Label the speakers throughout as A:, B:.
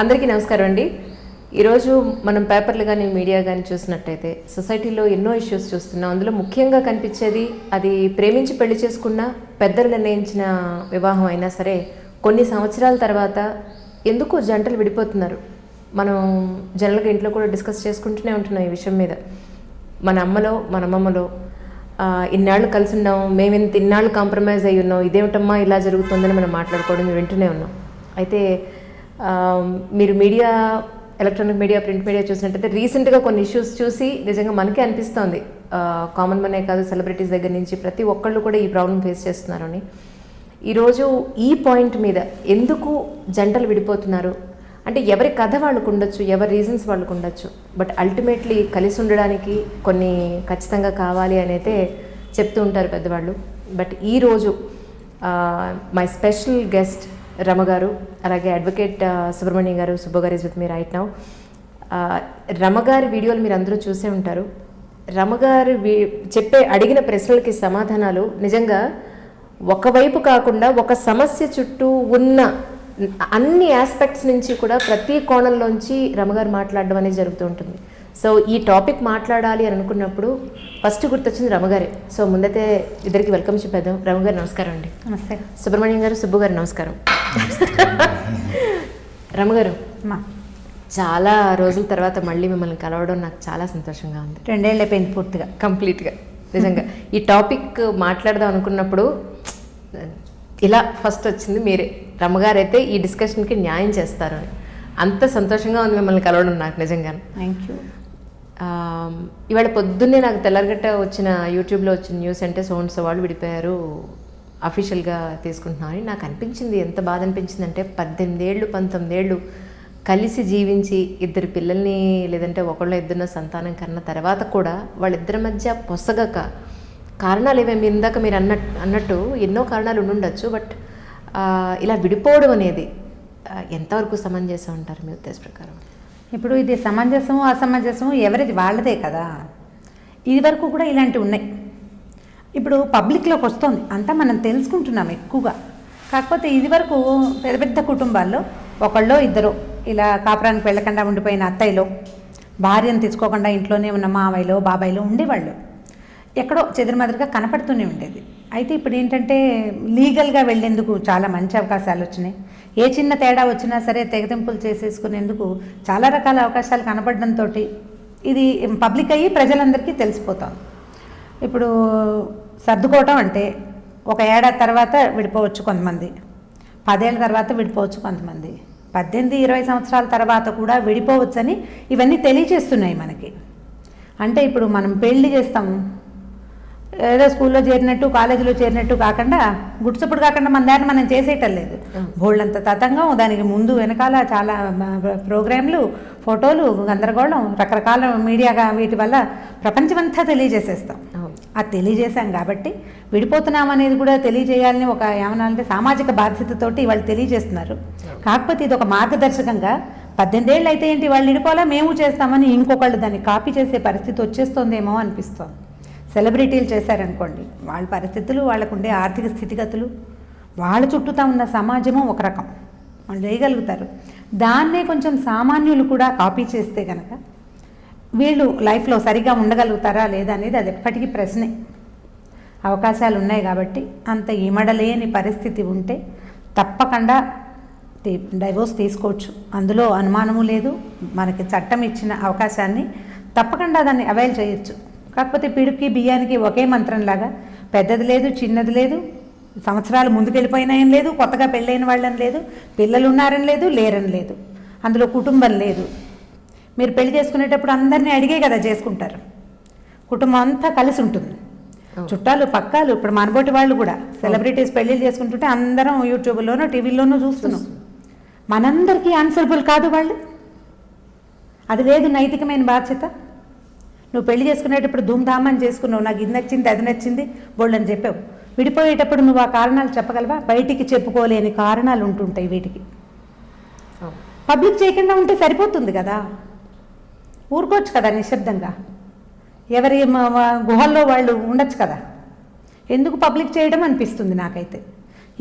A: అందరికీ నమస్కారం అండి. ఈరోజు మనం పేపర్లు కానీ మీడియా కానీ చూసినట్టయితే సొసైటీలో ఎన్నో ఇష్యూస్ చూస్తున్నాం. అందులో ముఖ్యంగా కనిపించేది అది ప్రేమించి పెళ్లి చేసుకున్న పెద్దలు నిర్ణయించిన వివాహం అయినా సరే కొన్ని సంవత్సరాల తర్వాత ఎందుకు జంటలు విడిపోతున్నారు. మనం జనరల్గా ఇంట్లో కూడా డిస్కస్ చేసుకుంటూనే ఉంటున్నాం ఈ విషయం మీద. మన అమ్మలో మన అమ్మమ్మలో ఇన్నాళ్ళు కలిసి ఉన్నాం, మేము ఇంత ఇన్నాళ్ళు కాంప్రమైజ్ అయ్యి ఉన్నాం, ఇదేమిటమ్మా ఇలా జరుగుతుందని మనం మాట్లాడుకోవడం వింటూనే ఉన్నాం. అయితే మీరు media, electronic media, print media చూసినట్టయితే రీసెంట్గా కొన్ని ఇష్యూస్ చూసి నిజంగా మనకే అనిపిస్తోంది, కామన్ మనే కాదు సెలబ్రిటీస్ దగ్గర నుంచి ప్రతి ఒక్కళ్ళు కూడా ఈ ప్రాబ్లం ఫేస్ చేస్తున్నారని. ఈరోజు ఈ పాయింట్ మీద ఎందుకు జంటలు విడిపోతున్నారు అంటే ఎవరి కథ వాళ్ళకు ఉండొచ్చు, ఎవరి రీజన్స్ వాళ్ళకు ఉండొచ్చు, బట్ అల్టిమేట్లీ కలిసి ఉండడానికి కొన్ని ఖచ్చితంగా కావాలి అని అయితే చెప్తూ ఉంటారు పెద్దవాళ్ళు. బట్ ఈరోజు మై స్పెషల్ గెస్ట్ రమ గారు, అలాగే అడ్వకేట్ సుబ్రహ్మణ్యం గారు, సుబ్బు గారు is with me right now. Rama గారి వీడియోలు మీరు అందరూ చూసే ఉంటారు. రమ గారు అడిగిన ప్రశ్నలకి సమాధానాలు నిజంగా ఒకవైపు కాకుండా ఒక సమస్య చుట్టూ ఉన్న అన్ని ఆస్పెక్ట్స్ నుంచి కూడా ప్రతి కోణంలోంచి రమగారు మాట్లాడడం అనేది జరుగుతూ ఉంటుంది. సో ఈ టాపిక్ మాట్లాడాలి అని అనుకున్నప్పుడు ఫస్ట్ గుర్తొచ్చింది రమగారే. సో ముందైతే ఇద్దరికి వెల్కమ్ చెప్పేద్దాం. రమగారు నమస్కారం అండి.
B: నమస్తే.
A: సుబ్రహ్మణ్యం గారు, సుబ్బు గారు నమస్కారం. రమగారు, చాలా రోజుల తర్వాత మళ్ళీ మిమ్మల్ని కలవడం నాకు చాలా సంతోషంగా ఉంది.
B: 2 ఏళ్ళు అయిపోయింది పూర్తిగా,
A: కంప్లీట్గా. నిజంగా ఈ టాపిక్ మాట్లాడదాం అనుకున్నప్పుడు ఇలా ఫస్ట్ వచ్చింది మీరే. రమగారు అయితే ఈ డిస్కషన్కి న్యాయం చేస్తారు అని అంత సంతోషంగా ఉంది మిమ్మల్ని కలవడం నాకు నిజంగా.
B: Thank you.
A: ఇవాళ పొద్దున్నే నాకు తెల్లరగట్ట వచ్చిన యూట్యూబ్లో వచ్చిన న్యూస్ అంటే సోన్స్ వాళ్ళు విడిపోయారు, అఫీషియల్గా తీసుకుంటున్నామని నాకు అనిపించింది. ఎంత బాధ అనిపించింది అంటే 18 ఏళ్ళు 19 ఏళ్ళు కలిసి జీవించి ఇద్దరు పిల్లల్ని లేదంటే ఒకళ్ళ ఇద్దరిన సంతానం కన్నా తర్వాత కూడా వాళ్ళిద్దరి మధ్య పొసగక కారణాలు ఏమేమి ఇందాక మీరు అన్నట్టు ఎన్నో కారణాలు ఉండుండొచ్చు, బట్ ఇలా విడిపోవడం అనేది ఎంతవరకు సమంజసం అంటారు మీ ఉద్దేశ ప్రకారం?
B: ఇప్పుడు ఇది సమంజసము అసమంజసము ఎవరిది వాళ్ళదే కదా. ఇది వరకు కూడా ఇలాంటివి ఉన్నాయి. ఇప్పుడు పబ్లిక్లోకి వస్తుంది అంతా మనం తెలుసుకుంటున్నాం ఎక్కువగా. కాకపోతే ఇది వరకు పెద్ద పెద్ద కుటుంబాల్లో ఒకళ్ళో ఇద్దరు ఇలా కాపురానికి వెళ్ళకుండా ఉండిపోయిన అత్తయ్యలో, భార్యను తెచ్చుకోకుండా ఇంట్లోనే ఉన్న మావయ్యలో బాబాయ్లో ఉండేవాళ్ళు. ఎక్కడో చెదురుమదురుగా కనపడుతూనే ఉండేది. అయితే ఇప్పుడు ఏంటంటే లీగల్గా వెళ్ళేందుకు చాలా మంచి అవకాశాలు వచ్చినాయి. ఏ చిన్న తేడా వచ్చినా సరే తెగతింపులు చేసేసుకునేందుకు చాలా రకాల అవకాశాలు కనపడడంతో ఇది పబ్లిక్ అయ్యి ప్రజలందరికీ తెలిసిపోతాం. ఇప్పుడు సర్దుకోవటం అంటే ఒక ఏడాది తర్వాత విడిపోవచ్చు కొంతమంది, 10 ఏళ్ళ తర్వాత విడిపోవచ్చు కొంతమంది, 18-20 సంవత్సరాల తర్వాత కూడా విడిపోవచ్చని ఇవన్నీ తెలియజేస్తున్నాయి మనకి. అంటే ఇప్పుడు మనం పెళ్లి చేస్తాము, ఏదో స్కూల్లో చేరినట్టు కాలేజీలో చేరినట్టు కాకుండా గుడ్సప్పుడు కాకుండా మన దాన్ని మనం చేసేయటం లేదు. బోళ్ళంత తతంగం, దానికి ముందు వెనకాల చాలా ప్రోగ్రాంలు, ఫోటోలు, గందరగోళం, రకరకాల మీడియాగా వీటి వల్ల ప్రపంచమంతా తెలియజేసేస్తాం. అది తెలియజేశాం కాబట్టి విడిపోతున్నాం అనేది కూడా తెలియజేయాలని ఒక ఏమనాలంటే సామాజిక బాధ్యతతోటి వాళ్ళు తెలియజేస్తున్నారు. కాకపోతే ఇది ఒక మార్గదర్శకంగా 18 ఏళ్ళు అయితే ఏంటి వాళ్ళు విడిపోలా మేము చేస్తామని ఇంకొకళ్ళు దాన్ని కాపీ చేసే పరిస్థితి వచ్చేస్తుందేమో అనిపిస్తుంది. సెలబ్రిటీలు చేశారనుకోండి, వాళ్ళ పరిస్థితులు, వాళ్ళకు ఉండే ఆర్థిక స్థితిగతులు, వాళ్ళ చుట్టూతా ఉన్న సమాజము ఒక రకం, వాళ్ళు చేయగలుగుతారు. దాన్నే కొంచెం సామాన్యులు కూడా కాపీ చేస్తే కనుక వీళ్ళు లైఫ్లో సరిగా ఉండగలుగుతారా లేదా అనేది అది ఎప్పటికీ ప్రశ్నే. అవకాశాలు ఉన్నాయి కాబట్టి అంత ఇమడలేని పరిస్థితి ఉంటే తప్పకుండా డైవోర్స్ తీసుకోవచ్చు, అందులో అనుమానము లేదు. మనకి చట్టం ఇచ్చిన అవకాశాన్ని తప్పకుండా దాన్ని అవైల్ చేయొచ్చు. కాకపోతే పిడుక్కి బియ్యానికి ఒకే మంత్రంలాగా పెద్దది లేదు, చిన్నది లేదు, సంవత్సరాలు ముందుకెళ్ళిపోయినాయని లేదు, కొత్తగా పెళ్ళైన వాళ్ళని లేదు, పిల్లలు ఉన్నారని లేదు, లేరని లేదు, అందులో కుటుంబం లేదు. మీరు పెళ్లి చేసుకునేటప్పుడు అందరినీ అడిగే కదా చేసుకుంటారు. కుటుంబం అంతా కలిసి ఉంటుంది, చుట్టాలు పక్కాలు. ఇప్పుడు మనబోటి వాళ్ళు కూడా సెలబ్రిటీస్ పెళ్ళిళ్ళు చేసుకుంటుంటే అందరం యూట్యూబ్లోనో టీవీలోనో చూస్తున్నాం. మనందరికీ ఆన్సరబుల్ కాదు వాళ్ళు. అది లేదు నైతికమైన బాధ్యత. నువ్వు పెళ్లి చేసుకునేటప్పుడు ధూమ్ధామని చేసుకున్నావు, నాకు ఇది నచ్చింది అది నచ్చింది బోళ్ళని చెప్పావు. విడిపోయేటప్పుడు నువ్వు ఆ కారణాలు చెప్పగలవా? బయటికి చెప్పుకోలేని కారణాలు ఉంటుంటాయి వీటికి. పబ్లిక్ చేయకుండా ఉంటే సరిపోతుంది కదా, ఊరుకోవచ్చు కదా నిశ్శబ్దంగా, ఎవరి గుహల్లో వాళ్ళు ఉండొచ్చు కదా. ఎందుకు పబ్లిక్ చేయడం అనిపిస్తుంది నాకైతే.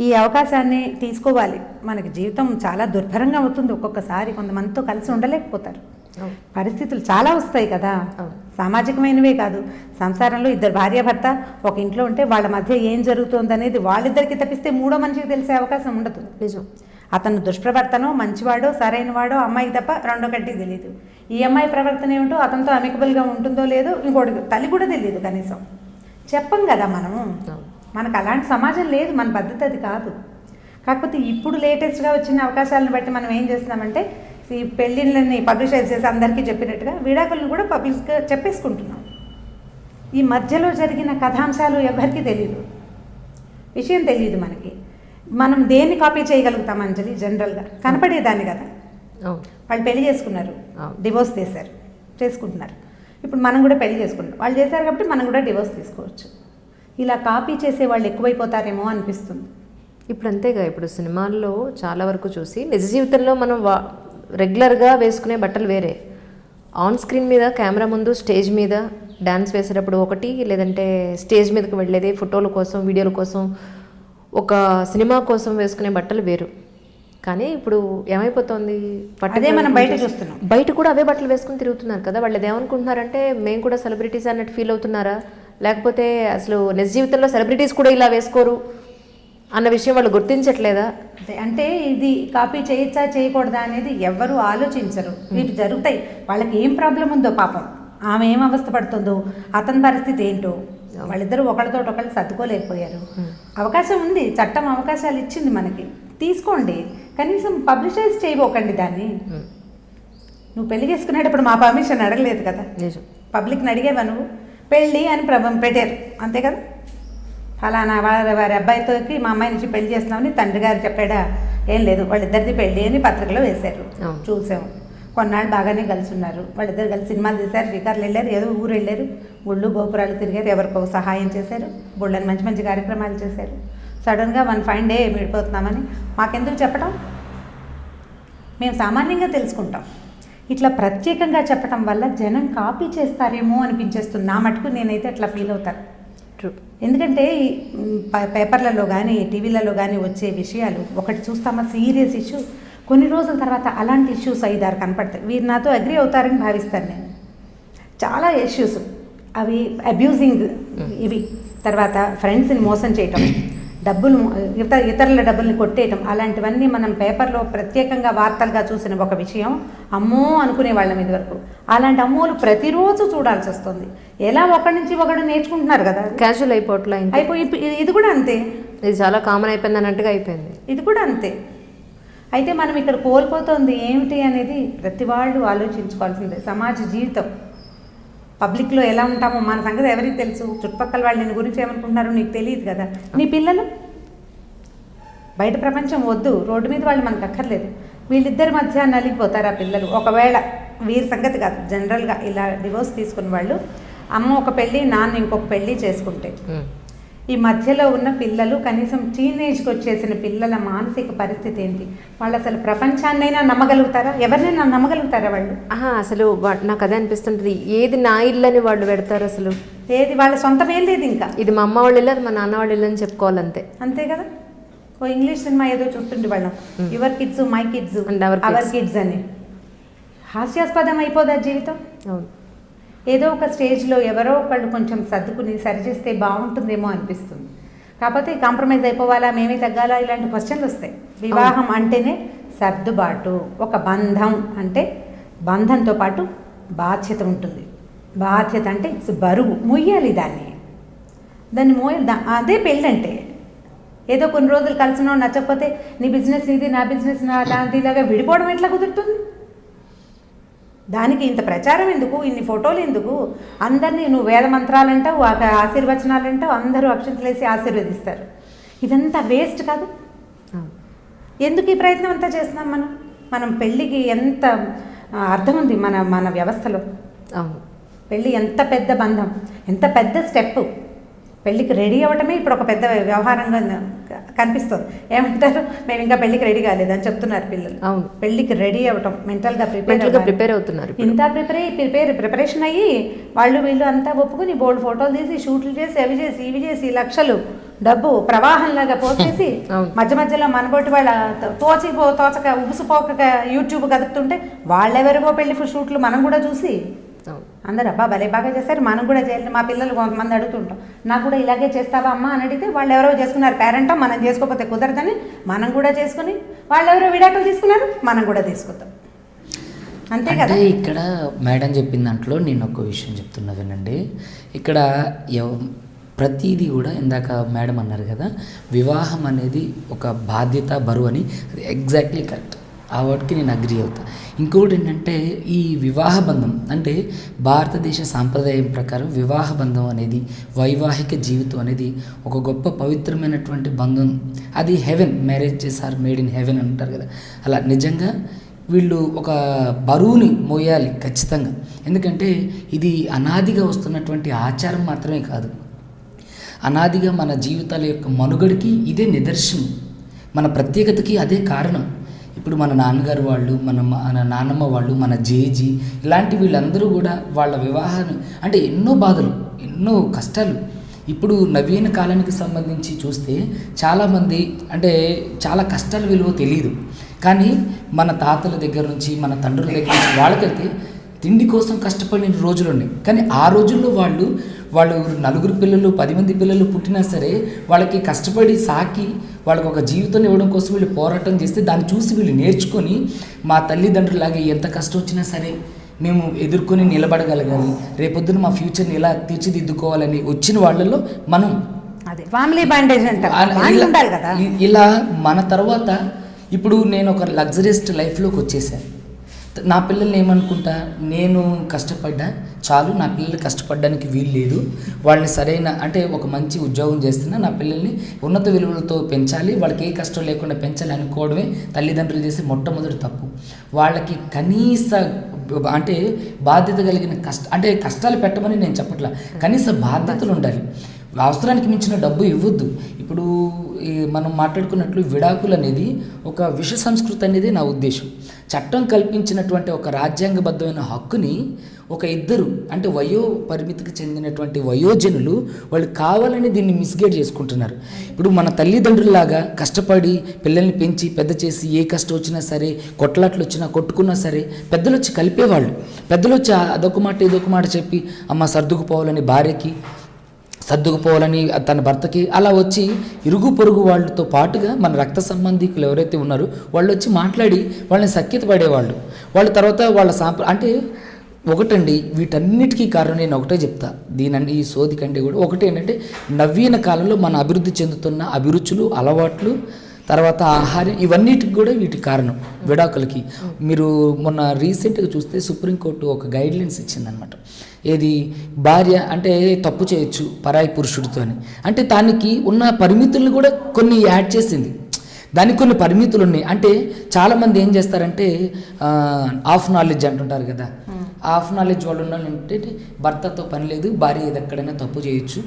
B: ఈ అవకాశాన్ని తీసుకోవాలి. మనకి జీవితం చాలా దుర్భరంగా అవుతుంది ఒక్కొక్కసారి, కొంతమందితో కలిసి ఉండలేకపోతారు, పరిస్థితులు చాలా వస్తాయి కదా. సామాజికమైనవే కాదు, సంసారంలో ఇద్దరు భార్యాభర్త ఒక ఇంట్లో ఉంటే వాళ్ళ మధ్య ఏం జరుగుతుంది అనేది వాళ్ళిద్దరికి తప్పిస్తే మూడో మనిషికి తెలిసే అవకాశం ఉండదు.
A: నిజం.
B: అతను దుష్ప్రవర్తనో మంచివాడో సరైనవాడో అమ్మాయికి తప్ప రెండో కంటికి తెలియదు. ఈ అమ్మాయి ప్రవర్తన ఏమిటో అతనితో అమికబుల్గా ఉంటుందో లేదో ఇంకోటి తల్లి కూడా తెలియదు కనీసం. చెప్పం కదా మనము, మనకు అలాంటి సమాజం లేదు, మన పద్ధతి అది కాదు. కాకపోతే ఇప్పుడు లేటెస్ట్గా వచ్చిన అవకాశాలను బట్టి మనం ఏం చేస్తున్నామంటే ఈ పెళ్ళిళ్ళని పబ్లిషైజ్ చేసి అందరికీ చెప్పినట్టుగా విడాకులను కూడా పబ్లిక్గా చెప్పేసుకుంటున్నాం. ఈ మధ్యలో జరిగిన కథాంశాలు ఎవరికీ తెలియదు, విషయం తెలియదు మనకి. మనం దేన్ని కాపీ చేయగలుగుతాం అంజలి? జనరల్గా కనపడేదాన్ని కదా. వాళ్ళు పెళ్లి చేసుకున్నారు, డివోర్స్ చేసుకుంటున్నారు. ఇప్పుడు మనం కూడా పెళ్లి చేసుకుంటాం, వాళ్ళు చేశారు కాబట్టి మనం కూడా డివోర్స్ తీసుకోవచ్చు. ఇలా కాపీ చేసే వాళ్ళు ఎక్కువైపోతారేమో అనిపిస్తుంది.
A: ఇప్పుడు అంతేగా, ఇప్పుడు సినిమాల్లో చాలా వరకు చూసి నిజ జీవితంలో మనం రెగ్యులర్గా వేసుకునే బట్టలు వేరే, ఆన్ స్క్రీన్ మీద కెమెరా ముందు స్టేజ్ మీద డ్యాన్స్ వేసేటప్పుడు ఒకటి, లేదంటే స్టేజ్ మీదకి వెళ్ళేది ఫోటోల కోసం వీడియోల కోసం ఒక సినిమా కోసం వేసుకునే బట్టలు వేరు. కానీ ఇప్పుడు ఏమైపోతుంది,
B: అదే మనం బయట చూస్తున్నాం,
A: బయట కూడా అవే బట్టలు వేసుకుని తిరుగుతున్నారు కదా. వాళ్ళు ఏమనుకుంటున్నారంటే మేము కూడా సెలబ్రిటీస్ అన్నట్టు ఫీల్ అవుతున్నారా, లేకపోతే అసలు నిజ జీవితంలో సెలబ్రిటీస్ కూడా ఇలా వేసుకోరు అన్న విషయం వాళ్ళు గుర్తించట్లేదా?
B: అంటే ఇది కాపీ చేయొచ్చా చేయకూడదా అనేది ఎవ్వరూ ఆలోచించరు. ఇవి జరుగుతాయి, వాళ్ళకి ఏం ప్రాబ్లం ఉందో పాపం, ఆమె ఏం అవస్థ పడుతుందో, అతని పరిస్థితి ఏంటో, వాళ్ళిద్దరూ ఒకరితో ఒకళ్ళు సర్దుకోలేకపోయారు. అవకాశం ఉంది, చట్టం అవకాశాలు ఇచ్చింది మనకి, తీసుకోండి. కనీసం పబ్లిషైజ్ చేయబోకండి దాన్ని. నువ్వు పెళ్లి చేసుకునేటప్పుడు మా పర్మిషన్ అడగలేదు కదా, పబ్లిక్ని అడిగేవా నువ్వు? పెళ్ళి అని పెట్టారు అంతే కదా. ఫలానా వారి అబ్బాయితోకి మా అమ్మాయి నుంచి పెళ్లి చేస్తున్నామని తండ్రి గారు చెప్పాడా? ఏం లేదు, వాళ్ళిద్దరిది పెళ్ళి అని పత్రికలో వేశారు, చూసాము. కొన్నాళ్ళు బాగానే కలిసి ఉన్నారు, వాళ్ళిద్దరు కలిసి సినిమాలు తీశారు, షికార్లు వెళ్ళారు, ఏదో ఊరు వెళ్ళారు, గుళ్ళు గోపురాలు తిరిగారు, ఎవరికో సహాయం చేశారు, గుళ్ళని మంచి మంచి కార్యక్రమాలు చేశారు. సడన్గా వన్ ఫైన్ డే విడిపోతున్నామని మాకెందుకు చెప్పడం? మేము సామాన్యంగా తెలుసుకుంటాం. ఇట్లా ప్రత్యేకంగా చెప్పడం వల్ల జనం కాపీ చేస్తారేమో అనిపించేస్తుంది. నా మటుకు నేనైతే అట్లా ఫీల్ అవుతాను. ఎందుకంటే పేపర్లలో కానీ టీవీలలో కానీ వచ్చే విషయాలు ఒకటి చూస్తామా, సీరియస్ ఇష్యూ, కొన్ని రోజుల తర్వాత అలాంటి ఇష్యూస్ 5-6 కనపడతాయి. వీరు నాతో అగ్రి అవుతారని భావిస్తాను నేను. చాలా ఇష్యూస్ అవి అబ్యూజింగ్, ఇవి తర్వాత ఫ్రెండ్స్ని మోసం చేయటం, డబ్బులు ఇతరుల డబ్బుల్ని కొట్టేయటం, అలాంటివన్నీ మనం పేపర్లో ప్రత్యేకంగా వార్తలుగా చూసిన ఒక విషయం అమ్మో అనుకునే వాళ్ళం ఇది వరకు. అలాంటి అమ్మోలు ప్రతిరోజు చూడాల్సి వస్తుంది. ఎలా ఒకటి నుంచి ఒకడు నేర్చుకుంటున్నారు కదా,
A: క్యాజువల్ అయిపోయి
B: ఇది కూడా అంతే,
A: ఇది చాలా కామన్ అయిపోయింది అన్నట్టుగా అయిపోయింది.
B: ఇది కూడా అంతే. అయితే మనం ఇక్కడ కోల్పోతుంది ఏమిటి అనేది ప్రతి వాళ్ళు ఆలోచించుకోవాల్సిందే. సమాజ జీవితం పబ్లిక్లో ఎలా ఉంటామో మన సంగతి ఎవరికి తెలుసు? చుట్టుపక్కల వాళ్ళు నేను గురించి ఏమనుకుంటున్నారో నీకు తెలియదు కదా. నీ పిల్లలు బయట ప్రపంచం వద్దు, రోడ్డు మీద వాళ్ళు మనకు అక్కర్లేదు. వీళ్ళిద్దరి మధ్య నలిగిపోతారు ఆ పిల్లలు. ఒకవేళ వీరి సంగతి కాదు, జనరల్గా ఇలా డివోర్స్ తీసుకున్న వాళ్ళు అమ్మ ఒక పెళ్ళి నాన్న ఇంకొక పెళ్ళి చేసుకుంటే ఈ మధ్యలో ఉన్న పిల్లలు, కనీసం టీనేజ్కి వచ్చేసిన పిల్లల మానసిక పరిస్థితి ఏంటి? వాళ్ళు అసలు ప్రపంచాన్నైనా నమ్మగలుగుతారా? ఎవరినైనా నమ్మగలుగుతారా వాళ్ళు?
A: అసలు నాకు అదే అనిపిస్తుంటుంది, ఏది నా ఇల్లు అని వాళ్ళు పెడతారు. అసలు
B: ఏది వాళ్ళ సొంతం ఏం లేదు. ఇంకా ఇది
A: మా అమ్మ వాళ్ళ ఇల్లు, అది మా నాన్న వాళ్ళ ఇల్లు అని చెప్పుకోవాలంతే.
B: అంతే కదా. ఓ ఇంగ్లీష్ సినిమా ఏదో చూస్తుండే వాళ్ళం, your kids my kids our kids అని. హాస్యాస్పదం అయిపోదా జీవితం?
A: అవును.
B: ఏదో ఒక స్టేజ్లో ఎవరో ఒకళ్ళు కొంచెం సర్దుకుని సరిచేస్తే బాగుంటుందేమో అనిపిస్తుంది. కాకపోతే కాంప్రమైజ్ అయిపోవాలా, మేమే తగ్గాలా, ఇలాంటి క్వశ్చన్లు వస్తాయి. వివాహం అంటేనే సర్దుబాటు. ఒక బంధం అంటే బంధంతో పాటు బాధ్యత ఉంటుంది. బాధ్యత అంటే బరువు, ముయ్యాలి దాన్ని మోయాలి. అదే పెళ్ళంటే. ఏదో కొన్ని రోజులు కలిసినో నచ్చకపోతే నీ బిజినెస్ ఇది, నా బిజినెస్ నాది, ఇలాగా విడిపోవడం ఎట్లా కుదురుతుంది? దానికి ఇంత ప్రచారం ఎందుకు, ఇన్ని ఫోటోలు ఎందుకు? అందరినీ నువ్వు వేద మంత్రాలంటావు, ఆశీర్వచనాలంటావు, అందరూ అక్షంతలేసి ఆశీర్వదిస్తారు. ఇదంతా వేస్ట్ కాదు? ఎందుకు ఈ ప్రయత్నం అంతా చేస్తున్నాం మనం? పెళ్ళికి ఎంత అర్థం ఉంది మన వ్యవస్థలో. పెళ్ళి ఎంత పెద్ద బంధం, ఎంత పెద్ద స్టెప్. పెళ్ళికి రెడీ అవ్వటమే ఇప్పుడు ఒక పెద్ద వ్యవహారంగా కనిపిస్తుంది. ఏమంటారు, మేము ఇంకా పెళ్ళికి రెడీ కాలేదని చెప్తున్నారు పిల్లలు. పెళ్ళికి రెడీ అవ్వటం, మెంటల్గా
A: ప్రిపేర్ అవుతున్నారు.
B: ఇంత ప్రిపరేషన్ అయ్యి వాళ్ళు వీళ్ళు అంతా ఒప్పుకుని బోల్డ్ ఫోటోలు తీసి షూట్లు చేసి అవి చేసి ఇవి చేసి లక్షలు డబ్బు ప్రవాహంలాగా పోసేసి
A: అవును.
B: మధ్య మధ్యలో మనబోటి వాళ్ళ తోచక ఉబుసుపోక యూట్యూబ్ కదుపుతుంటే వాళ్ళెవరిగో పెళ్లి షూట్లు మనం కూడా చూసి
A: అవును.
B: అందరు అబ్బా భలే బాగా చేస్తారు, మనం కూడా చేయాలి. మా పిల్లలు కొంతమంది అడుగుతుంటాం, నాకు కూడా ఇలాగే చేస్తావా అమ్మ అని అడిగితే వాళ్ళు ఎవరో చేసుకున్నారు పేరెంట్, మనం చేసుకోకపోతే కుదరదని మనం కూడా చేసుకుని, వాళ్ళు ఎవరో విడాకులు తీసుకున్నారు, మనం కూడా తీసుకుంటాం. అంతే కదా.
C: అంటే ఇక్కడ మేడం చెప్పిన దాంట్లో నేను ఒక విషయం చెప్తున్నా వినండి. ఇక్కడ ప్రతిదీ కూడా ఇందాక మేడం అన్నారు కదా, వివాహం అనేది ఒక బాధ్యత, బరువు అని. అది ఎగ్జాక్ట్లీ కరెక్ట్. ఆ వర్డ్కి నేను అగ్రి అవుతా. ఇంకోటి ఏంటంటే ఈ వివాహ బంధం అంటే భారతదేశ సాంప్రదాయం ప్రకారం వివాహ బంధం అనేది, వైవాహిక జీవితం అనేది ఒక గొప్ప పవిత్రమైనటువంటి బంధం. అది heaven, marriages are made in heaven అంటారు కదా. అలా నిజంగా వీళ్ళు ఒక బరువుని మోయాలి ఖచ్చితంగా. ఎందుకంటే ఇది అనాదిగా వస్తున్నటువంటి ఆచారం మాత్రమే కాదు, అనాదిగా మన జీవితాల యొక్క మనుగడికి ఇదే నిదర్శనం, మన ప్రత్యేకతకి అదే కారణం. ఇప్పుడు మన నాన్నగారు వాళ్ళు, మన నాన్నమ్మ వాళ్ళు, మన జేజీ ఇలాంటి వీళ్ళందరూ కూడా వాళ్ళ వివాహాన్ని అంటే ఎన్నో బాధలు, ఎన్నో కష్టాలు. ఇప్పుడు నవీన కాలానికి సంబంధించి చూస్తే చాలామంది అంటే చాలా కష్టాల విలువ తెలియదు. కానీ మన తాతల దగ్గర నుంచి, మన తండ్రుల దగ్గర నుంచి వాళ్ళకైతే తిండి కోసం కష్టపడిన రోజులు ఉన్నాయి. కానీ ఆ రోజుల్లో వాళ్ళు నలుగురు పిల్లలు, 10 మంది పిల్లలు పుట్టినా సరే వాళ్ళకి కష్టపడి సాకి వాళ్ళకి ఒక జీవితాన్ని ఇవ్వడం కోసం వీళ్ళు పోరాటం చేస్తే దాన్ని చూసి వీళ్ళు నేర్చుకొని మా తల్లిదండ్రులాగే ఎంత కష్టం వచ్చినా సరే మేము ఎదుర్కొని నిలబడగలగాలి, రేపొద్దున మా ఫ్యూచర్ని ఎలా తీర్చిదిద్దుకోవాలని వచ్చిన వాళ్ళల్లో మనం
B: అదే ఫ్యామిలీ బాండేజ్ అంటారు కదా.
C: ఇలా మన తర్వాత ఇప్పుడు నేను ఒక లగ్జరియస్ట్ లైఫ్లోకి వచ్చేసాను. నా పిల్లల్ని ఏమనుకుంటా, నేను కష్టపడ్డా చాలు, నా పిల్లలు కష్టపడడానికి వీలు లేదు, వాళ్ళని సరైన అంటే ఒక మంచి ఉద్యోగం చేస్తున్నా, నా పిల్లల్ని ఉన్నత విలువలతో పెంచాలి, వాళ్ళకి ఏ కష్టం లేకుండా పెంచాలి అనుకోవడమే తల్లిదండ్రులు చేసే మొట్టమొదటి తప్పు. వాళ్ళకి కనీస అంటే బాధ్యత కలిగిన అంటే కష్టాలు పెట్టమని నేను చెప్పట్లా, కనీస బాధ్యతలు ఉండాలి. అవసరానికి మించిన డబ్బు ఇవ్వద్దు. ఇప్పుడు మనం మాట్లాడుకున్నట్లు విడాకులు అనేది ఒక విష సంస్కృతి అనేది నా ఉద్దేశం. చట్టం కల్పించినటువంటి ఒక రాజ్యాంగబద్ధమైన హక్కుని ఒక ఇద్దరు అంటే వయో పరిమితికి చెందినటువంటి వయోజనులు వాళ్ళు కావాలని దీన్ని మిస్గైడ్ చేసుకుంటున్నారు. ఇప్పుడు మన తల్లిదండ్రుల్లాగా కష్టపడి పిల్లల్ని పెంచి పెద్ద చేసి ఏ కష్టం వచ్చినా సరే, కొట్లాట్లు వచ్చినా కొట్టుకున్నా సరే పెద్దలు వచ్చి కలిపేవాళ్ళు. పెద్దలు వచ్చి అదొక మాట ఇదొక మాట చెప్పి అమ్మ సర్దుకుపోవాలని భార్యకి, సర్దుకుపోవాలని తన భర్తకి, అలా వచ్చి ఇరుగు పొరుగు వాళ్ళతో పాటుగా మన రక్త సంబంధికులు ఎవరైతే ఉన్నారో వాళ్ళు వచ్చి మాట్లాడి వాళ్ళని సఖ్యత పడేవాళ్ళు. వాళ్ళ తర్వాత వాళ్ళ అంటే ఒకటండి, వీటన్నిటికీ కారణం నేను ఒకటే చెప్తా, దీనండి ఈ సోది కంటే కూడా ఒకటి ఏంటంటే నవీన కాలంలో మన అభివృద్ధి చెందుతున్న అభిరుచులు, అలవాట్లు, తర్వాత ఆహారం, ఇవన్నిటికి కూడా వీటి కారణం విడాకులకి. మీరు మొన్న రీసెంట్గా చూస్తే సుప్రీంకోర్టు ఒక గైడ్లైన్స్ ఇచ్చిందనమాట. ఏది భార్య అంటే తప్పు చేయొచ్చు పరాయి పురుషుడితో అని, అంటే దానికి ఉన్న పరిమితులను కూడా కొన్ని యాడ్ చేసింది. దానికి కొన్ని పరిమితులు ఉన్నాయి. అంటే చాలామంది ఏం చేస్తారంటే హాఫ్ నాలెడ్జ్ అంటుంటారు కదా, హాఫ్ నాలెడ్జ్ వాళ్ళు ఉన్నారంటే భర్తతో పని లేదు, భార్య ఏది ఎక్కడైనా తప్పు చేయొచ్చు.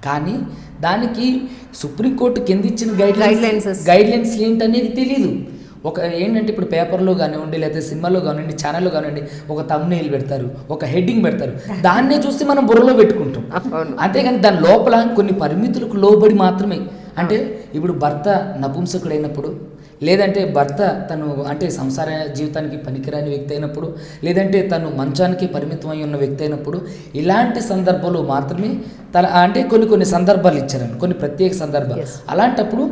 C: కానీ దానికి సుప్రీంకోర్టు కింద ఇచ్చిన గైడ్లైన్స్ ఏంటనేది తెలీదు. ఒక ఏంటంటే ఇప్పుడు పేపర్లో కానివ్వండి, లేదా సినిమాలో కానివ్వండి, ఛానల్లో కానివ్వండి, ఒక థంబ్నెయిల్ పెడతారు, ఒక హెడ్డింగ్ పెడతారు, దాన్నే చూసి మనం బుర్రలో పెట్టుకుంటాం. అంతేగాని దాని లోపల కొన్ని పరిమితులకు లోబడి మాత్రమే. అంటే ఇప్పుడు భర్త నపుంసకుడైనప్పుడు, లేదంటే భర్త తను అంటే సంసార జీవితానికి పనికిరాని వ్యక్తి అయినప్పుడు, లేదంటే తను మంచానికి పరిమితమై ఉన్న వ్యక్తి అయినప్పుడు, ఇలాంటి సందర్భాలు మాత్రమే అంటే కొన్ని సందర్భాలు ఇచ్చారండి, కొన్ని ప్రత్యేక సందర్భాలు. అలాంటప్పుడు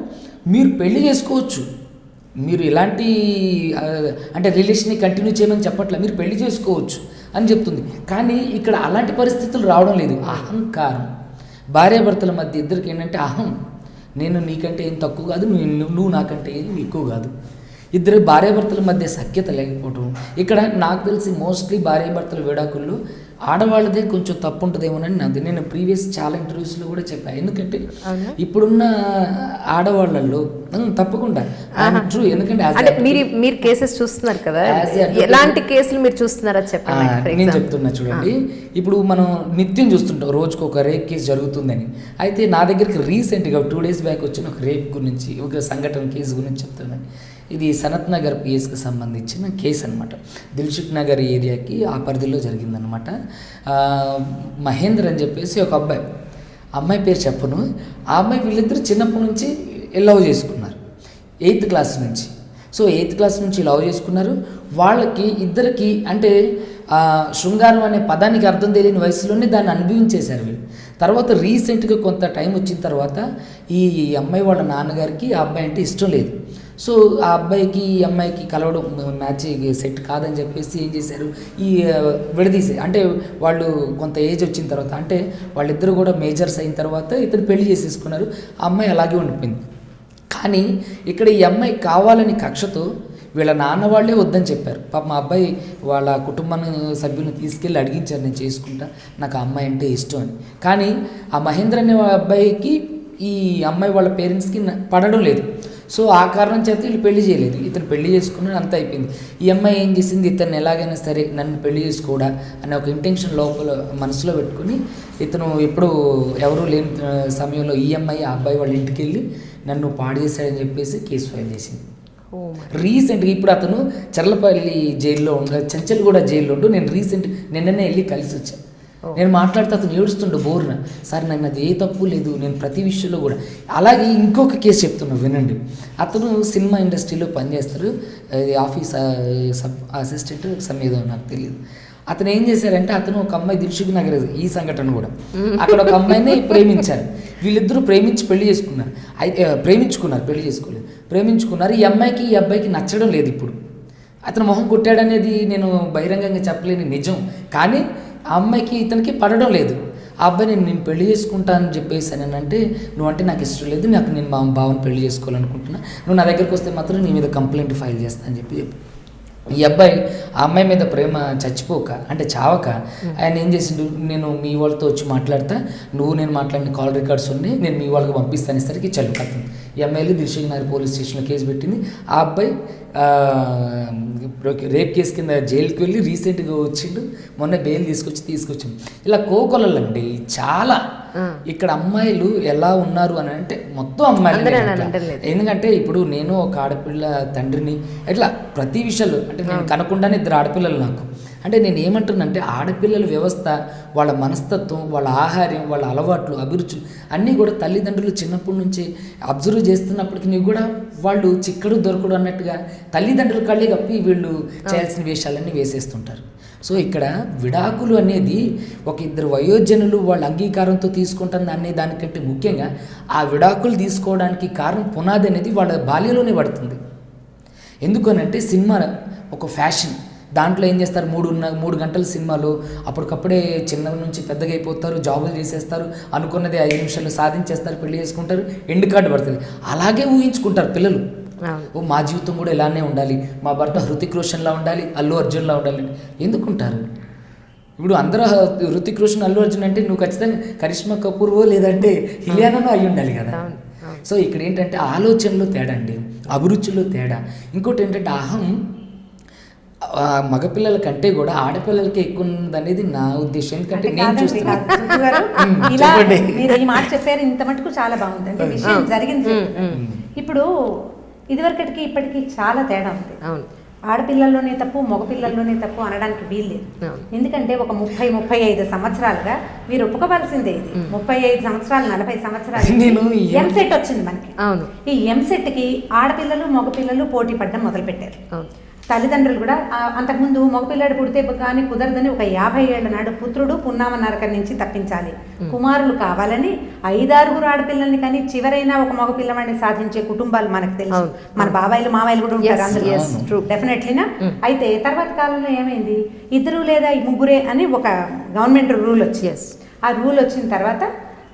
C: మీరు పెళ్లి చేసుకోవచ్చు, మీరు ఇలాంటి అంటే రిలేషన్ని కంటిన్యూ చేయమని చెప్పట్లే, మీరు పెళ్లి చేసుకోవచ్చు అని చెప్తుంది. కానీ ఇక్కడ అలాంటి పరిస్థితులు రావడం లేదు. అహంకారం, భార్యాభర్తల మధ్య ఇద్దరికి ఏంటంటే అహం, నేను నీకంటే ఏం తక్కువ కాదు, నువ్వు నాకంటే ఏం ఎక్కువ కాదు. ఇద్దరు భార్యాభర్తల మధ్య సఖ్యత లేకపోవడం. ఇక్కడ నాకు తెలిసి మోస్ట్లీ భార్యాభర్తల విడాకుల్లో ఆడవాళ్ళదే కొంచెం తప్పు ఉంటుందేమోనని నాది. నేను ప్రీవియస్ చాలా ఇంటర్వ్యూస్లో కూడా చెప్పాను. ఎందుకంటే ఇప్పుడున్న ఆడవాళ్ళల్లో తప్పకుండా ట్రూ, ఎందుకంటే
A: మీరు కేసెస్ చూస్తున్నారు కదా, ఎలాంటి కేసులు మీరు చూస్తున్నారా చెప్పండి.
C: నేను చెప్తున్నా చూడండి, ఇప్పుడు మనం నిత్యం చూస్తుంటాం రోజుకు ఒక రేప్ కేసు జరుగుతుందని. అయితే నా దగ్గరికి రీసెంట్గా 2 days బ్యాక్ వచ్చిన ఒక రేప్ గురించి, ఒక సంఘటన కేసు గురించి చెప్తున్నాను. ఇది సనత్ నగర్ పిఎస్కి సంబంధించిన కేసు అనమాట. దిల్సుఖ్ నగర్ ఏరియాకి ఆ పరిధిలో జరిగిందనమాట. మహేందర్ అని చెప్పేసి ఒక అబ్బాయి, అమ్మాయి పేరు చెప్పను. ఆ అమ్మాయి వీళ్ళిద్దరు చిన్నప్పటి నుంచి లవ్ చేసుకున్నారు 8th క్లాస్ నుంచి. సో 8th క్లాస్ నుంచి లవ్ చేసుకున్నారు. వాళ్ళకి ఇద్దరికి అంటే శృంగారం అనే పదానికి అర్థం తెలియని వయసులోనే దాన్ని అనుభవించేశారు వీళ్ళు. తర్వాత రీసెంట్గా కొంత టైం వచ్చిన తర్వాత ఈ అమ్మాయి వాళ్ళ నాన్నగారికి ఆ అబ్బాయి అంటే ఇష్టం లేదు. సో ఆ అబ్బాయికి ఈ అమ్మాయికి కలవడం మ్యాచ్ సెట్ కాదని చెప్పేసి ఏం చేశారు, ఈ విడదీసే అంటే వాళ్ళు కొంత ఏజ్ వచ్చిన తర్వాత అంటే వాళ్ళిద్దరు కూడా మేజర్స్ అయిన తర్వాత ఇతను పెళ్లి చేసేసుకున్నారు. ఆ అమ్మాయి అలాగే ఉండిపోయింది. కానీ ఇక్కడ ఈ అమ్మాయి కావాలని కక్షతో వీళ్ళ నాన్న వాళ్ళే వద్దని చెప్పారు. పాప మా అబ్బాయి వాళ్ళ కుటుంబాన్ని సభ్యులను తీసుకెళ్ళి అడిగించారు, నేను చేసుకుంటా, నాకు ఆ అమ్మాయి అంటే ఇష్టం అని. కానీ ఆ మహేంద్ర అనే అబ్బాయికి ఈ అమ్మాయి వాళ్ళ పేరెంట్స్కి పడడం లేదు. సో ఆ కారణం చేత వీళ్ళు పెళ్లి చేయలేదు. ఇతను పెళ్లి చేసుకున్నాడు, అంతా అయిపోయింది. ఈ అమ్మాయి ఏం చేసింది, ఇతను ఎలాగైనా సరే నన్ను పెళ్లి చేసుకోవడా అనే ఒక ఇంటెన్షన్ లోపల మనసులో పెట్టుకుని ఇతను ఎప్పుడు ఎవరూ లేని సమయంలో ఈ అమ్మాయి ఆ అబ్బాయి వాళ్ళ ఇంటికి వెళ్ళి నన్ను పాడు చేశాడని చెప్పేసి కేసు ఫైల్ చేసింది. రీసెంట్గా ఇప్పుడు అతను చర్లపల్లి జైల్లో చెంచల్గూడ జైల్లో ఉంటూ నేను నిన్ననే వెళ్ళి కలిసి వచ్చాను. నేను మాట్లాడితే అతను ఏడుస్తుండే బోర్న, సార్ నాకు అది ఏ తప్పు లేదు, నేను ప్రతి విషయంలో కూడా. అలాగే ఇంకొక కేసు చెప్తున్నా వినండి. అతను సినిమా ఇండస్ట్రీలో పనిచేస్తారు, ఆఫీస్ అసిస్టెంట్ సమేదో నాకు తెలియదు. అతను ఏం చేశారంటే అతను ఒక అమ్మాయి దిల్సుఖ్ నగర్, ఈ సంఘటన కూడా అక్కడ ఒక అమ్మాయిని ప్రేమించారు. వీళ్ళిద్దరూ ప్రేమించి పెళ్లి చేసుకున్నారు. అయితే పెళ్లి చేసుకోలేదు, ప్రేమించుకున్నారు. ఈ అమ్మాయికి ఈ అబ్బాయికి నచ్చడం లేదు. ఇప్పుడు అతను మొహం కొట్టాడనేది నేను బహిరంగంగా చెప్పలేని నిజం. కానీ ఆ అమ్మాయికి ఇతనికి పడడం లేదు. ఆ అబ్బాయి నేను పెళ్లి చేసుకుంటా అని చెప్పేసి అని అంటే, నువ్వంటే నాకు ఇష్టం లేదు, నేను మా బావని పెళ్లి చేసుకోవాలనుకుంటున్నా, నువ్వు నా దగ్గరికి వస్తే మాత్రం నీ మీద కంప్లైంట్ ఫైల్ చేస్తా అని చెప్పి ఈ అబ్బాయి ఆ అమ్మాయి మీద ప్రేమ చచ్చిపోక అంటే చావక ఆయన ఏం చేసిండు, నేను మీ వాళ్ళతో వచ్చి మాట్లాడతా, నేను మాట్లాడిన కాల్ రికార్డ్స్ ఉన్నాయి, నేను మీ వాళ్ళకి పంపిస్తాను ఇసరికి చల్లు కథం. ఈ అమ్మాయిలు దిల్సుఖ్ నగర్ పోలీస్ స్టేషన్లో కేసు పెట్టింది. ఆ అబ్బాయి రేప్ కేసు కింద జైలుకి వెళ్ళి రీసెంట్గా వచ్చిండు, మొన్న బెయిల్ తీసుకొచ్చిండు. ఇలా కోకొలండి చాలా. ఇక్కడ అమ్మాయిలు ఎలా ఉన్నారు అని అంటే మొత్తం అమ్మాయిలు. ఎందుకంటే ఇప్పుడు నేను ఒక ఆడపిల్ల తండ్రిని, ఇట్లా ప్రతి విషయాలు అంటే నేను కనకుండానే 2 ఆడపిల్లలు నాకు. అంటే నేను ఏమంటున్నానంటే ఆడపిల్లల వ్యవస్థ, వాళ్ళ మనస్తత్వం, వాళ్ళ ఆహార్యం, వాళ్ళ అలవాట్లు, అభిరుచులు అన్నీ కూడా తల్లిదండ్రులు చిన్నప్పటి నుంచి అబ్జర్వ్ చేస్తున్నప్పటికీ కూడా వాళ్ళు చిక్కడు దొరకడు అన్నట్టుగా తల్లిదండ్రుల కళ్ళే కప్పి వీళ్ళు చేయాల్సిన వేషాలన్నీ వేసేస్తుంటారు. సో ఇక్కడ విడాకులు అనేది ఒక 2 వయోజనులు వాళ్ళ అంగీకారంతో తీసుకుంటాను అనే దానికంటే ముఖ్యంగా ఆ విడాకులు తీసుకోవడానికి కారణం పునాది అనేది వాళ్ళ బాల్యంలోనే పడుతుంది. ఎందుకనంటే సినిమా ఒక ఫ్యాషన్. దాంట్లో ఏం చేస్తారు, 3 గంటల సినిమాలు అప్పటికప్పుడే చిన్న నుంచి పెద్దగా అయిపోతారు, జాబులు చేసేస్తారు, అనుకున్నది 5 నిమిషాలు సాధించేస్తారు, పెళ్లి చేసుకుంటారు, ఎండ్ కార్డు పడుతుంది. అలాగే ఊహించుకుంటారు పిల్లలు. మా జీవితం కూడా ఇలానే ఉండాలి, మా భర్త హృతిక్ రోషన్లా ఉండాలి, అల్లు అర్జున్లా ఉండాలి. ఎందుకుంటారు? ఇప్పుడు అందరూ హృతిక్ రోషన్, అల్లు అర్జున్ అంటే నువ్వు ఖచ్చితంగా కరిష్మా కపూర్వో లేదంటే హిలియానానో అయి ఉండాలి కదా. సో ఇక్కడ ఏంటంటే ఆలోచనలో తేడా అండి, అభిరుచిలో తేడా. ఇంకోటి ఏంటంటే అహం మగపిల్లల కంటే కూడా ఆడపిల్లలకి ఎక్కువ ఉందనేది నా ఉద్దేశం. ఎందుకంటే నేను చూస్తున్నాను.
B: ఈ మాట చెప్పారు, ఇంత మటుకు చాలా బాగుంది. అంటే విషయం జరిగింది. ఇప్పుడు ఇదివరకటికి ఇప్పటికీ చాలా తేడా ఉంది. ఆడపిల్లల్లోనే తప్పు, మగపిల్లల్లోనే తప్పు అనడానికి వీల్లేదు. ఎందుకంటే ఒక 30-35 సంవత్సరాలుగా మీరు ఒప్పుకోవాల్సిందే. ఇది 35 సంవత్సరాలు 40 సంవత్సరాలు ఎంసెట్ వచ్చింది మనకి. ఈ ఎంసెట్కి ఆడపిల్లలు మగపిల్లలు పోటీ పడడం మొదలు పెట్టారు. తల్లిదండ్రులు కూడా అంతకుముందు మగపిల్లాడు పుడితే కానీ కుదరదని ఒక 50 ఏళ్ల నాడు పుత్రుడు పున్నామ నరకం నుంచి తప్పించాలి, కుమారులు కావాలని 5-6 ఆడపిల్లల్ని కానీ చివరైనా ఒక మగపిల్లవాడిని సాధించే కుటుంబాలు మనకు తెలుసు. మన బాబాయిలు మావాయిలు కూడా ఉంటారు అందులో డెఫినెట్లీనా. అయితే తర్వాత కాలంలో ఏమైంది, 2 లేదా 3 అని ఒక గవర్నమెంట్ రూల్ వచ్చి, ఆ రూల్ వచ్చిన తర్వాత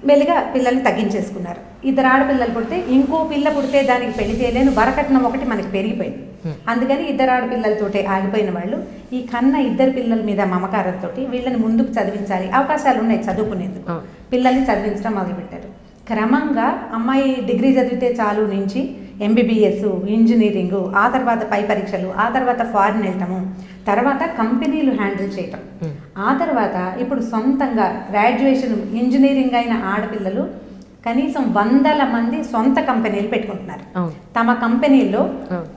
B: మెల్లిగా పిల్లల్ని తగ్గించేసుకున్నారు. 2 ఆడపిల్లలు పుడితే ఇంకో పిల్ల పుడితే దానికి పెళ్లి చేయలేను, వరకట్నం ఒకటి మనకి పెరిగిపోయింది. అందుకని 2 ఆడపిల్లలతోటే ఆగిపోయిన వాళ్ళు ఈ కన్న 2 పిల్లల మీద మమకారంతో వీళ్ళని ముందుకు చదివించాలి, అవకాశాలు ఉన్నాయి చదువుకునేందుకు, పిల్లల్ని చదివించడం మొదలుపెట్టారు. క్రమంగా అమ్మాయి డిగ్రీ చదివితే చాలు నుంచి ఎంబీబీఎస్, ఇంజనీరింగ్, ఆ తర్వాత పై పరీక్షలు, ఆ తర్వాత ఫారిన్ వెళ్ళటము, తర్వాత కంపెనీలు హ్యాండిల్ చేయటం, ఆ తర్వాత ఇప్పుడు సొంతంగా గ్రాడ్యుయేషన్ ఇంజనీరింగ్ అయిన ఆడపిల్లలు కనీసం 100 మంది సొంత కంపెనీలు పెట్టుకుంటున్నారు. తమ కంపెనీల్లో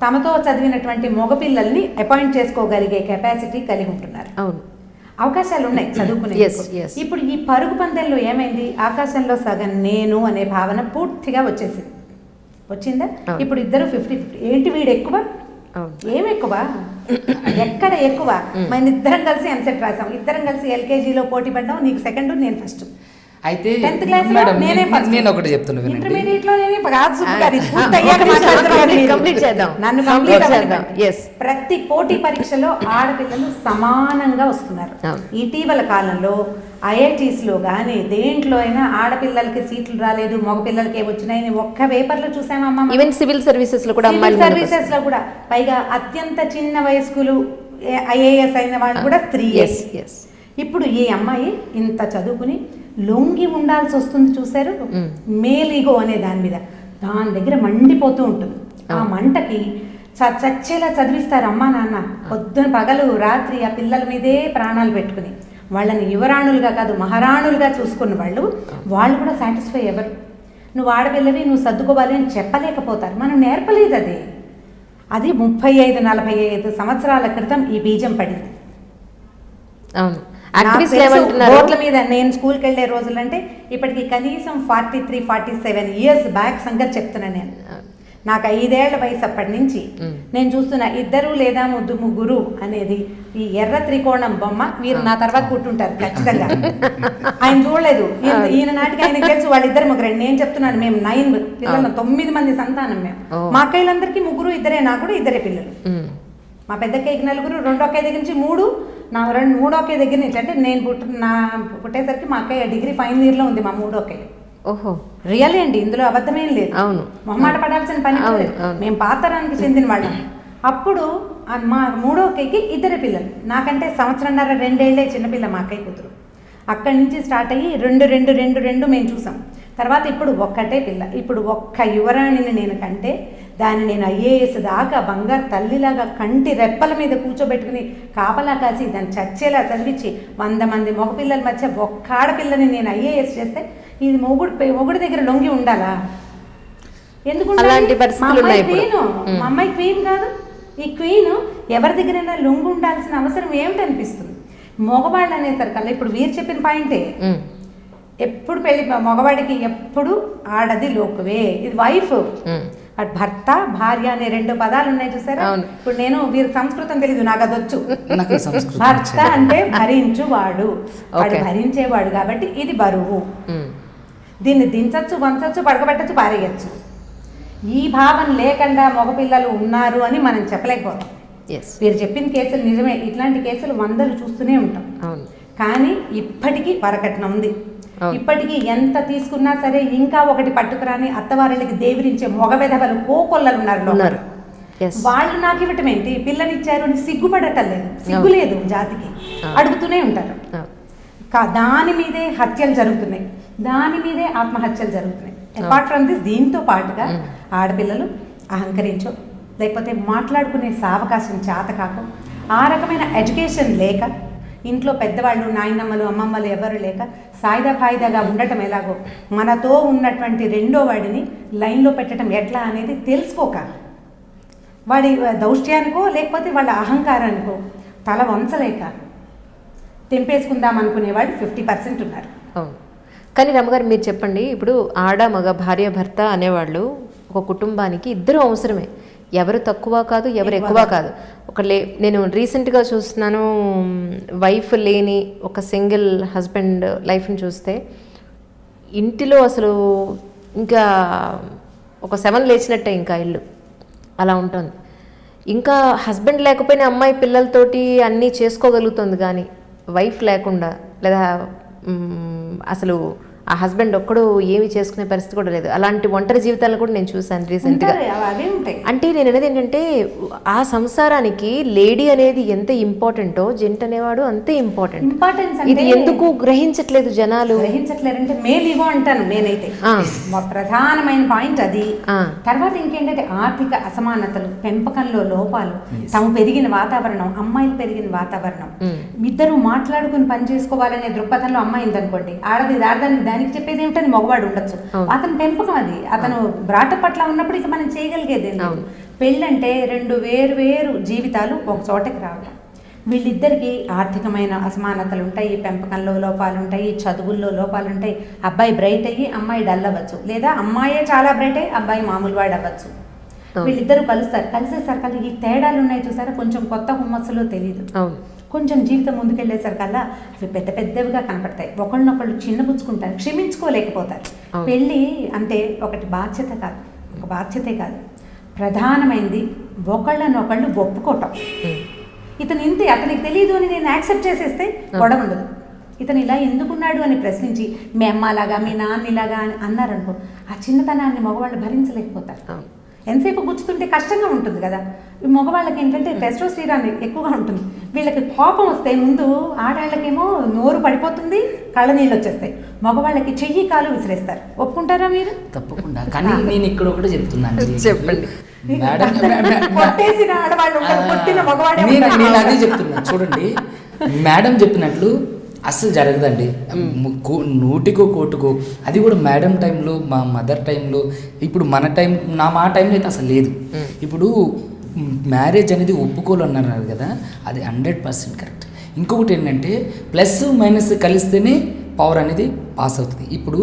B: తమతో చదివినటువంటి మగపిల్లల్ని అపాయింట్ చేసుకోగలిగే కెపాసిటీ కలిగి ఉంటున్నారు. అవకాశాలు ఉన్నాయి చదువుకునే.
A: Yes, yes.
B: ఇప్పుడు ఈ పరుగు పందెంలో ఏమైంది, ఆకాశంలో సగం నేను అనే భావన పూర్తిగా వచ్చిందా?
A: అవును.
B: ఇప్పుడు ఇద్దరు 50-50. ఏంటి వీడు ఎక్కువ,
A: అవును.
B: ఏం ఎక్కువ, ఎక్కడ ఎక్కువ? మన ఇద్దరం కలిసి ఎంసెట్ రాసాం, ఇద్దరం కలిసి ఎల్కేజీలో పోటీ పడ్డాం, నీకు సెకండ్ నేను ఫస్ట్.
C: అయితే
B: 10th క్లాస్ లో
C: మేడం
B: నేనే first.
C: నేను ఒకటి చెప్తున్నా వినండి.
B: ఇంటర్మీడియట్ లో నేనే కాదు సుబ్బు గారు, ఇది
A: ఆ,
B: పూర్తయ్యాక
A: ఒక నిమిషం,
B: మాట్లాడుతున్నాను నేను.
A: complete చేద్దాం.
B: నన్ను
A: Complete
B: complete
A: చేద్దాం.
B: అవ్వనివ్వండి.
A: Yes.
B: ప్రతి పోటీ పరీక్షలో ఆడపిల్లలు సమానంగా వస్తున్నారు.
A: అవును.
B: ఇటీవల కాలంలో IITs లో కానీ దేంట్లో అయినా ఆడపిల్లలకి సీట్లు రాలేదు, మగపిల్లలకి ఏమొచ్చినాయని ఒక్క పేపర్లో చూసామమ్మా.
A: ఈవెన్ సివిల్ సర్వీసెస్ లో కూడా
B: సివిల్
A: అమ్మాయిలు
B: సర్వీసెస్ లో కూడా పైగా అత్యంత చిన్న వయస్కులు IAS అయిన వాళ్ళు కూడా స్త్రీ.
A: Yes yes.
B: ఇప్పుడు ఈ అమ్మాయి ఇంత చదువుకుని లొంగి ఉండాల్సి వస్తుంది, చూశారు?
A: Mm.
B: మేలిగో అనే దాని మీద దాని దగ్గర మండిపోతూ ఉంటుంది. ఆ మంటకి చచ్చేలా చదివిస్తారు అమ్మా నాన్న, పొద్దున పగలు రాత్రి ఆ పిల్లల మీదే ప్రాణాలు పెట్టుకుని వాళ్ళని యువరాణులుగా కాదు మహారాణులుగా చూసుకున్న వాళ్ళు కూడా సాటిస్ఫై ఎవరు? నువ్వు ఆడపిల్లవి, నువ్వు సర్దుకోవాలి అని చెప్పలేకపోతారు. మనం నేర్పలేదు అది 35-45 సంవత్సరాల క్రితం ఈ బీజం పడింది.
A: అవును.
B: నాకు
A: యాక్టివిస్టులు
B: తెలుసు,
A: ఏమంటున్నారు?
B: బోర్డుల మీద నేను స్కూల్కి వెళ్ళే రోజులంటే ఇప్పటికి కనీసం 43-47 ఇయర్స్ బ్యాక్ సంగతి చెప్తున్నాను నేను. నాకు 5 ఏళ్ల వయసు అప్పటి నుంచి నేను చూస్తున్నా ఇద్దరు లేదా ముగ్గురు అనేది ఈ ఎర్ర త్రికోణం బొమ్మ. మీరు నా తర్వాత కూర్చుంటారు ఖచ్చితంగా. ఆయన చూడలేదు, ఈయన నాటికి ఆయనకి తెలుసు వాళ్ళిద్దరు ముగ్గురు. నేను చెప్తున్నాను, మేము 9 పిల్లలు, 9 మంది సంతానం మేము. మా అక్కయ్యలందరికీ ముగ్గురు ఇద్దరే, నాకు కూడా ఇద్దరే పిల్లలు. మా పెద్ద అక్కయ్యకి 4, రెండో అక్కయ్య దగ్గర నుంచి 3, నా మూడో అక్కయ్య దగ్గర నుంచి, అంటే నేను పుట్టేసరికి మా అక్కయ్య డిగ్రీ ఫైనల్ ఇయర్లో ఉంది, మా మూడో అక్కయ్య.
A: ఓహో,
B: రియల్ అండి, ఇందులో అబద్ధమేం లేదు.
A: అవును.
B: మొహమాట పడాల్సిన పని లేదు. మేము పాతరానికి చెందిన వాళ్ళం. అప్పుడు మా మూడో అక్కయ్యకి 2 పిల్లలు, నాకంటే 1.5-2 ఏళ్ళే చిన్నపిల్ల మా అక్కయ్య కూతురు. అక్కడి నుంచి స్టార్ట్ అయ్యి 2 మేము చూసాం. తర్వాత ఇప్పుడు ఒక్కటే పిల్ల. ఇప్పుడు ఒక్క యువరాణిని నేను కంటే దాన్ని నేను IAS దాకా బంగారు తల్లిలాగా కంటి రెప్పల మీద కూర్చోబెట్టుకుని కాపలా కాసి దాన్ని చచ్చేలా చదివించి 100 మంది మగపిల్లల మధ్య ఒక్క ఆడపిల్లని నేను IAS చేస్తే ఇది మొగుడు దగ్గర లొంగి ఉండాలా? ఎందుకు
A: అలాంటి పరిస్థితులు ఉన్నాయి ఇప్పుడు.
B: మా అమ్మాయి క్వీన్ కాదు. ఈ క్వీన్ ఎవరి దగ్గరైనా లొంగి ఉండాల్సిన అవసరం ఏమిటనిపిస్తుంది? మగవాళ్ళు అనేసరికల్లా ఇప్పుడు వీరు చెప్పిన పాయింటే, ఎప్పుడు పెళ్లి మగవాడికి ఎప్పుడు ఆడది లోకువే, ఇది వైఫ్. అటు భర్త భార్య అనే 2 పదాలు ఉన్నాయి చూసారా? ఇప్పుడు నేను వీరి సంస్కృతం తెలీదు, నాకు అది వచ్చు. భర్త అంటే భరించువాడు, వాడు భరించేవాడు కాబట్టి ఇది బరువు. దీన్ని దించచ్చు, వంచచ్చు, పడకబెట్టచ్చు, పారేయచ్చు. ఈ భావన లేకుండా మగపిల్లలు ఉన్నారు అని మనం చెప్పలేకపోతాం. వీరు చెప్పిన కేసులు నిజమే, ఇట్లాంటి కేసులు 100 చూస్తూనే ఉంటాం. కానీ ఇప్పటికీ వరకట్నం ఉంది. ఇప్పటికీ ఎంత తీసుకున్నా సరే ఇంకా ఒకటి పట్టుకురాని అత్తవారిళ్ళకి దేవిరించే మగ వెధవలు కోకొల్లలు ఉన్నారు. వాళ్ళు నాకు ఇవ్వటం ఏంటి, పిల్లనిచ్చారు అని సిగ్గుపడటం లేదు, సిగ్గు లేదు జాతికి, అడుగుతూనే ఉంటారు. దాని మీదే హత్యలు జరుగుతున్నాయి, దాని మీదే ఆత్మహత్యలు జరుగుతున్నాయి. అపార్ట్ ఫ్రమ్ దిస్, దీంతో పాటుగా ఆడపిల్లలు అహంకరించో లేకపోతే మాట్లాడుకునే సావకాశం చేత కాక, ఆ రకమైన ఎడ్యుకేషన్ లేక, ఇంట్లో పెద్దవాళ్ళు నాయనమ్మలు అమ్మమ్మలు ఎవరు లేక సాయిదాగా ఉండటం ఎలాగో, మనతో ఉన్నటువంటి రెండో వాడిని లైన్లో పెట్టడం ఎట్లా అనేది తెలుసుకోక, వాడి దౌష్ట్యానికో లేకపోతే వాళ్ళ అహంకారానికో తల వంచలేక తెంపేసుకుందాం అనుకునేవాడు 50% ఉన్నారు.
A: అవును. కానీ రమ్మగారు మీరు చెప్పండి, ఇప్పుడు ఆడ మగ భార్య భర్త అనేవాళ్ళు ఒక కుటుంబానికి ఇద్దరు అవసరమే. ఎవరు తక్కువ కాదు, ఎవరు ఎక్కువ కాదు. నేను రీసెంట్గా చూస్తున్నాను, వైఫ్ లేని ఒక సింగిల్ హస్బెండ్ లైఫ్ని చూస్తే ఇంటిలో అసలు ఇంకా ఒక 7 లేచినట్టే ఇంకా ఇల్లు అలా ఉంటుంది. ఇంకా హస్బెండ్ లేకపోయినా అమ్మాయి పిల్లలతోటి అన్నీ చేసుకోగలుగుతుంది, కానీ వైఫ్ లేకుండా లేదా అసలు ఆ హస్బెండ్ ఒక్కడు ఏమి చేసుకునే పరిస్థితి కూడా లేదు. అలాంటి ఒంటరి జీవితాలను కూడా నేను చూసాను రీసెంట్గా. అంటే నేను అనేది ఏంటంటే, ఆ సంసారానికి లేడీ అనేది ఎంత ఇంపార్టెంటో జెంట్ అనేవాడు అంతే ఇంపార్టెంట్. ఇది ఎందుకు గ్రహించట్లేదు జనాలు?
B: గ్రహించట్లేదంటే మేల్ ఇగో అంటాను నేనైతే. ప్రధానమైన పాయింట్ అది. తర్వాత ఇంకేంటంటే ఆర్థిక అసమానతలు, పెంపకంలో లోపాలు, తాము పెరిగిన వాతావరణం, అమ్మాయిలు పెరిగిన వాతావరణం, ఇద్దరు మాట్లాడుకుని పని చేసుకోవాలనే దృక్పథంలో అమ్మాయి ఉందనుకోండి, ఆడది దానికి చెప్పేది ఏమిటని మగవాడు ఉండొచ్చు. అతని పెంపకం అది, అతను బ్రాట పట్ల ఉన్నప్పుడు ఇక మనం చేయగలిగేది. పెళ్ళంటే 2 వేరు జీవితాలు ఒక చోటకి రావడం. వీళ్ళిద్దరికి ఆర్థికమైన అసమానతలు ఉంటాయి, పెంపకంలో లోపాలు ఉంటాయి, చదువుల్లో లోపాలు ఉంటాయి. అబ్బాయి బ్రైట్ అయ్యి అమ్మాయి డల్ అవ్వచ్చు, లేదా అమ్మాయే చాలా బ్రైట్ అయ్యి అబ్బాయి మామూలు వాడు అవ్వచ్చు. వీళ్ళిద్దరూ కలుస్తారు. కలిసేసరికల్లా ఈ తేడాలు ఉన్నాయి చూసారా, కొంచెం కొత్త హుమ్మస్సులో తెలియదు. కొంచెం జీవితం ముందుకెళ్ళేసరికల్లా అవి పెద్ద పెద్దవిగా కనపడతాయి. ఒకళ్ళనొకళ్ళు చిన్నబుచ్చుకుంటారు, క్షమించుకోలేకపోతారు. పెళ్ళి అంటే ఒకటి బాధ్యత కాదు, ఒక బాధ్యతే కాదు, ప్రధానమైనది ఒకళ్ళనొకళ్ళు ఒప్పుకోవటం. ఇతను ఇంతే, అతనికి తెలియదు అని నేను యాక్సెప్ట్ చేసేస్తే గొడవ ఉండదు. ఇతను ఇలా ఎందుకున్నాడు అని ప్రశ్నించి మీ అమ్మలాగా మీ నాన్నలాగా అని అన్నారనుకో, ఆ చిన్నతనాన్ని మగవాళ్ళు భరించలేకపోతారు. ఎంతసేపు గుచ్చుతుంటే కష్టంగా ఉంటుంది కదా. ఈ మగవాళ్ళకి ఏంటంటే టెస్టోస్టెరాన్ ఎక్కువగా ఉంటుంది. వీళ్ళకి కోపం వస్తే ముందు ఆడాళ్ళకేమో నోరు పడిపోతుంది, కళ్ళ నీళ్ళు వచ్చేస్తాయి. మగవాళ్ళకి చెయ్యి కాలు విసిరేస్తారు. ఒప్పుకుంటారా మీరు?
C: తప్పకుండా. కానీ నేను ఇక్కడ ఒకటి చెప్తున్నాను,
A: చెప్పండి.
B: కొట్టేసిన ఆడవాళ్ళు ఉంటారు, కొట్టిన మగవాడే ఉంటారు.
C: నేను అదే చెప్తున్నా చూడండి, మేడం చెప్పినట్లు అస్సలు జరగదండి. నూటికో కోటుకో, అది కూడా మేడం టైంలో, మా మదర్ టైంలో, ఇప్పుడు మన టైం, మా టైంలో అయితే అసలు లేదు. ఇప్పుడు మ్యారేజ్ అనేది ఒప్పుకోలు అన్నారు కదా, అది 100% కరెక్ట్. ఇంకొకటి ఏంటంటే ప్లస్ మైనస్ కలిస్తేనే పవర్ అనేది పాస్ అవుతుంది. ఇప్పుడు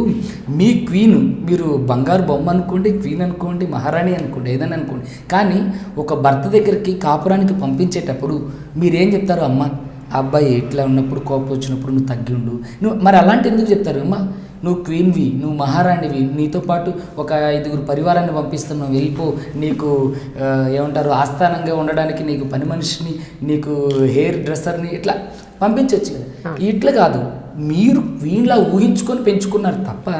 C: మీ క్వీన్, మీరు బంగారు బొమ్మ అనుకోండి, క్వీన్ అనుకోండి, మహారాణి అనుకోండి, ఏదైనా అనుకోండి, కానీ ఒక భర్త దగ్గరికి కాపురానికి పంపించేటప్పుడు మీరేం చెప్తారు? అమ్మ అబ్బాయి ఇట్లా ఉన్నప్పుడు, కోపం వచ్చినప్పుడు నువ్వు తగ్గి ఉండు, నువ్వు మరి అలాంటి ఎందుకు చెప్తారు? అమ్మ నువ్వు క్వీన్వి, నువ్వు మహారాణివి, నీతో పాటు ఒక 5గురు పరివారాన్ని పంపిస్తున్నావు, వెళ్ళిపో, నీకు ఏమంటారు ఆస్థానంగా ఉండడానికి నీకు పని మనిషిని, నీకు హెయిర్ డ్రెస్సర్ని ఇట్లా పంపించవచ్చు కదా. ఇట్లా కాదు, మీరు క్వీన్లా ఊహించుకొని పెంచుకున్నారు తప్ప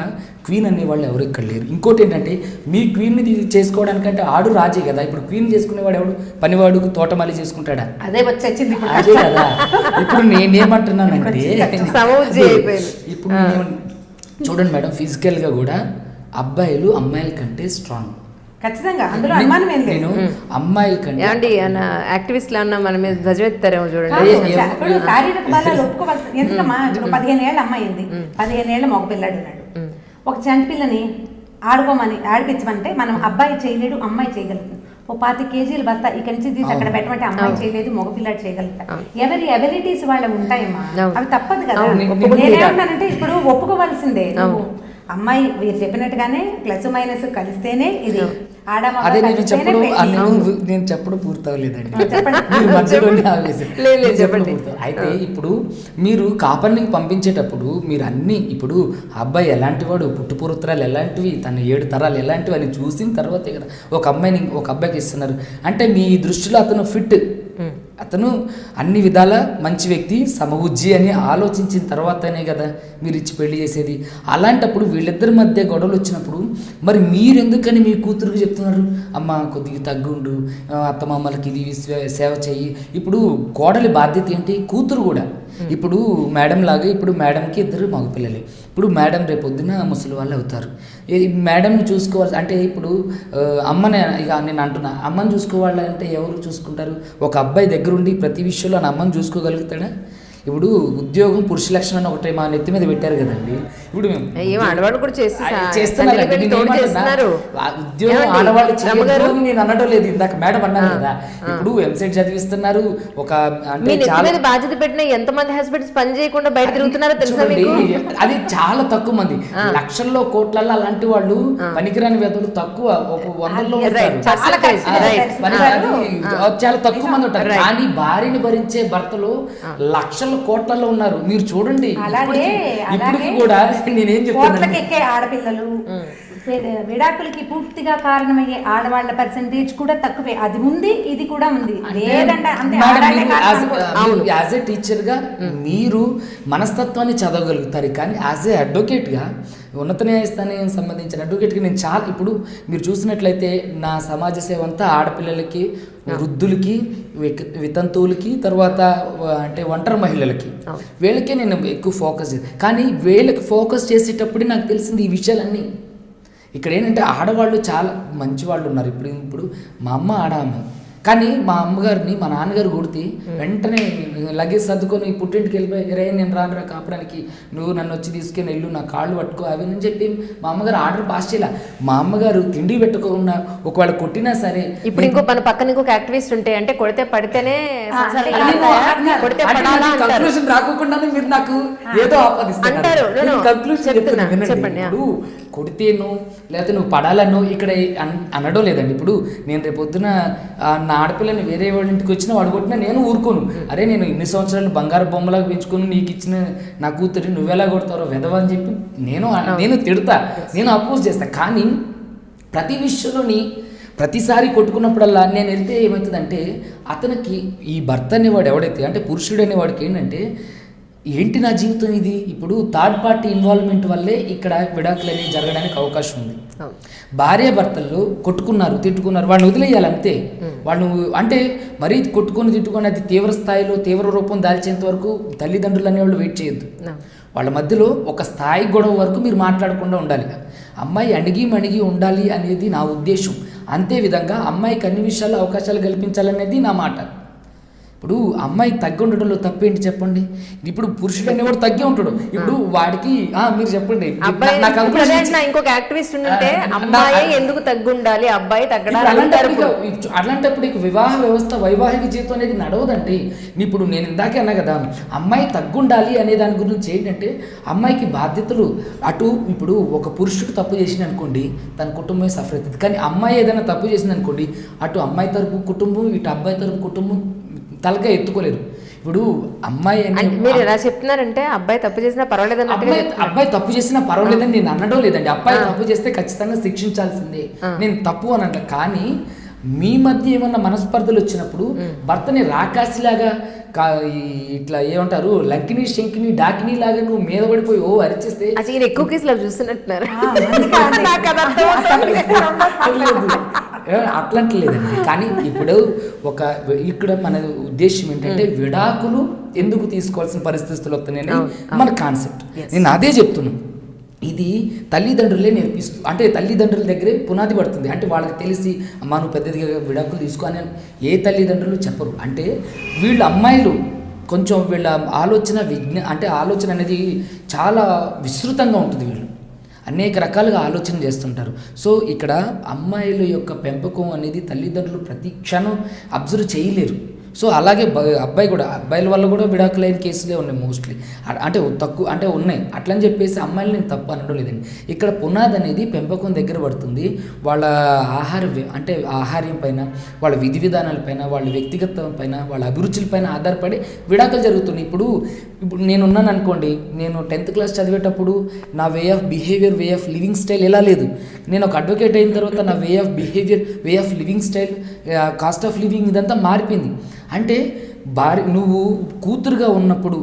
C: క్వీన్ అనేవాళ్ళు ఎవరు ఇక్కడ లేరు. ఇంకోటి ఏంటంటే మీ క్వీన్ని చేసుకోవడానికంటే ఆడు రాజే కదా. ఇప్పుడు క్వీన్ చేసుకునేవాడు ఎవడు? పనివాడు తోటమాలి చేసుకుంటాడా?
B: అదే వచ్చేసింది
C: అదే కదా. ఇప్పుడు నేనేమంటున్నానంటే ఇప్పుడు చూడండి మేడం, ఫిజికల్గా కూడా అబ్బాయిలు అమ్మాయిల కంటే స్ట్రాంగ్.
B: ఖచ్చితంగా, అందులో అనుమానం ఏం లేదు.
C: నేను అమ్మాయిల కంటే
A: యాక్టివిస్ట్ లా మన మీద ధ్వజమెత్తారేమో చూడండి.
B: ఇప్పుడు శారీరక బలాలు ఒప్పుకోవాల్సి, ఎందుకమ్మా 15 ఏళ్ళ అమ్మాయి ఉంది, 15 ఏళ్ళ మగ పిల్లాడు ఉన్నాడు. ఒక చంటి పిల్లని ఆడుకోమని ఆడిపించమంటే మనం అబ్బాయి చేయలేడు, అమ్మాయి చేయగలుగుతుంది. ఓ 25 కేజీలు బస్తా ఇక్కడి నుంచి తీసి అక్కడ పెట్టమంటే అమ్మాయి చేయలేదు, మగపిల్లాడు చేయగలుగుతారు. ఎవరి ఎబిలిటీస్ వాళ్ళవి ఉంటాయమ్మా, అవి తప్పదు కదా. నేనేమంటానంటే ఇప్పుడు ఒప్పుకోవాల్సిందే. అమ్మాయి మీరు చెప్పినట్టుగానే ప్లస్ మైనస్ కలిస్తేనే ఇది
C: అదే నేను చెప్పడం పూర్తవలేదండి. అయితే ఇప్పుడు మీరు కాపర్నికి పంపించేటప్పుడు మీరు అన్ని, ఇప్పుడు అబ్బాయి ఎలాంటి వాడు, పుట్టుపూర్వత్రాలు ఎలాంటివి, తన 7 తరాలు ఎలాంటివి అని చూసిన తర్వాతే కదా ఒక అబ్బాయికి ఇస్తున్నారు. అంటే మీ దృష్టిలో అతను ఫిట్, అతను అన్ని విధాల మంచి వ్యక్తి, సమబుజ్జి అని ఆలోచించిన తర్వాతనే కదా మీరు ఇచ్చి పెళ్లి చేసేది. అలాంటప్పుడు వీళ్ళిద్దరి మధ్య గొడవలు వచ్చినప్పుడు మరి మీరెందుకని మీ కూతురుకి చెప్తున్నారు? అమ్మ కొద్దిగా తగ్గుండు, అత్తమామలకి ఇది సేవ చెయ్యి. ఇప్పుడు కోడలి బాధ్యత ఏంటి? కూతురు కూడా. ఇప్పుడు మేడం లాగా, ఇప్పుడు మేడంకి 2 మగపిల్లలే. ఇప్పుడు మేడం రేపొద్దున ముసలి వాళ్ళు అవుతారు. మేడంని చూసుకోవాలి అంటే ఇప్పుడు అమ్మని, ఇక నేను అంటున్నా, అమ్మని చూసుకోవాలంటే ఎవరు చూసుకుంటారు? ఒక అబ్బాయి దగ్గరుండి ప్రతి విషయంలో నా అమ్మని చూసుకోగలుగుతాడా? ఇప్పుడు ఉద్యోగం పురుష లక్షణం అని ఒకటి మా నెత్తి మీద పెట్టారు కదండి. ఇప్పుడు
A: ఆడవాళ్ళు కూడా
C: చేస్తున్నారు. ఉద్యోగం ఆడవాళ్ళు చేయరు నేను అనడం లేదు, ఇందాక మేడం అన్నారు కదా. ఇప్పుడు ఎంసెట్ చదివిస్తున్నారు, ఒక అంటే చాలా
A: బాధ్యత పెట్టిన ఎంతమంది హస్బెండ్స్ పని చేయకుండా బయట తిరుగుతున్నారో తెలుసా?
C: అది చాలా తక్కువ మంది, లక్షల్లో కోట్లలో అలాంటి వాళ్ళు పనికిరాని వ్యక్తులు తక్కువ, ఒక 100లో చాలా తక్కువ మంది ఉంటారు. కానీ భార్యని భరించే భర్తలు లక్షల కోట్లలో ఉన్నారు. మీరు చూడండి, ఇప్పటికి కూడా నేనేం చెప్తాను,
B: ఎక్కే ఆడపిల్లలు, విడాకులకి పూర్తిగా కారణమయ్యే ఆడవాళ్ల పర్సెంటేజ్ కూడా తక్కువే. అది ఉంది, ఇది కూడా ఉంది.
C: యాజ్ ఏ టీచర్గా మీరు మనస్తత్వాన్ని చదవగలుగుతారు, కానీ యాజ్ ఏ అడ్వకేట్గా, ఉన్నత న్యాయస్థానానికి సంబంధించిన అడ్వకేట్గా నేను చాలా, ఇప్పుడు మీరు చూసినట్లయితే నా సమాజ సేవ అంతా ఆడపిల్లలకి, వృద్ధులకి, వితంతువులకి, తర్వాత అంటే ఒంటరి మహిళలకి, వీళ్ళకే నేను ఎక్కువ ఫోకస్ చేస్తాను. కానీ వీళ్ళకి ఫోకస్ చేసేటప్పుడే నాకు తెలిసింది ఈ విషయాలన్నీ. ఇక్కడ ఏంటంటే ఆడవాళ్ళు చాలా మంచి వాళ్ళు ఉన్నారు. ఇప్పుడు మా అమ్మ ఆడామె, కానీ మా అమ్మగారిని మా నాన్నగారు కొడితే వెంటనే లగేజ్ సర్దుకొని పుట్టింటికి వెళ్ళిపోయి రే నేను రానురా కాపురానికి, నువ్వు నన్ను వచ్చి తీసుకొని వెళ్ళు, నా కాళ్ళు పట్టుకో అవి అని చెప్పి మా అమ్మగారు ఆర్డర్ పాస్ చేయాల. మా అమ్మగారు తిండి పెట్టుకోకుండా ఒకవేళ కొట్టినా సరే.
A: ఇప్పుడు ఇంకో మన పక్కన ఇంకొక యాక్టివిస్ట్ ఉంటే అంటే కొడితే పడితేనే కొడితే పడాలా అంటారు.
C: కన్క్లూజన్ రాకుండానే మీరు నాకు ఏదో ఆపాదిస్తారు. కన్క్లూజన్ చెప్పండి. ఇప్పుడు కొడితేను లేకపోతే నువ్వు పడాలను ఇక్కడ అనడం లేదండి. ఇప్పుడు నేను రేపు పొద్దున నా ఆడపిల్లని వేరే వాళ్ళ ఇంటికి వచ్చినా వాడు కొట్టినా నేను ఊరుకోను. అరే నేను ఇన్ని సంవత్సరాలు బంగారు బొమ్మలాగా పెంచుకుని నీకు ఇచ్చిన నా కూతురి నువ్వెలా కొడతారో వెధవ అని చెప్పి నేను తిడతా, నేను అపోజ్ చేస్తా. కానీ ప్రతి విషయంలోని ప్రతిసారి కొట్టుకున్నప్పుడల్లా నేను వెళ్తే ఏమవుతుందంటే అతనికి ఈ భర్త అనేవాడు ఎవడైతే అంటే పురుషుడు అనేవాడికి ఏంటంటే ఏంటి నా జీవితం ఇది, ఇప్పుడు థర్డ్ పార్టీ ఇన్వాల్వ్మెంట్ వల్లే ఇక్కడ విడాకులు అనేవి జరగడానికి అవకాశం ఉంది. భార్య భర్తలు కొట్టుకున్నారు తిట్టుకున్నారు, వాడిని వదిలేయాలి అంతే. వాళ్ళు అంటే మరీ కొట్టుకొని తిట్టుకొని అది తీవ్ర స్థాయిలో తీవ్ర రూపం దాల్చేంత వరకు తల్లిదండ్రులు అనేవాళ్ళు వెయిట్ చేయొద్దు. వాళ్ళ మధ్యలో ఒక స్థాయి గొడవ వరకు మీరు మాట్లాడకుండా ఉండాలి. అమ్మాయి అణిగి మణిగి ఉండాలి అనేది నా ఉద్దేశం. అంతే విధంగా అమ్మాయికి అన్ని విషయాల్లో అవకాశాలు కల్పించాలనేది నా మాట. ఇప్పుడు అమ్మాయి తగ్గి ఉండడంలో తప్పేంటి చెప్పండి. ఇప్పుడు పురుషుడు అనేవాడు తగ్గి ఉంటాడు. ఇప్పుడు వాడికి మీరు చెప్పండి.
A: ఇంకొక యాక్టివిస్ట్ ఉంటే అమ్మాయి ఎందుకు తగ్గుండాలి, అబ్బాయి
C: అట్లాంటప్పుడు ఇక వివాహ వ్యవస్థ వైవాహిక జీవితం అనేది నడవదండి. ఇప్పుడు నేను ఇందాకే అన్నా కదా, అమ్మాయి తగ్గుండాలి అనే దాని గురించి ఏంటంటే అమ్మాయికి బాధ్యతలు అటు ఇప్పుడు ఒక పురుషుడు తప్పు చేసింది అనుకోండి తన కుటుంబమే సఫర్ అవుతుంది. కానీ అమ్మాయి ఏదైనా తప్పు చేసింది అనుకోండి అటు అమ్మాయి తరపు కుటుంబం ఇటు అబ్బాయి తరపు కుటుంబం తలగా ఎత్తుకోలేరు. ఇప్పుడు అమ్మాయి
A: మీరు ఎలా చెప్తున్నారంటే అబ్బాయి తప్పు చేసినా పర్వాలేదని,
C: అబ్బాయి తప్పు చేసినా పర్వాలేదని నేను అనడం లేదండి. అబ్బాయి తప్పు చేస్తే ఖచ్చితంగా శిక్షించాల్సిందే, నేను తప్పు అని అంట. కానీ మీ మధ్య ఏమన్నా మనస్పర్ధలు వచ్చినప్పుడు భర్తని రాకాసిలాగా ఇట్లా ఏమంటారు లంకిని శంకిని డాకిని లాగా నువ్వు మీద పడిపోయి అరిచేస్తే
A: ఎక్కువ కేసులు చూస్తున్నట్టున్నారు.
C: అట్లాంటి లేదండి. కానీ ఇప్పుడు ఇక్కడ మన ఉద్దేశం ఏంటంటే విడాకులు ఎందుకు తీసుకోవాల్సిన పరిస్థితులు వస్తున్నాయని మన కాన్సెప్ట్. నేను అదే చెప్తున్నాను. ఇది తల్లిదండ్రులే నేర్పిస్తూ అంటే తల్లిదండ్రుల దగ్గరే పునాది పడుతుంది. అంటే వాళ్ళకి తెలిసి అమ్మ నువ్వు పెద్దదిగా విడాకులు తీసుకో అని ఏ తల్లిదండ్రులు చెప్పరు. అంటే వీళ్ళ అమ్మాయిలు కొంచెం వీళ్ళ ఆలోచన అనేది చాలా విస్తృతంగా ఉంటుంది. వీళ్ళు అనేక రకాలుగా ఆలోచన చేస్తుంటారు. సో ఇక్కడ అమ్మాయిల యొక్క పెంపకం అనేది తల్లిదండ్రులు ప్రతి క్షణం అబ్జర్వ్ చేయలేరు. సో అలాగే అబ్బాయిల వల్ల కూడా విడాకులైన కేసులే ఉన్నాయి మోస్ట్లీ. అంటే తక్కువ అంటే ఉన్నాయి. అట్లని చెప్పేసి అమ్మాయిలు నేను తప్పు అనడం లేదండి. ఇక్కడ పునాది అనేది పెంపకం దగ్గర పడుతుంది. వాళ్ళ ఆహార్యం పైన, వాళ్ళ విధి విధానాలపైన, వాళ్ళ వ్యక్తిగతం పైన, వాళ్ళ అభిరుచులపైన ఆధారపడి విడాకులు జరుగుతున్నాయి. ఇప్పుడు నేనున్నాను అనుకోండి, నేను 10th క్లాస్ చదివేటప్పుడు నా way of behaviour, way of living style ఎలా లేదు. నేను ఒక అడ్వకేట్ అయిన తర్వాత నా way of behaviour, way of living style, cost of living ఇదంతా మారిపోయింది. అంటే నువ్వు కూతురుగా ఉన్నప్పుడు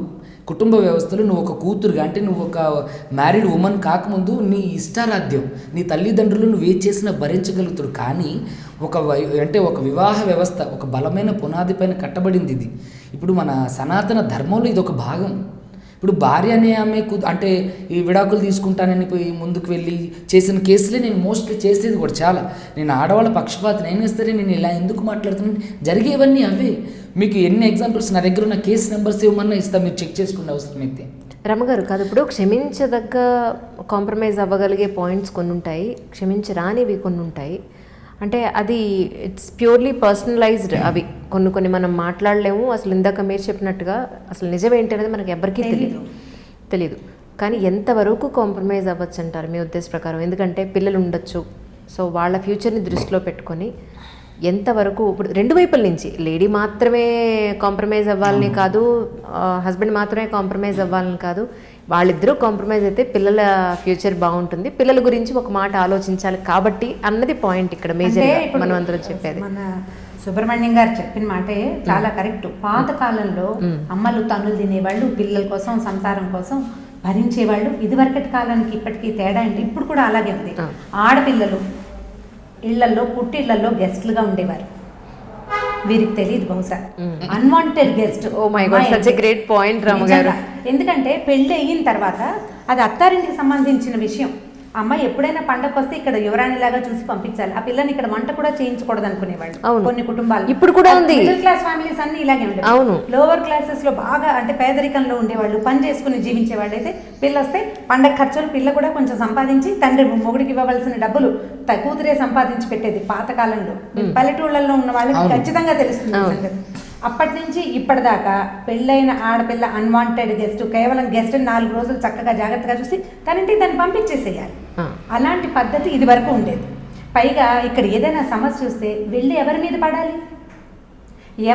C: కుటుంబ వ్యవస్థలో నువ్వు ఒక కూతురుగా అంటే నువ్వు ఒక మ్యారీడ్ ఉమెన్ కాకముందు నీ ఇష్టారాధ్యం నీ తల్లిదండ్రులు నువ్వు ఏ చేసినా భరించగలుగుతారు. కానీ ఒక వివాహ వ్యవస్థ ఒక బలమైన పునాది పైన కట్టబడింది ఇది. ఇప్పుడు మన సనాతన ధర్మంలో ఇది ఒక భాగం. ఇప్పుడు భార్య అనే ఆమె అంటే ఈ విడాకులు తీసుకుంటానని పోయి ముందుకు వెళ్ళి చేసిన కేసులే నేను మోస్ట్లీ చేసేది కూడా చాలా. నేను ఆడవాళ్ళ పక్షపాతం అయినా సరే నేను ఇలా ఎందుకు మాట్లాడుతున్నాను, జరిగేవన్నీ అవే. మీకు ఎన్ని ఎగ్జాంపుల్స్ నా దగ్గర ఉన్న కేసు నెంబర్స్ ఏమన్నా ఇస్తా, మీరు చెక్ చేసుకునే అవసరం అయితే.
A: రమగారు కాదు, ఇప్పుడు క్షమించదగ్గ కాంప్రమైజ్ అవ్వగలిగే పాయింట్స్ కొన్ని ఉంటాయి, క్షమించరానివి కొన్ని ఉంటాయి. అంటే అది ఇట్స్ ప్యూర్లీ పర్సనలైజ్డ్. అవి కొన్ని మనం మాట్లాడలేము. అసలు ఇందాక మీరు చెప్పినట్టుగా అసలు నిజం ఏంటి అనేది మనకి ఎవరికీ తెలియదు. కానీ ఎంతవరకు కాంప్రమైజ్ అవ్వచ్చు అంటారు మీ ఉద్దేశ ప్రకారం? ఎందుకంటే పిల్లలు ఉండొచ్చు, సో వాళ్ళ ఫ్యూచర్ని దృష్టిలో పెట్టుకొని ఎంతవరకు ఇప్పుడు రెండు వైపుల నుంచి లేడీ మాత్రమే కాంప్రమైజ్ అవ్వాలని కాదు, హస్బెండ్ మాత్రమే కాంప్రమైజ్ అవ్వాలని కాదు, వాళ్ళిద్దరూ కాంప్రమైజ్ అయితే పిల్లల ఫ్యూచర్ బాగుంటుంది, పిల్లల గురించి ఒక మాట ఆలోచించాలి కాబట్టి అన్నది పాయింట్ ఇక్కడ మేజర్గా మనం అందరం చెప్పేది.
B: మన సుబ్రహ్మణ్యం గారు చెప్పిన మాటే చాలా కరెక్ట్. పాత కాలంలో అమ్మలు తనులు తినేవాళ్ళు, పిల్లల కోసం సంసారం కోసం భరించేవాళ్ళు. ఇదివరకటి కాలానికి ఇప్పటికీ తేడా అంటే ఇప్పుడు కూడా అలాగే ఉంది. ఆడపిల్లలు ఇళ్లలో పుట్టిళ్లలో గెస్ట్లుగా ఉండేవారు. వీరికి తెలియదు బహుశా unwanted guest.
A: Oh my god, such a great point Ramu గారు.
B: ఎందుకంటే పెళ్లి అయిన తర్వాత అది అత్తారింటికి సంబంధించిన విషయం. అమ్మాయి ఎప్పుడైనా పండగ వస్తే ఇక్కడ యువరాణిలాగా చూసి పంపించాలి, ఆ పిల్లని ఇక్కడ వంట కూడా చేయించకూడదు అనుకునేవాళ్ళు
A: అవును.
B: కొన్ని కుటుంబాలు.
A: ఇప్పుడు కూడా ఉంది.
B: మిడిల్ క్లాస్ ఫ్యామిలీస్ అన్ని ఇలాగే ఉంటాయి.
A: అవును.
B: లోవర్ క్లాసెస్ లో బాగా అంటే పేదరికంలో ఉండేవాళ్ళు, పని చేసుకుని జీవించే వాళ్ళు అయితే పిల్ల వస్తే పండగ ఖర్చులు పిల్ల కూడా కొంచెం సంపాదించి తండ్రి మొగుడికి ఇవ్వవలసిన డబ్బులు కూతురే సంపాదించి పెట్టేది పాతకాలంలో. పల్లెటూళ్ళల్లో ఉన్న వాళ్ళకి ఖచ్చితంగా తెలుస్తుంది ఈ సంగతి. అప్పటి నుంచి ఇప్పటిదాకా పెళ్ళైన ఆడపిల్ల అన్వాంటెడ్ గెస్ట్, కేవలం గెస్ట్ 4 రోజులు చక్కగా జాగ్రత్తగా చూసి తనంటే దాన్ని పంపించేసేయాలి. అలాంటి పద్ధతి ఇది వరకు ఉండేది. పైగా ఇక్కడ ఏదైనా సమస్య వస్తే వెళ్ళి ఎవరి మీద పడాలి?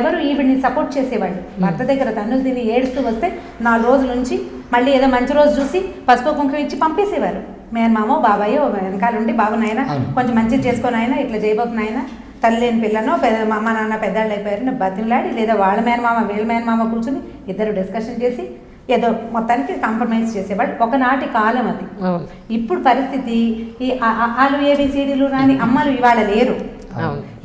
B: ఎవరు ఈవిడ్ని సపోర్ట్ చేసేవాళ్ళు? భర్త దగ్గర తన్నులు తిని ఏడుస్తూ వస్తే 4 రోజుల నుంచి మళ్ళీ ఏదో మంచి రోజు చూసి పసుపు కుంకుమ ఇచ్చి పంపేసేవారు. మేనమామో బాబాయో వెనకాల ఉండి, బాబు నాయన కొంచెం మంచిది చేసుకొని ఆయన ఇట్లా చేయబోకు నాయన, తల్లి లేని పిల్లనో మా అమ్మ నాన్న పెద్దాళ్ళు అయిపోయారని బతిమలాడి, లేదా వాళ్ళ మేనమామ వీళ్ళ మేనమామ కూర్చుని ఇద్దరు డిస్కషన్ చేసి ఏదో మొత్తానికి కాంప్రమైజ్ చేసేవాళ్ళు. ఒకనాటి కాలం అది. ఇప్పుడు పరిస్థితి ఈ ఆలు ఏబిసిడీలు రాని అమ్మలు ఇవాళ లేరు.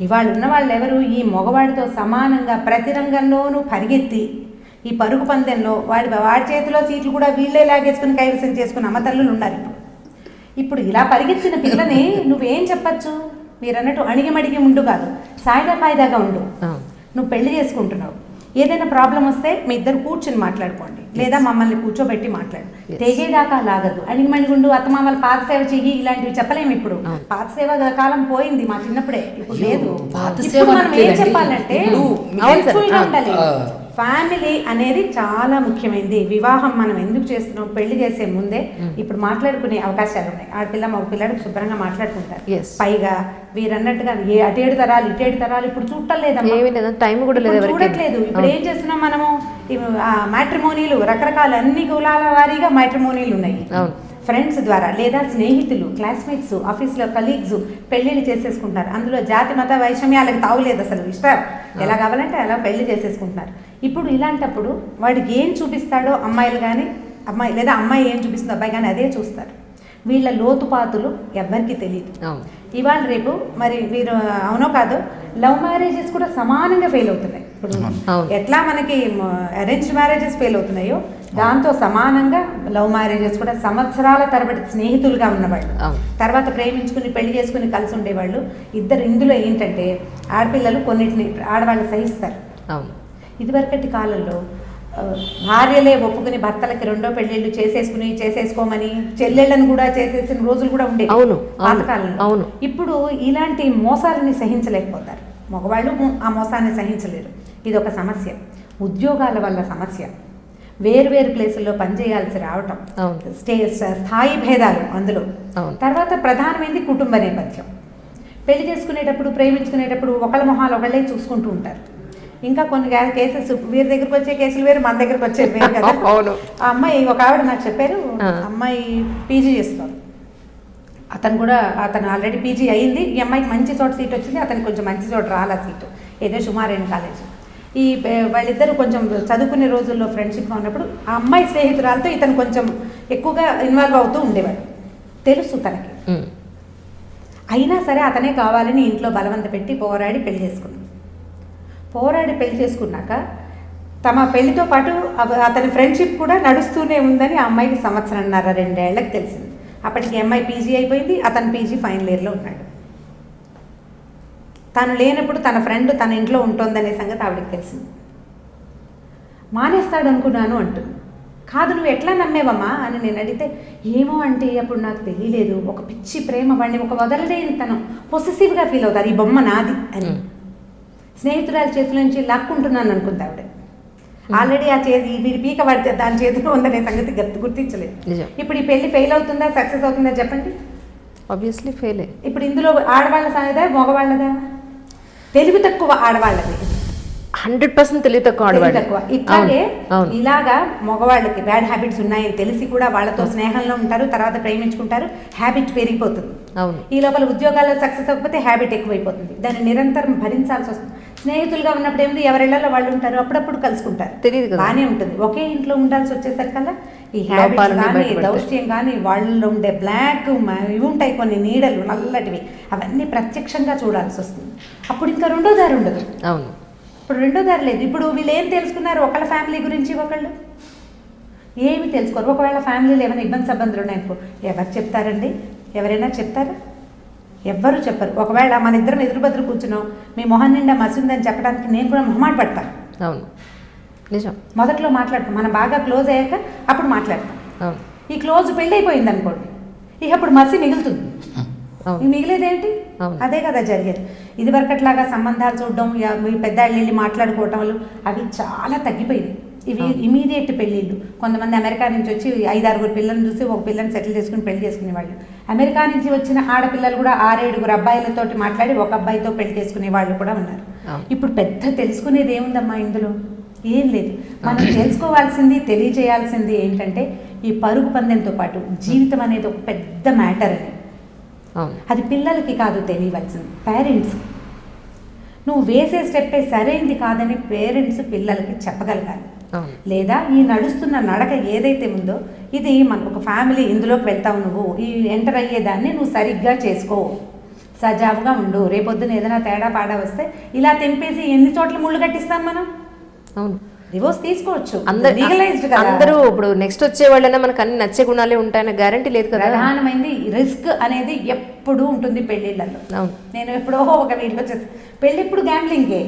B: ఇవాళ ఉన్న వాళ్ళు ఎవరు? ఈ మగవాడితో సమానంగా ప్రతి రంగంలోనూ పరిగెత్తి ఈ పరుగు పందెంలో వాడి చేతిలో సీట్లు కూడా వీళ్ళే లాగేసుకుని కైవసం చేసుకుని అమ్మతల్లులు ఉన్నారు. ఇప్పుడు ఇలా పరిగెత్తిన పిల్లని నువ్వేం చెప్పచ్చు? మీరు అన్నట్టు అణిగిమడిగి ఉండు కాదు, సాయిదా పాయిదాగా ఉండు. నువ్వు పెళ్లి చేసుకుంటున్నావు, ఏదైనా ప్రాబ్లం వస్తే మీ ఇద్దరు కూర్చుని మాట్లాడుకోండి, లేదా మమ్మల్ని కూర్చోబెట్టి మాట్లాడు. తెగేదాకా లాగదు. అణిగిమణిగుండు, అత్తమామల పాదసేవ చెయ్యి, ఇలాంటివి చెప్పలేము. ఇప్పుడు పాదసేవ కాలం పోయింది, మా చిన్నప్పుడే, ఇప్పుడు లేదు. ఇప్పుడు మనం ఏం చెప్పాలంటే హెల్ప్ఫుల్ గా ఉండాలి. ఫ్యామిలీ అనేది చాలా ముఖ్యమైనది. వివాహం మనం ఎందుకు చేస్తున్నాం? పెళ్లి చేసే ముందే ఇప్పుడు మాట్లాడుకునే అవకాశాలు ఉన్నాయి. ఆడపిల్ల మగ పిల్లడు శుభ్రంగా మాట్లాడుకుంటారు. పైగా వీరన్నట్టుగా అటేడు తరాలు ఇటేడు తరాలు ఇప్పుడు చూడట్లేదు,
A: టైం కూడా
B: చూడట్లేదు. ఇప్పుడు ఏం చేస్తున్నాం మనము? మ్యాట్రిమోనీలు రకరకాల అన్ని కులాల వారీగా మ్యాట్రిమోనీలు ఉన్నాయి. ఫ్రెండ్స్ ద్వారా లేదా స్నేహితులు, క్లాస్మేట్స్, ఆఫీస్లో కలీగ్స్ పెళ్ళిళ్ళు చేసేసుకుంటారు. అందులో జాతి మత వైషమ్యాలకు తావులేదు, అసలు ఇష్టం ఎలా కావాలంటే అలా పెళ్లి చేసేసుకుంటున్నారు. ఇప్పుడు ఇలాంటప్పుడు వాడికి ఏం చూపిస్తాడో అమ్మాయిలు కానీ అమ్మాయి లేదా అమ్మాయి ఏం చూపిస్తుందో అబ్బాయి కానీ అదే చూస్తారు. వీళ్ళ లోతుపాతులు ఎవ్వరికి తెలియదు. ఇవాళ రేపు మరి వీరు అవునో కాదో లవ్ మ్యారేజెస్ కూడా సమానంగా ఫెయిల్ అవుతున్నాయి. ఇప్పుడు ఎట్లా మనకి అరేంజ్డ్ మ్యారేజెస్ ఫెయిల్ అవుతున్నాయో దాంతో సమానంగా లవ్ మ్యారేజెస్ కూడా సంవత్సరాల తరబడి స్నేహితులుగా ఉన్నవాళ్ళు, తర్వాత ప్రేమించుకుని పెళ్లి చేసుకుని కలిసి ఉండేవాళ్ళు ఇద్దరు. ఇందులో ఏంటంటే ఆడపిల్లలు కొన్నిటిని ఆడవాళ్ళు సహిస్తారు. ఇదివరకటి కాలంలో భార్యలే ఒప్పుకుని భర్తలకి 2వ పెళ్లిళ్ళు చేసేసుకోమని చెల్లెళ్ళను కూడా చేసేసిన రోజులు కూడా ఉండేవి పాతకాలంలో. ఇప్పుడు ఇలాంటి మోసాలని సహించలేకపోతారు మగవాళ్ళు, ఆ మోసాన్ని సహించలేరు. ఇది ఒక సమస్య. ఉద్యోగాల వల్ల సమస్య, వేరు ప్లేసుల్లో పనిచేయాల్సి రావటం, స్థాయి భేదాలు అందులో. తర్వాత ప్రధానమైనది కుటుంబ నేపథ్యం. పెళ్లి చేసుకునేటప్పుడు ప్రేమించుకునేటప్పుడు ఒకళ్ళ మొహాలు ఒకళ్ళే చూసుకుంటూ ఉంటారు. ఇంకా కొన్ని కేసెస్ వీరి దగ్గరకు వచ్చే కేసులు వేరు, మన దగ్గరకు వచ్చేది వేరు కదా. ఆ అమ్మాయి ఒక ఆవిడ నాకు చెప్పారు, అమ్మాయి పీజీ చేస్తారు, అతను ఆల్రెడీ పీజీ అయ్యింది. ఈ అమ్మాయికి మంచి చోట సీట్ వచ్చింది, అతనికి కొంచెం మంచి చోట రాలా సీటు, ఏదో సుమారైన కాలేజ్. ఈ వాళ్ళిద్దరు కొంచెం చదువుకునే రోజుల్లో ఫ్రెండ్షిప్గా ఉన్నప్పుడు ఆ అమ్మాయి స్నేహితురాలతో ఇతను కొంచెం ఎక్కువగా ఇన్వాల్వ్ అవుతూ ఉండేవాడు, తెలుసు తనకి. అయినా సరే అతనే కావాలని ఇంట్లో బలవంత పెట్టి పోరాడి పెళ్లి చేసుకున్నాక తమ పెళ్లితో పాటు అతని ఫ్రెండ్షిప్ కూడా నడుస్తూనే ఉందని ఆ అమ్మాయికి 1.5-2 ఏళ్ళకి తెలిసింది. అప్పటికి అమ్మాయి పీజీ అయిపోయింది, అతను పీజీ ఫైనల్ ఇయర్లో ఉన్నాడు. తను లేనప్పుడు తన ఫ్రెండ్ తన ఇంట్లో ఉంటుందనే సంగతి ఆవిడకి తెలిసింది. మానేస్తాడు అనుకున్నాను అంటుంది. కాదు, నువ్వు ఎట్లా నమ్మేవమ్మా అని నేను అడిగితే, ఏమో అంటే అప్పుడు నాకు తెలియలేదు, ఒక పిచ్చి ప్రేమ, వాడిని ఒక వదలలేని తను పొసెసివ్గా ఫీల్ అవుతారు, ఈ బొమ్మ నాది అని. స్నేహితురాల చేతుల నుంచి లాక్కుంటున్నాను అనుకుంది ఆవిడ. ఆల్రెడీ ఆ వీడి పీక పడితే దాని చేతిలో ఉందనే సంగతి గుర్తించలేదు. ఇప్పుడు ఈ పెళ్లి ఫెయిల్ అవుతుందా సక్సెస్ అవుతుందా చెప్పండి?
A: Obviously fail. ఇప్పుడు
B: ఇందులో ఆడవాళ్ళ సాయదా మగవాళ్ళదా? తెలివి తక్కువ ఆడవాళ్ళది,
A: 100% తెలివి తక్కువ ఆడవాళ్ళు.
B: ఇట్లాగే ఇలాగా మగవాళ్ళకి బ్యాడ్ హ్యాబిట్స్ ఉన్నాయని తెలిసి కూడా వాళ్ళతో స్నేహంలో ఉంటారు, తర్వాత ప్రేమించుకుంటారు, హ్యాబిట్ పెరిగిపోతుంది. ఈ లోపల ఉద్యోగాల్లో సక్సెస్ అవ్వకపోతే హ్యాబిట్ ఎక్కువైపోతుంది, దాన్ని నిరంతరం భరించాల్సి వస్తుంది. స్నేహితులుగా ఉన్నప్పుడు ఏమిటి, ఎవరిళ్లలో వాళ్ళు ఉంటారు, అప్పుడప్పుడు కలుసుకుంటారు, తెలియదు, బాగానే ఉంటుంది. ఒకే ఇంట్లో ఉండాల్సి వచ్చేసరికల్లా ఈ హ్యాబిట్స్ కానీ దౌష్ట్యం కానీ వాళ్ళలో ఉండే బ్లాక్ ఇవి ఉంటాయి కొన్ని నీడలు నల్లటివి, అవన్నీ ప్రత్యక్షంగా చూడాల్సి వస్తుంది. అప్పుడు ఇంకా రెండో దారి ఉండదు. ఇప్పుడు రెండో దారి లేదు. ఇప్పుడు వీళ్ళు ఏం తెలుసుకున్నారు, ఒకళ్ళ ఫ్యామిలీ గురించి ఒకళ్ళు ఏమి తెలుసుకోరు. ఒకవేళ ఫ్యామిలీలో ఏమైనా ఇబ్బందులు ఉన్నాయనుకో ఎవరు చెప్తారండి? ఎవరైనా చెప్తారా? ఎవ్వరూ చెప్పరు. ఒకవేళ మన ఇద్దరం ఎదురుబెదురు కూర్చున్నాం, మీ మొహం నిండా మసి ఉందని చెప్పడానికి నేను కూడా మొహమాట పడతాను.
A: అవును, నిజం.
B: మొదట్లో మాట్లాడతాం, మనం బాగా క్లోజ్ అయ్యాక అప్పుడు మాట్లాడతాం.
A: అవును,
B: ఈ క్లోజ్ పెళ్ళి అయిపోయింది అనుకోండి, ఇక అప్పుడు మసి మిగులుతుంది.
A: అవును.
B: మిగిలేదేంటి?
A: అవును.
B: అదే కదా జరిగేది. ఇది వరకట్లాగా సంబంధాలు చూడడం, మీ పెద్దాళ్ళు వెళ్ళి మాట్లాడుకోవటంలు అవి చాలా తగ్గిపోయింది. ఇవి ఇమీడియట్ పెళ్ళిళ్ళు. కొంతమంది అమెరికా నుంచి వచ్చి 5-6 పిల్లల్ని చూసి ఒక పిల్లని సెటిల్ చేసుకుని పెళ్లి చేసుకునేవాళ్ళు. అమెరికా నుంచి వచ్చిన ఆడపిల్లలు కూడా 6-7 అబ్బాయిలతోటి మాట్లాడి ఒక అబ్బాయితో పెళ్లి చేసుకునే వాళ్ళు కూడా ఉన్నారు. ఇప్పుడు పెద్ద తెలుసుకునేది ఏముందమ్మా ఇందులో? ఏం లేదు. మనం తెలుసుకోవాల్సింది, తెలియజేయాల్సింది ఏంటంటే ఈ పరుగు పందెంతో పాటు జీవితం అనేది ఒక పెద్ద మ్యాటర్ అని. అది పిల్లలకి కాదు తెలియవలసింది, పేరెంట్స్. నువ్వు వేసే స్టెప్పే సరైంది కాదని పేరెంట్స్ పిల్లలకి చెప్పగలగాలి. లేదా ఈ నడుస్తున్న నడక ఏదైతే ఉందో ఇది మన ఒక ఫ్యామిలీ, ఇందులోకి వెళ్తావు, నువ్వు ఈ ఎంటర్ అయ్యేదాన్ని నువ్వు సరిగ్గా చేసుకో, సజావుగా ఉండు. రేపొద్దున ఏదైనా తేడా పాడా వస్తే ఇలా తెంపేసి ఎన్ని చోట్ల ముళ్ళు కట్టిస్తాం మనం?
A: అవును,
B: డివోర్స్ తీసుకోవచ్చు.
A: అందరూ ఇప్పుడు నెక్స్ట్ వచ్చే వాళ్ళైనా మనకు అన్ని నచ్చే గుణాలే ఉంటాయన్న గ్యారంటీ లేదు కదా.
B: ప్రధానమైంది రిస్క్ అనేది ఎప్పుడూ ఉంటుంది పెళ్లిళ్ళల్లో. నేను ఎప్పుడో ఒక వీడియో చేసి పెళ్లి ఇప్పుడు గ్యాంబ్లింగే,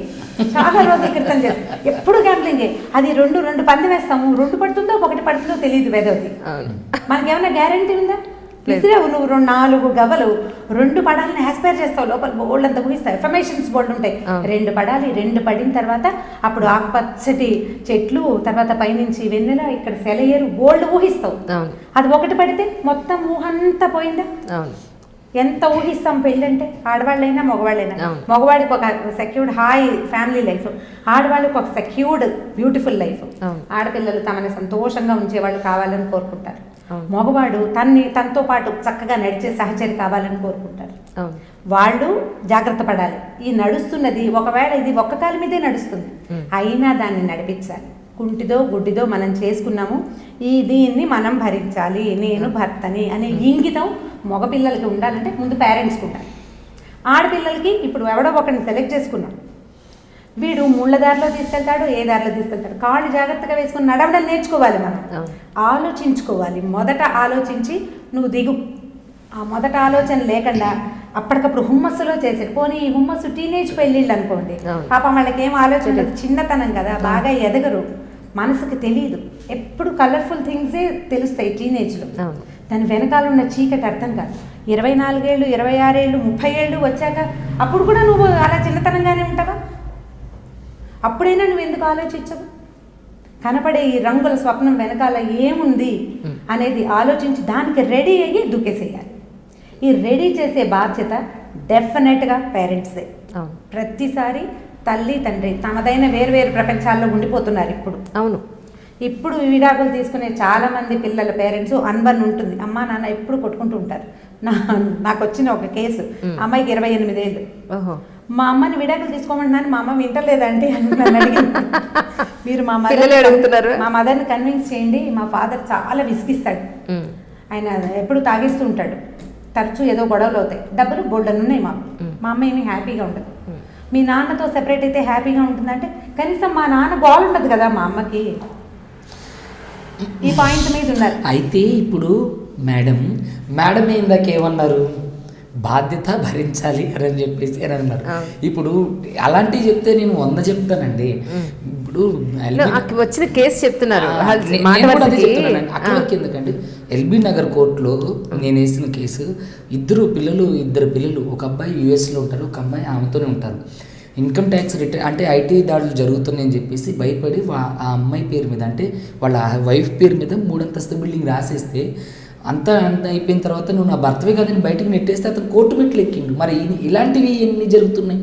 B: చాలా రోజుల క్రితం చేస్తాను, ఎప్పుడు గ్యాంబ్లింగే. అది రెండు పంది వేస్తాము, 2 పడుతుందో 1 పడుతుందో తెలియదు వెదోది. మనకేమైనా గ్యారంటీ ఉందా? విసిరావు నువ్వు 4 గవ్వలు, 2 పడాలని ఆస్పైర్ చేస్తావు, లోపల బోల్డ్ అంతా ఊహిస్తావు, ఎఫర్మేషన్స్ బోల్డ్ ఉంటాయి. 2 పడాలి, 2 పడిన తర్వాత అప్పుడు ఆకుపచ్చటి చెట్లు, తర్వాత పైనుంచి వెన్నెల, ఇక్కడ సెలయేరు, బోల్డ్ ఊహిస్తావు. అది 1 పడితే మొత్తం ఊహంతా పోయిందా? ఎంత ఊహిస్తాం పెళ్ళంటే, ఆడవాళ్ళైనా మగవాళ్ళైనా. మగవాడికి ఒక సెక్యూర్డ్ హాయ్ ఫ్యామిలీ లైఫ్, ఆడవాళ్ళకి ఒక సెక్యూర్డ్ బ్యూటిఫుల్ లైఫ్. ఆడపిల్లలు తమని సంతోషంగా ఉంచేవాళ్ళు కావాలని కోరుకుంటారు. మగవాడు తనతో పాటు చక్కగా నడిచే సహచరి కావాలని కోరుకుంటారు. వాళ్ళు జాగ్రత్త పడాలి. ఈ నడుస్తున్నది ఒకవేళ ఇది ఒక్క కాలు మీదే నడుస్తుంది, అయినా దాన్ని నడిపించాలి. కుంటిదో గుడ్డిదో మనం చేసుకున్నాము, దీన్ని మనం భరించాలి, నేను భర్తని అనే ఇంగితం మగపిల్లలకి ఉండాలంటే ముందు పేరెంట్స్కి ఉండాలి. ఆడపిల్లలకి ఇప్పుడు ఎవడో ఒకరిని సెలెక్ట్ చేసుకున్నాం, వీడు ముళ్ళ దారిలో తీసుకెళ్తాడు, ఏ దారిలో తీసుకెళ్తాడు, కాళ్ళు జాగ్రత్తగా వేసుకుని నడవడం నేర్చుకోవాలి. మనం ఆలోచించుకోవాలి. మొదట ఆలోచించి నువ్వు దిగు. ఆ మొదట ఆలోచన లేకుండా అప్పటికప్పుడు హుమ్మస్సులో చేసేది. పోనీ ఈ హుమ్మస్సు టీనేజ్ పెళ్ళిళ్ళు అనుకోండి, పాపం వాళ్ళకి ఏం ఆలోచన లేదు, చిన్నతనం కదా, బాగా ఎదగరు, మనసుకి తెలియదు, ఎప్పుడు కలర్ఫుల్ థింగ్సే తెలుస్తాయి టీనేజ్లో. దాని వెనకాల ఉన్న చీకటి అర్థం కాదు. 24 ఏళ్ళు, 26 ఏళ్ళు, 30 ఏళ్ళు వచ్చాక అప్పుడు కూడా నువ్వు అలా చిన్నతనంగానే ఉంటావా? అప్పుడైనా నువ్వు ఎందుకు ఆలోచించవు? కనపడే ఈ రంగుల స్వప్నం వెనకాల ఏముంది అనేది ఆలోచించి దానికి రెడీ అయ్యి దూకేసేయాలి. ఈ రెడీ చేసే బాధ్యత డెఫినెట్గా పేరెంట్స్దే. ప్రతిసారి తల్లి తండ్రి తమదైన వేరువేరు ప్రపంచాల్లో ఉండిపోతున్నారు ఇప్పుడు. ఇప్పుడు విడాకులు తీసుకునే చాలామంది పిల్లల పేరెంట్స్ అన్బన్ ఉంటుంది, అమ్మా నాన్న ఎప్పుడు కొట్టుకుంటూ ఉంటారు. నాకు వచ్చిన ఒక కేసు, అమ్మాయికి 28 ఏళ్ళు, మా అమ్మని విడాకులు తీసుకోమంటున్నాను, మా అమ్మ వింటలేదంటే అని నన్ను అడిగింది. మీరు మా మదర్ని కన్విన్స్ చేయండి, మా ఫాదర్ చాలా విసిగిస్తాడు, ఆయన ఎప్పుడు తాగిస్తూ ఉంటాడు, తరచూ ఏదో గొడవలు అవుతాయి, డబ్బులు బోల్డన్ ఉన్నాయి, మా అమ్మ ఏమీ హ్యాపీగా ఉండదు. మీ నాన్నతో సెపరేట్ అయితే హ్యాపీగా ఉంటుందంటే కనీసం మా నాన్న గోల్ ఉండదు కదా మా అమ్మకి. ఈ పాయింట్ మీద ఉన్నారు.
C: అయితే ఇప్పుడు మేడం ఇందాక ఏమన్నారు, బాధ్యత భరించాలి అని చెప్పేసి అని అన్నారు. ఇప్పుడు అలాంటివి చెప్తే నేను 100 చెప్తానండి. ఇప్పుడు
A: వచ్చిన కేసు చెప్తున్నారు,
C: అక్కడికి ఎందుకండి, ఎల్బీ నగర్ కోర్టులో నేను వేసిన కేసు, 2 పిల్లలు, ఒక అబ్బాయి యూఎస్లో ఉంటారు, ఒక అమ్మాయి ఆమెతోనే ఉంటారు. ఇన్కమ్ ట్యాక్స్ రిటర్న్ అంటే ఐటీ దాడులు జరుగుతున్నాయని చెప్పేసి భయపడి ఆ అమ్మాయి పేరు మీద, అంటే వాళ్ళ వైఫ్ పేరు మీద 3 అంతస్తు బిల్డింగ్ రాసేస్తే అంతా అయిపోయిన తర్వాత నువ్వు నా భర్తవే కదని బయటకు నెట్టేస్తే అతను కోర్టు మెట్లు ఎక్కిండు. మరి ఇలాంటివి ఎన్ని జరుగుతున్నాయి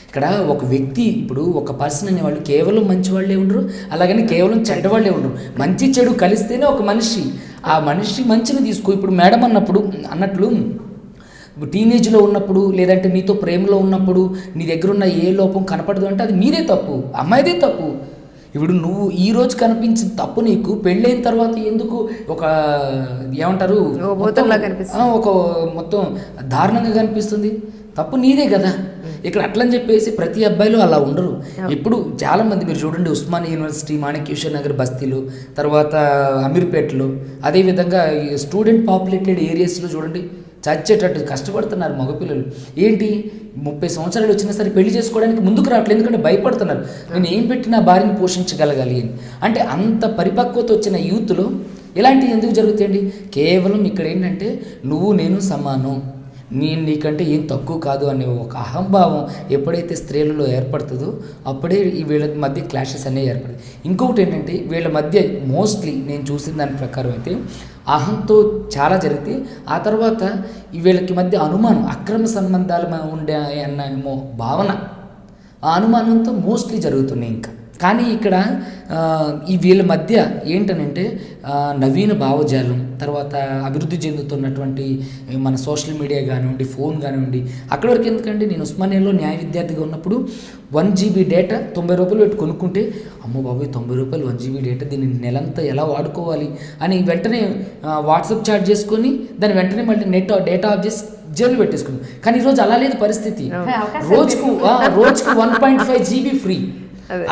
C: ఇక్కడ? ఒక వ్యక్తి, ఇప్పుడు ఒక పర్సన్ అనేవాళ్ళు కేవలం మంచి వాళ్ళే ఉండరు, అలాగని కేవలం చెడ్డవాళ్ళే ఉండరు. మంచి చెడు కలిస్తేనే ఒక మనిషి. ఆ మనిషి మంచిని తీసుకో. ఇప్పుడు మేడం అన్నట్లు టీనేజ్లో ఉన్నప్పుడు, లేదంటే నీతో ప్రేమలో ఉన్నప్పుడు నీ దగ్గర ఉన్న ఏ లోపం కనపడదు అంటే అది మీదే తప్పు, అమ్మాయిదే తప్పు. ఇప్పుడు నువ్వు ఈ రోజు కనిపించిన తప్పు నీకు పెళ్ళైన తర్వాత ఎందుకు ఒక ఏమంటారు ఒక మొత్తం దారుణంగా కనిపిస్తుంది? తప్పు నీదే కదా. ఇక్కడ అట్లని చెప్పేసి ప్రతి అబ్బాయిలు అలా ఉండరు. ఇప్పుడు చాలామంది మీరు చూడండి, ఉస్మానియా యూనివర్సిటీ, మాణిక్యేశ్వర్ నగర్ బస్తీలు, తర్వాత అమీర్పేటలో, అదేవిధంగా స్టూడెంట్ పాపులేటెడ్ ఏరియాస్లో చూడండి చచ్చేటట్టు కష్టపడుతున్నారు మగపిల్లలు. ఏంటి 30 సంవత్సరాలు వచ్చినా సరే పెళ్లి చేసుకోవడానికి ముందుకు రావట్లేదు, ఎందుకంటే భయపడుతున్నారు నేను ఏం పెట్టి నా భార్యని పోషించగలగాలి అని. అంటే అంత పరిపక్వత వచ్చిన యూత్లో ఇలాంటివి ఎందుకు జరుగుతాయండి? కేవలం ఇక్కడ ఏంటంటే నువ్వు నేను సమానం, నేను నీకంటే ఏం తక్కువ కాదు అనే ఒక అహంభావం ఎప్పుడైతే స్త్రీలలో ఏర్పడుతుందో అప్పుడే ఈ వీళ్ళ మధ్య క్లాషెస్ అనేవి ఏర్పడతాయి. ఇంకొకటి ఏంటంటే వీళ్ళ మధ్య మోస్ట్లీ నేను చూసిన దాని ప్రకారం అయితే అహంతో చాలా జరిగితే ఆ తర్వాత ఈ వీళ్ళకి మధ్య అనుమానం, అక్రమ సంబంధాలు ఉండే అన్న భావన, ఆ అనుమానంతో మోస్ట్లీ జరుగుతున్నాయి. ఇంకా కానీ ఇక్కడ ఈ వీళ్ళ మధ్య ఏంటనంటే నవీన భావజాలం, తర్వాత అభివృద్ధి చెందుతున్నటువంటి మన సోషల్ మీడియా కానివ్వండి, ఫోన్ కానివ్వండి. అక్కడి వరకు ఎందుకంటే నేను ఉస్మానియాలో న్యాయ విద్యార్థిగా ఉన్నప్పుడు 1 GB డేటా 90 రూపాయలు పెట్టి కొనుక్కుంటే అమ్మో బాబోయ్ 90 రూపాయలు 1 GB డేటా, దీన్ని నెలంతా ఎలా వాడుకోవాలి అని వెంటనే వాట్సాప్ చాట్ చేసుకొని దాన్ని వెంటనే మళ్ళీ డేటా ఆఫ్ చేసి జైలు పెట్టేసుకున్నాం. కానీ ఈరోజు అలా లేదు పరిస్థితి. రోజుకు 1.5 GB ఫ్రీ.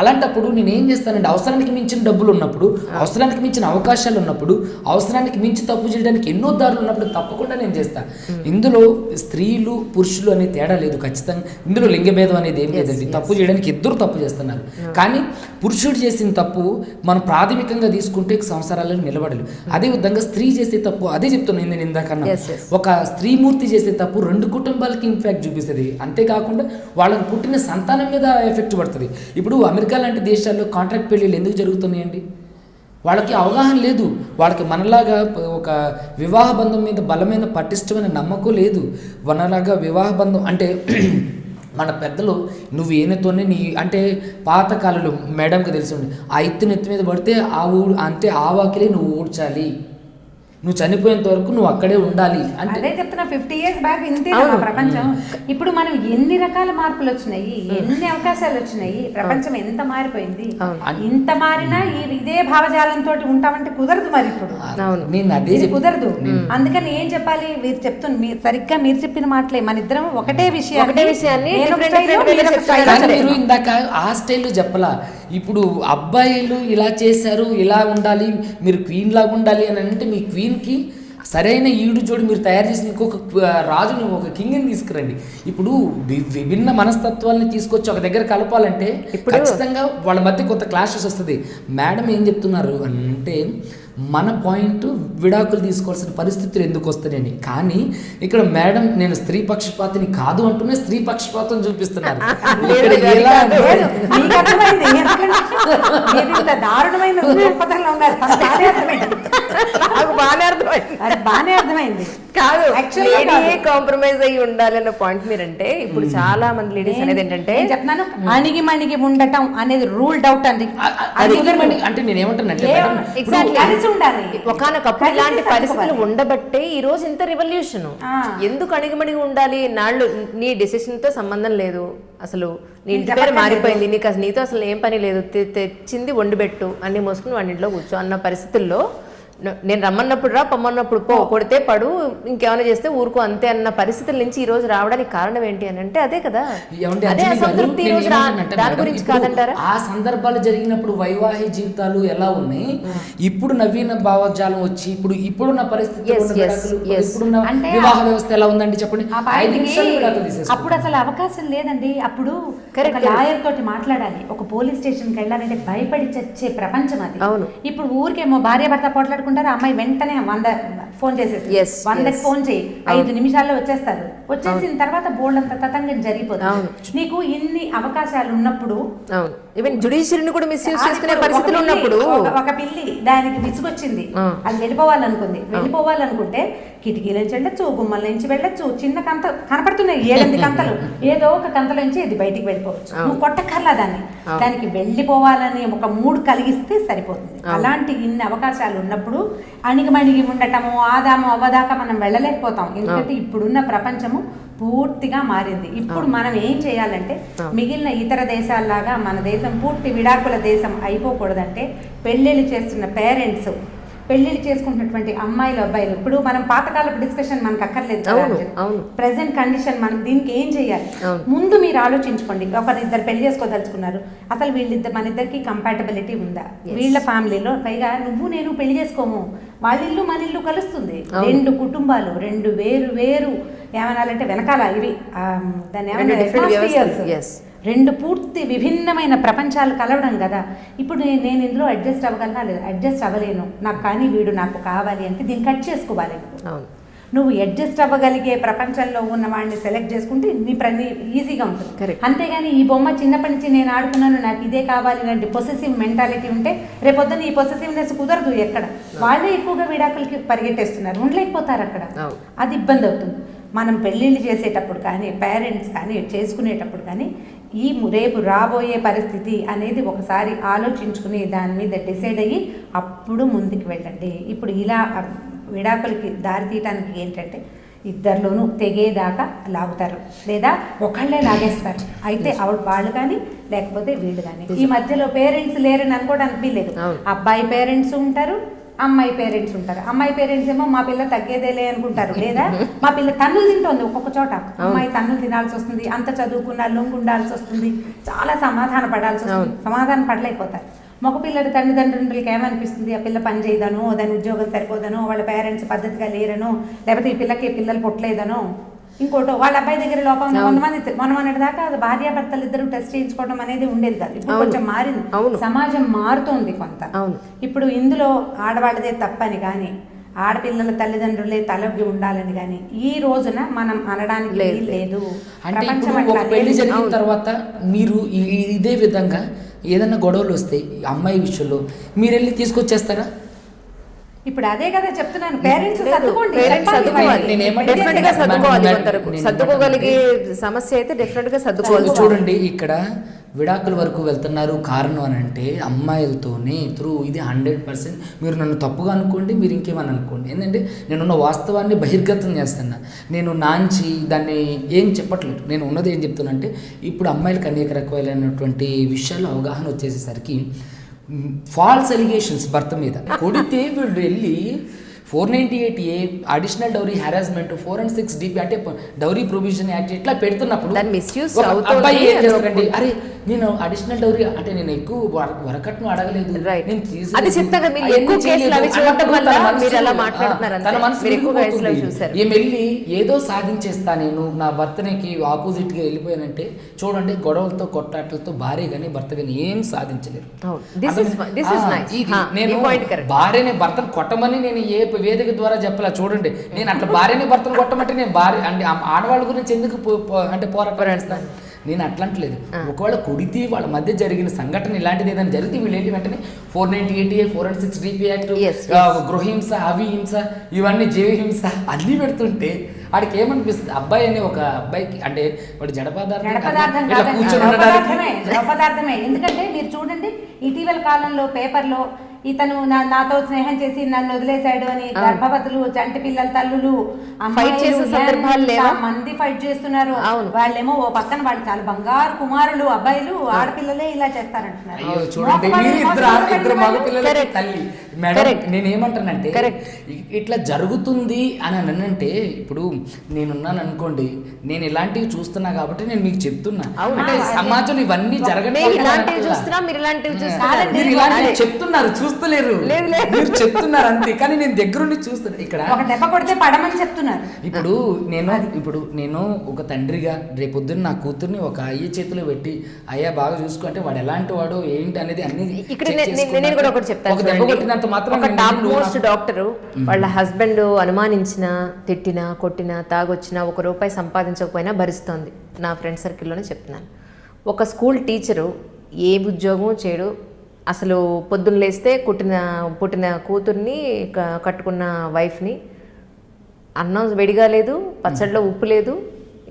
C: అలాంటప్పుడు నేను ఏం చేస్తానంటే అవసరానికి మించిన డబ్బులు ఉన్నప్పుడు, అవసరానికి మించిన అవకాశాలు ఉన్నప్పుడు, అవసరానికి మించి తప్పు చేయడానికి ఎన్నో దారులు ఉన్నప్పుడు తప్పకుండా నేను చేస్తాను. ఇందులో స్త్రీలు పురుషులు అనే తేడా లేదు, ఖచ్చితంగా ఇందులో లింగభేదం అనేది ఏం లేదండి. తప్పు చేయడానికి ఇద్దరు తప్పు చేస్తున్నారు. కానీ పురుషుడు చేసిన తప్పు మనం ప్రాథమికంగా తీసుకుంటే సంసారాలను నిలబడలేదు. అదే విధంగా స్త్రీ చేసే తప్పు, అదే చెప్తున్నాను నేను ఇందాకన్నా, ఒక స్త్రీమూర్తి చేసే తప్పు 2 కుటుంబాలకి ఇంపాక్ట్ చూపిస్తుంది. అంతేకాకుండా వాళ్ళకి పుట్టిన సంతానం మీద ఎఫెక్ట్ పడుతుంది. ఇప్పుడు అమెరికా లాంటి దేశాల్లో కాంట్రాక్ట్ పెళ్ళిళ్ళు ఎందుకు జరుగుతున్నాయండి? వాళ్ళకి అవగాహన లేదు. వాళ్ళకి మనలాగా ఒక వివాహ బంధం మీద బలమైన పటిష్టమైన నమ్మకం లేదు. మనలాగా వివాహ బంధం అంటే మన పెద్దలు నువ్వు ఏనతోనే నీ అంటే పాతకాలంలో మేడంకి తెలిసి ఉండి ఆ ఎత్తి మీద పడితే అంటే ఆ వాకిలే నువ్వు ఊడ్చాలి, నువ్వు చనిపోయేంత వరకు నువ్వు అక్కడే ఉండాలి అంటే.
B: అదే చెప్తున్నా 50 years బ్యాక్ ఇంతే ప్రపంచం. ఇప్పుడు మనం ఎన్ని రకాల మార్పులు వచ్చినాయి, ఎన్ని అవకాశాలు వచ్చినాయి, ప్రపంచం ఎంత మారిపోయింది. ఇంత మారినా ఇదే భావజాలంతో ఉంటామంటే కుదరదు. మరి ఇప్పుడు
C: నేను అదే
B: కుదరదు. అందుకని ఏం చెప్పాలి, మీరు చెప్తున్నా సరిగ్గా మీరు చెప్పిన మాటలే, మన ఇద్దరం ఒకటే విషయాన్ని
C: మీరు ఇందాక ఆ స్టైల్లో చెప్పలా. ఇప్పుడు అబ్బాయిలు ఇలా చేశారు, ఇలా ఉండాలి, మీరు క్వీన్ లాగా ఉండాలి అని అంటే మీ క్వీన్కి సరైన ఈడు జోడి మీరు తయారు చేసిన ఇంకొక రాజుని, ఒక కింగ్ని తీసుకురండి. ఇప్పుడు విభిన్న మనస్తత్వాలని తీసుకొచ్చి ఒక దగ్గర కలపాలంటే ఖచ్చితంగా వాళ్ళ మధ్య కొంత క్లాషెస్ వస్తుంది. మేడం ఏం చెప్తున్నారు అంటే మన పాయింట్ విడాకులు తీసుకోవాల్సిన పరిస్థితులు ఎందుకు వస్తాయని. కానీ ఇక్కడ మేడం నేను స్త్రీ పక్షపాతిని కాదు అంటూనే స్త్రీ పక్షపాతం చూపిస్తున్నారు.
B: బాగానే అర్థమైంది.
A: కాదు కాంప్రమైజ్ అయ్యి ఉండాలి అన్న పాయింట్ మీరంటే ఇప్పుడు చాలా మంది లేడీస్ అనేది ఏంటంటే
B: చెప్తున్నాను, అణిగి మణిగి ఉండటం అనేది రూల్డ్ అవుట్ అండి.
C: అంటే నేను ఏమంటానంటే
A: ఒకనొకప్పుడు ఇలాంటి పరిస్థితులు ఉండబట్టే ఈ రోజు ఇంత రివల్యూషన్. ఎందుకు అణిగిమణిగి ఉండాలి? నాళ్ళు నీ డెసిషన్ తో సంబంధం లేదు, అసలు నీ ఇంటి పేరు మారిపోయింది, నీకు అసలు నీతో అసలు ఏం పని లేదు, తెచ్చింది వండిపెట్టు, అన్ని మోసుకుని వాడింట్లో కూర్చో అన్న పరిస్థితుల్లో నేను రమ్మన్నప్పుడు రా, పొమ్మన్నప్పుడు పో, కొడితే పడు, ఇంకేమైనా చేస్తే ఊరుకో అంతే అన్న పరిస్థితుల నుంచి ఈ రోజు రావడానికి కారణం ఏంటి అని అంటే అదే కదా, అదే అసంతృప్తి. ఈ రోజు దాని గురించి కాదంటారా?
C: ఆ సందర్భాలు జరిగినప్పుడు వైవాహిక జీవితాలు ఎలా ఉన్నాయి, ఇప్పుడు నవీన భావజాలం వచ్చి ఇప్పుడున్న పరిస్థితి, ఇప్పుడున్న వివాహ వ్యవస్థ ఎలా ఉందండి చెప్పండి.
B: అప్పుడు అసలు అవకాశం లేదండి. అప్పుడు లాయర్ తోటి మాట్లాడాలి, ఒక పోలీస్ స్టేషన్కి వెళ్ళాలంటే భయపడి చచ్చే ప్రపంచం అది. ఇప్పుడు ఊరికేమో భార్య భర్త పోట్లాడుకుంటారు, అమ్మాయి వెంటనే 100 ఫోన్ చేసేసి 100కి ఫోన్ చేయి, 5 నిమిషాల్లో వచ్చేస్తారు. వచ్చేసిన తర్వాత బోల్డ్ అంత తతంగం జరిగిపోతుంది. నీకు ఇన్ని అవకాశాలు ఉన్నప్పుడు,
A: ఈవెన్ జుడిషియరీని కూడా మిస్యూజ్ చేసుకునే పరిస్థితులు ఉన్నప్పుడు,
B: ఒక పిల్లి దానికి విసుగొచ్చింది, అది వెళ్ళిపోవాలనుకుంటే కిటికీల నుంచి వెళ్ళొచ్చు, గుమ్మల నుంచి వెళ్ళొచ్చు, చిన్న కంత కనపడుతున్నాయి 7 కంతలు, ఏదో ఒక కంతల నుంచి అది బయటికి వెళ్ళిపోవచ్చు. నువ్వు కొట్టక్కర్లా దానికి వెళ్ళిపోవాలని ఒక మూడ్ కలిగిస్తే సరిపోతుంది. అలాంటి ఇన్ని అవకాశాలు ఉన్నప్పుడు అణిగిమణిగి ఉండటము, ఆదాము అవ్వదాకా మనం వెళ్ళలేకపోతాం. ఎందుకంటే ఇప్పుడున్న ప్రపంచము పూర్తిగా మారింది. ఇప్పుడు మనం ఏం చేయాలంటే మిగిలిన ఇతర దేశాల్లాగా మన దేశం పూర్తి విడాకుల దేశం అయిపోకూడదంటే పెళ్ళిళ్ళు చేస్తున్న పేరెంట్స్ పెళ్లిళ్ళు చేసుకుంటున్నటువంటి అమ్మాయిలు అబ్బాయిలు, ఇప్పుడు మనం పాతకాలపు డిస్కషన్ మనకు అక్కర్లేదు
A: అవును, అవును.
B: ప్రెసెంట్ కండిషన్ మనం దీనికి ఏం చేయాలి
A: అవును.
B: ముందు మీరు ఆలోచించుకోండి. ఒకరిద్దరు పెళ్లి చేసుకోదలుచుకున్నారు, అసలు మన ఇద్దరికి కంపాటబిలిటీ ఉందా? వీళ్ళ ఫ్యామిలీలో పైగా నువ్వు నేను పెళ్లి చేసుకోము, వాళ్ళ ఇల్లు మన ఇల్లు కలుస్తుంది. రెండు కుటుంబాలు, రెండు వేరు వేరు ఏమనాలంటే వెనకాల ఇవి దాన్ని ఏమన్నా రెండు పూర్తి విభిన్నమైన ప్రపంచాలు కలవడం కదా. ఇప్పుడు నేను ఇందులో అడ్జస్ట్ అవ్వగలనా లేదా? అడ్జస్ట్ అవ్వలేను నాకు, కానీ వీడు నాకు కావాలి అంటే దీన్ని కట్ చేసుకోవాలి. నువ్వు అడ్జస్ట్ అవ్వగలిగే ప్రపంచంలో ఉన్న వాడిని సెలెక్ట్ చేసుకుంటే నీ ఈజీగా ఉంటుంది. అంతేగాని ఈ బొమ్మ చిన్నప్పటి నుంచి నేను ఆడుకున్నాను నాకు ఇదే కావాలి అంటే పొసెసివ్ మెంటాలిటీ ఉంటే రేపొద్దున ఈ పొసెసివ్నెస్ కుదరదు. ఎక్కడ వాళ్ళే ఎక్కువగా విడాకులకి పరిగెట్టేస్తున్నారు, ఉండలేకపోతారు అక్కడ, అది ఇబ్బంది అవుతుంది. మనం పెళ్ళిళ్ళు చేసేటప్పుడు కానీ పేరెంట్స్ కానీ చేసుకునేటప్పుడు కానీ ఈ రేపు రాబోయే పరిస్థితి అనేది ఒకసారి ఆలోచించుకుని దాని మీద డిసైడ్ అయ్యి అప్పుడు ముందుకు వెళ్ళండి. ఇప్పుడు ఇలా విడాకులకి దారి తీయటానికి ఏంటంటే ఇద్దరిలోనూ తెగేదాకా లాగుతారు, లేదా ఒకళ్ళే లాగేస్తారు. అయితే వాళ్ళు కానీ లేకపోతే వీళ్ళు కానీ. ఈ మధ్యలో పేరెంట్స్ లేరని అనుకోవడానికి వీల్లేదు. అబ్బాయి పేరెంట్స్ ఉంటారు, అమ్మాయి పేరెంట్స్ ఉంటారు. అమ్మాయి పేరెంట్స్ ఏమో మా పిల్ల తగ్గేదేలే అనుకుంటారు, లేదా మా పిల్ల తన్నులు తింటుంది. ఒక్కొక్క చోట అమ్మాయి తన్నులు తినాల్సి వస్తుంది, అంత చదువుకున్న లొంగు ఉండాల్సి వస్తుంది, చాలా సమాధాన పడాల్సి వస్తుంది, సమాధానం పడలేకపోతారు. మగపిల్లడి తల్లిదండ్రులకి ఏమనిపిస్తుంది, ఆ పిల్ల పని చేయదనో, దాని ఉద్యోగం సరిపోదనో, వాళ్ళ పేరెంట్స్ పద్ధతిగా లేరనో, లేకపోతే ఈ పిల్లకి పిల్లలు పుట్టలేదనో, ఇంకోటో వాళ్ళ అబ్బాయి దగ్గర లోపం. మొన్నటి దాకా భార్యాభర్తలు ఇద్దరు టెస్ట్ చేయించుకోవడం అనేది ఉండేది కాదు. ఇప్పుడు కొంచెం మారింది, సమాజం మారుతోంది కొంత. ఇప్పుడు ఇందులో ఆడవాళ్ళదే తప్పని కానీ ఆడపిల్లల తల్లిదండ్రులే తలొగ్గి ఉండాలని కానీ ఈ రోజున మనం అనడానికి లేదు.
C: అంటే ఒక పెళ్లి జరిగిన తర్వాత మీరు ఇదే విధంగా ఏదైనా గొడవలు వస్తే అమ్మాయి విషయంలో మీరు వెళ్ళి తీసుకొచ్చేస్తారా?
B: ఇప్పుడు అదే కదా చెప్తున్నాను, పేరెంట్స్
A: సర్దుకోగలిగే సమస్య అయితే డెఫినెట్ గా సర్దుకోవాలి.
C: చూడండి, ఇక్కడ విడాకుల వరకు వెళ్తున్నారు, కారణం అని అంటే అమ్మాయిలతోనే ఇది 100%. మీరు నన్ను తప్పుగా అనుకోండి, మీరు ఇంకేమని అనుకోండి, ఏంటంటే నేనున్న వాస్తవాన్ని బహిర్గతం చేస్తున్నా, నేను నాంచి దాన్ని ఏం చెప్పట్లేదు. నేను ఉన్నది ఏం చెప్తున్నా అంటే ఇప్పుడు అమ్మాయిలకు అనేక రకాలైనటువంటి విషయాలు అవగాహన వచ్చేసేసరికి ఫాల్స్ ఎలిగేషన్స్ భర్త మీద కొడితే వీళ్ళు వెళ్ళి 498A additional dowry harassment 406 DP అంటే డౌరీ ప్రొవిజన్ యాక్ట్ ఇట్లా పెడుతున్నప్పుడు అబ్బాయి ఏం చేస్తారండి, అరే నేను అడిషనల్ డౌరీ అంటే నేను ఎక్కువ వరకట్ను అడగలేదు, నేను ఏం వెళ్ళి ఏదో సాధించేస్తా నేను నా భర్తనికి ఆపోజిట్ గా వెళ్ళిపోయానంటే చూడండి, గొడవలతో కొట్టాట్లతో భార్య గానీ భర్త గానీ ఏం సాధించలేరు. నేను భార్యని భర్తను కొట్టమని నేను ఏ వేదిక ద్వారా చెప్పలా. చూడండి, నేను అట్లా భార్యని భర్తను కొట్టమంటే నేను భార్య అంటే ఆడవాళ్ళ గురించి ఎందుకు అంటే పోరాటాస్తాను, నేను అట్లంటలేదు. ఒకవేళ కొడితే వాళ్ళ మధ్య జరిగిన సంఘటన ఇలాంటిది ఏదైనా జరిగితే వీళ్ళు ఏంటి వెంటనే 498A 406 DP యాక్ట్, గృహహింస, అవిహింస, ఇవన్నీ జీవహింస అన్నీ పెడుతుంటే వాడికి ఏమనిపిస్తుంది, అబ్బాయి అనే ఒక అబ్బాయికి అంటే వాడు జడపదార్థమే.
B: ఎందుకంటే మీరు చూడండి, ఇటీవల కాలంలో పేపర్లో ఇతను నాతో స్నేహం చేసి నన్ను వదిలేశాడు అని గర్భవతులు, చంటి పిల్లల తల్లులు మంది ఫైట్ చేస్తున్నారు. వాళ్ళేమో ఓ పక్కన వాళ్ళు చాలా బంగారు కుమారులు, అబ్బాయిలు, ఆడపిల్లలే ఇలా చేస్తారంటున్నారు.
C: నేనేమంటానంటే ఇట్లా జరుగుతుంది అని అంటే ఇప్పుడు నేనున్నాను అనుకోండి, నేను ఇలాంటివి చూస్తున్నా కాబట్టి నేను మీకు చెప్తున్నా, అంటే సమాజం ఇవన్నీ జరగలేదు చెప్తున్నారు, చూస్తలేరు, మీరు చెప్తున్నారు అంతే, కానీ నేను దగ్గరుండి చూస్తున్నా. ఇక్కడ
B: పడమని చెప్తున్నారు.
C: ఇప్పుడు నేను ఒక తండ్రిగా రేపొద్దున నా కూతుర్ని ఒక అయ్య చేతిలో పెట్టి అయ్యా బాగా చూసుకుంటే వాడు ఎలాంటి వాడు ఏంటి అనేది అన్ని
A: ఒక దెబ్బ కొట్టినంత మాత్రం డాక్టరు వాళ్ళ హస్బెండ్ అనుమానించిన, తిట్టినా, కొట్టినా, తాగొచ్చినా, ₹1 సంపాదించకపోయినా భరిస్తోంది. నా ఫ్రెండ్ సర్కిల్లోనే చెప్తున్నాను. ఒక స్కూల్ టీచరు ఏ ఉద్యోగం చేయడు, అసలు పొద్దున్న లేస్తే పుట్టిన కూతుర్ని కట్టుకున్న వైఫ్ని అన్నం వెడిగా లేదు, పచ్చడిలో ఉప్పు లేదు,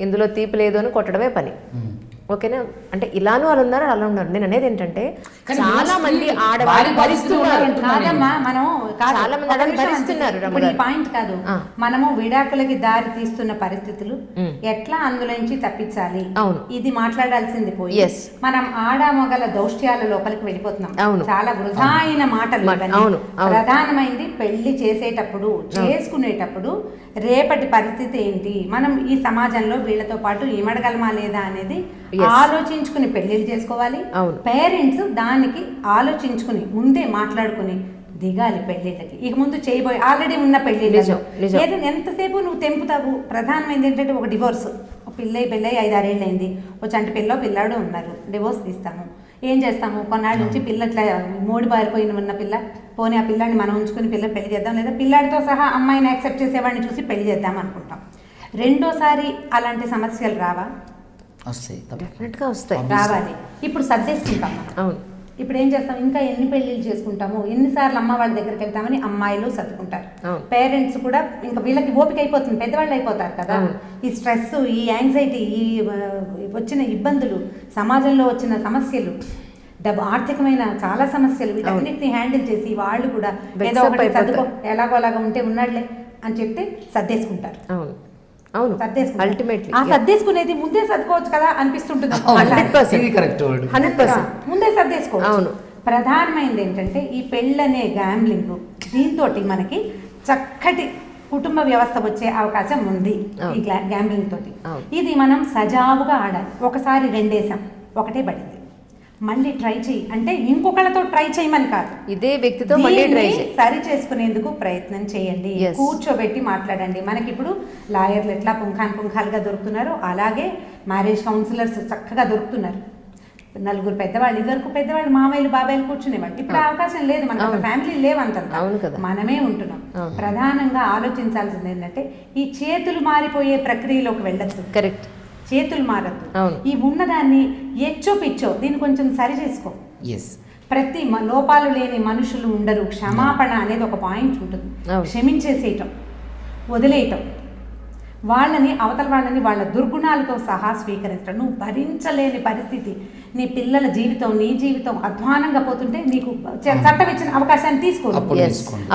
A: ఇందులో తీపి లేదు అని కొట్టడమే పని. ఓకేనా, అంటే ఇలానూ అలా ఉన్నారు అలా ఉన్నారు. నేను అనేది ఏంటంటే
C: కానీ
A: చాలా మంది
C: mostly
A: ఆడవాళ్ళు
C: భారీ పరిస్థితులు
A: భరిస్తున్నారు.
C: అంటున్నాను నేను.
B: కాదమ్మా, మనం కాదు,
A: చాలా మంది
B: ఒక
A: ఆడవాళ్ళు
B: నిమిషం
A: భరిస్తున్నారు,
B: అంతే.
A: రమ్మ
B: ఇప్పుడు ఈ
A: గారు.
B: పాయింట్ కాదు, మనము విడాకులకి దారి తీస్తున్న పరిస్థితులు ఎట్లా అందులోంచి తప్పించాలి,
A: అవును.
B: ఇది మాట్లాడాల్సింది పోయి
A: Yes.
B: మనం ఆడ మొగల దౌష్ట్యాల లోపలికి వెళ్ళిపోతున్నాం.
A: అవును.
B: చాలా వృధా అయిన మాటలు ఇవన్నీ.
A: అవును, అవును.
B: ప్రధానమైంది పెళ్లి చేసేటప్పుడు చేసుకునేటప్పుడు రేపటి పరిస్థితి ఏంటి, మనం ఈ సమాజంలో వీళ్ళతో పాటు ఇమడగలమా లేదా అనేది ఆలోచించుకుని పెళ్లిళ్ళు చేసుకోవాలి.
A: అవును.
B: పేరెంట్స్ దానికి ఆలోచించుకుని ముందే మాట్లాడుకుని దిగాలి పెళ్లిళ్ళకి. ఇక ముందు చేయబోయే ఆల్రెడీ ఉన్న పెళ్లిళ్ళు
A: నిజం, నిజం.
B: ఏదైనా ఎంతసేపు నువ్వు తెంపుతావు. ప్రధానమైనది ఏంటంటే ఒక డివోర్స్. పెళ్ళై 5-6 అయింది, ఒక చంటి పిల్లో పిల్లాడు ఉన్నారు, డివోర్స్ తీస్తాము. ఏం చేస్తాము, కొన్నాళ్ళ నుంచి పిల్ల ఇట్లా మోడి బారిపోయిన ఉన్న పిల్ల, పోనీ ఆ పిల్లాడిని మనం ఉంచుకుని పెళ్లి చేద్దాం, లేదా పిల్లాడితో సహా అమ్మాయిని యాక్సెప్ట్ చేసేవాడిని చూసి పెళ్లి చేద్దాం అనుకుంటాం. రెండోసారి అలాంటి సమస్యలు రావా?
C: వస్తాయి
A: డెఫినెట్గా వస్తాయి,
B: రావాలి. ఇప్పుడు సర్దేసుకుంటాం మనం.
A: అవును.
B: ఇప్పుడు ఏం చేస్తాం, ఇంకా ఎన్ని పెళ్ళిళ్ళు చేసుకుంటాము, ఎన్నిసార్లు అమ్మ వాళ్ళ దగ్గరికి వెళ్తామని అమ్మాయిలు సర్దుకుంటారు. పేరెంట్స్ కూడా ఇంకా వీళ్ళకి ఓపిక అయిపోతుంది, పెద్దవాళ్ళు అయిపోతారు కదా. ఈ స్ట్రెస్, ఈ యాంగ్జైటీ, ఈ వచ్చిన ఇబ్బందులు, సమాజంలో వచ్చిన సమస్యలు, ఆర్థికమైన చాలా సమస్యలు, వీటన్నిటిని హ్యాండిల్ చేసి వాళ్ళు కూడా ఏదో ఒకటి చదువుకో ఎలాగో అలాగా ఉంటే ఉన్నాడులే అని చెప్తే సర్దేసుకుంటారు.
A: అవును, అవును. అల్టిమేట్లీ
B: ఆ సర్దేసుకునేది ముందే సర్దుకోవచ్చు కదా అనిపిస్తుంటుంది.
A: 100%.
B: ముందే సర్దేసుకోవచ్చు.
A: అవును.
B: ప్రధానమైనది ఏంటంటే ఈ పెళ్ళనే గ్యాంబ్లింగ్, దీంతో మనకి చక్కటి కుటుంబ వ్యవస్థ వచ్చే అవకాశం ఉంది ఈ గ్యాంబ్లింగ్ తోటి. ఇది మనం సజావుగా ఆడాలి. ఒకసారి 2 వేసాం, ఒకటే పడింది, మళ్ళీ ట్రై చేయి అంటే ఇంకొకళ్ళతో ట్రై చేయమని కాదు,
A: ఇదే వ్యక్తితో మళ్ళీ ట్రై చేయి,
B: సరి చేసుకునేందుకు ప్రయత్నం చేయండి. కూర్చోబెట్టి మాట్లాడండి. మనకి ఇప్పుడు లాయర్లు ఎట్లా పుంఖాలుగా దొరుకుతున్నారో అలాగే మ్యారేజ్ కౌన్సిలర్స్ చక్కగా దొరుకుతున్నారు. 4 పెద్దవాళ్ళు, ఇదివరకు పెద్దవాళ్ళు మామయ్యలు బాబాయ్లు కూర్చునేవాళ్ళు, ఇప్పుడు అవకాశం లేదు, మనకు ఫ్యామిలీ లేవంత, మనమే ఉంటున్నాం. ప్రధానంగా ఆలోచించాల్సింది ఏంటంటే ఈ చేతులు మారిపోయే ప్రక్రియలోకి వెళ్ళద్దు.
A: కరెక్ట్,
B: చేతులు మారద్దు. ఈ ఉన్నదాన్ని ఎచ్చో పిచ్చో దీన్ని కొంచెం సరి చేసుకో. ప్రతి లోపాలు లేని మనుషులు ఉండరు. క్షమాపణ అనేది ఒక పాయింట్ ఉంటుంది. క్షమించేసేయటం, వదిలేయటం, వాళ్ళని అవతల వాళ్ళని వాళ్ళ దుర్గుణాలతో సహా స్వీకరించడం. నువ్వు భరించలేని పరిస్థితి, నీ పిల్లల జీవితం, నీ జీవితం అధ్వానంగా పోతుంటే నీకు చట్టం ఇచ్చిన అవకాశాన్ని తీసుకో.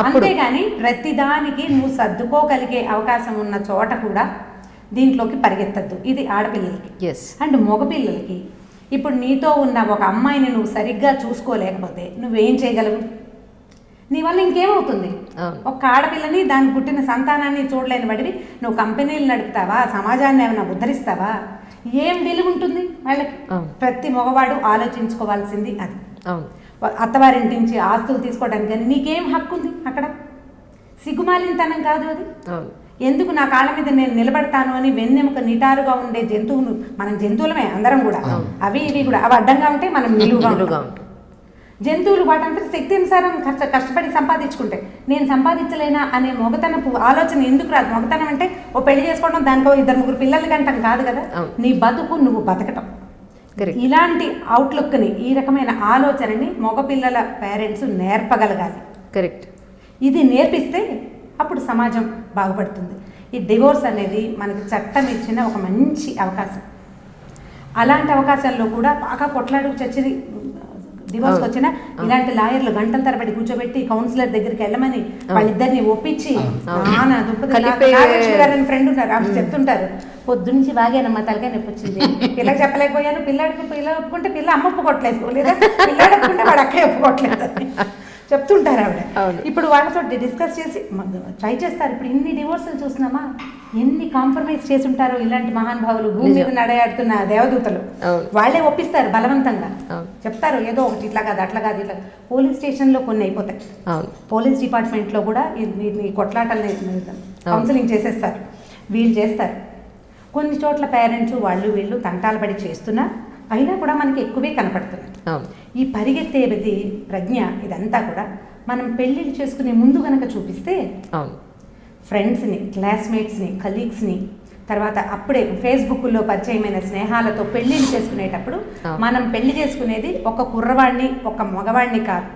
B: అంతేగాని ప్రతిదానికి నువ్వు సర్దుకోగలిగే అవకాశం ఉన్న చోట కూడా దీంట్లోకి పరిగెత్తద్దు. ఇది ఆడపిల్లలకి. అండ్ మగపిల్లలకి ఇప్పుడు నీతో ఉన్న ఒక అమ్మాయిని నువ్వు సరిగ్గా చూసుకోలేకపోతే నువ్వేం చేయగలవు? నీ వల్ల ఇంకేమవుతుంది? ఒక ఆడపిల్లని, దాని పుట్టిన సంతానాన్ని చూడలేని వాడివి నువ్వు కంపెనీలు నడుపుతావా? సమాజాన్ని ఏమైనా ఉద్ధరిస్తావా? ఏం విలువ ఉంటుంది వాళ్ళకి? ప్రతి మగవాడు ఆలోచించుకోవాల్సింది అది. అత్తవారింటి నుంచి ఆస్తులు తీసుకోవడానికి కానీ నీకేం హక్కు ఉంది అక్కడ? సిగ్గుమాలినతనం కాదు అది. ఎందుకు నా కాళ్ళ మీద నేను నిలబడతాను అని వెన్నెముక నిటారుగా ఉండే జంతువును, మనం జంతువులమే అందరం కూడా, అవి ఇవి కూడా, అవి అడ్డంగా ఉంటే మనం నిలువుగా ఉంటాం. జంతువులు వాటంతా శక్తి అనుసారం కష్టపడి సంపాదించుకుంటాయి. నేను సంపాదించలేనా అనే మొగతనపు ఆలోచన ఎందుకు రాదు? మొగతనం అంటే ఓ పెళ్లి చేసుకోవడం, దానికో 2-3 పిల్లలు కంటం కాదు కదా. నీ బతుకు నువ్వు బతకటం. ఇలాంటి అవుట్లుక్ని, ఈ రకమైన ఆలోచనని మగపిల్లల పేరెంట్స్ నేర్పగలగాలి.
A: కరెక్ట్.
B: ఇది నేర్పిస్తే అప్పుడు సమాజం బాగుపడుతుంది. ఈ డివోర్స్ అనేది మనకి చట్టం ఇచ్చిన ఒక మంచి అవకాశం. అలాంటి అవకాశాల్లో కూడా బాగా కొట్లాడుకు చచ్చి డివోర్స్కి వచ్చిన ఇలాంటి లాయర్లు గంటల తరబడి కూర్చోబెట్టి కౌన్సిలర్ దగ్గరికి వెళ్ళమని వాళ్ళిద్దరిని ఒప్పించి, గారని ఫ్రెండ్ ఉన్నారు, ఆవిడ చెప్తుంటారు, పొద్దునుంచి బాగానమ్మా తలకాయ నొప్పి వచ్చింది, పిల్లకి చెప్పలేకపోయాను, పిల్ల ఒప్పుకుంటే పిల్ల అమ్మ ఒప్పుకోవట్లేదు, లేదా పిల్లాడు ఒప్పుకుంటే వాడు అక్కడే ఒప్పుకోవట్లేదు అని చెప్తుంటారు ఆవిడ. ఇప్పుడు వాళ్ళతో డిస్కస్ చేసి ట్రై చేస్తారు. ఇప్పుడు ఇన్ని డివోర్సులు చూస్తున్నామా, ఎన్ని కాంప్రమైజ్ చేసి ఉంటారో ఇలాంటి మహానుభావులు, భూమి మీద నడయాడుతున్న దేవదూతలు. వాళ్ళే ఒప్పిస్తారు బలవంతంగా, చెప్తారు ఏదో ఒకటి, ఇట్లా కాదు అట్లా కాదు ఇట్లా. పోలీస్ స్టేషన్లో కొన్ని అయిపోతాయి, పోలీస్ డిపార్ట్మెంట్లో కూడా ఈ కొట్లాటల్ని కౌన్సిలింగ్ చేసేస్తారు, వీళ్ళు చేస్తారు. కొన్ని చోట్ల పేరెంట్స్ వాళ్ళు వీళ్ళు తంటాలు పడి చేస్తున్నా అయినా కూడా మనకి ఎక్కువే కనపడుతుంది. ఈ పరిగెత్తేది ప్రజ్ఞ ఇదంతా కూడా మనం పెళ్ళిళ్ళు చేసుకునే ముందు కనుక చూపిస్తే, ఫ్రెండ్స్ని, క్లాస్మేట్స్ని, కలీగ్స్ని, తర్వాత అప్పుడే ఫేస్బుక్లో పరిచయమైన స్నేహాలతో పెళ్ళిళ్ళు చేసుకునేటప్పుడు మనం పెళ్లి చేసుకునేది ఒక కుర్రవాడిని, ఒక మగవాడిని కాదు,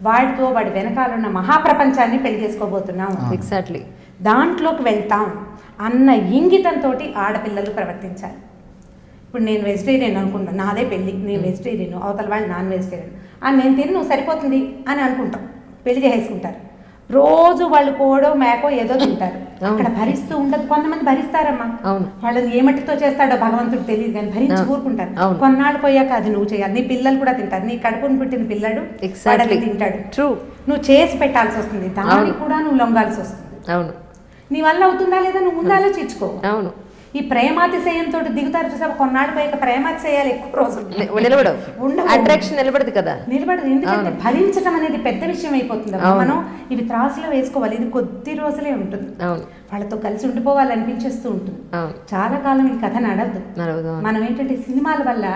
B: వాడితో వాడి వెనకాలన్న మహాప్రపంచాన్ని పెళ్లి చేసుకోబోతున్నాం.
A: ఎగ్జాక్ట్లీ. దాంట్లోకి
B: వెళ్తాం అన్న ఇంగితంతో ఆడపిల్లలు ప్రవర్తించాలి. ఇప్పుడు నేను వెజిటేరియన్ అనుకుంటాను, నాదే పెళ్ళి, నేను వెజిటేరియన్, అవతల వాళ్ళు నాన్ వెజిటేరియన్, నేను తిని నువ్వు సరిపోతుంది అని అనుకుంటాం, పెళ్లి చేసేసుకుంటారు. రోజు వాళ్ళు కోడో మేకో ఏదో తింటారు, అక్కడ భరిస్తూ ఉండదు. కొంతమంది భరిస్తారమ్మా, వాళ్ళని ఏ మట్టితో చేస్తాడో భగవంతుడు తెలియదు కానీ భరించి ఊరుకుంటారు. కొన్నాళ్ళు పోయాక అది నువ్వు చేయాలి, నీ పిల్లలు కూడా తింటారు, నీ కడుపును పుట్టిన పిల్లడు వాడని తింటాడు, నువ్వు చేసి పెట్టాల్సి వస్తుంది, దానికి కూడా నువ్వు లొంగాల్సి వస్తుంది. అవును, నీ వల్ల అవుతుందా లేదా నువ్వు ముందు ఆలోచించుకో. అవును, ఈ ప్రేమాతిశయంతో దిగుతారు చూసా, కొన్నాళ్ళు పోయాక ప్రేమాతిశయాలు ఎక్కువ రోజులు
A: అట్రాక్షన్ నిలబడదు కదా,
B: నిలబడదు. ఎందుకంటే భరించడం అనేది పెద్ద విషయం అయిపోతుంది. మనం ఇవి త్రాసులో వేసుకోవాలి, ఇది కొద్ది రోజులే ఉంటుంది, వాళ్ళతో కలిసి ఉండిపోవాలనిపించేస్తూ ఉంటుంది. చాలా కాలం ఈ కథ నడవదు. మనం ఏంటంటే సినిమాల వల్ల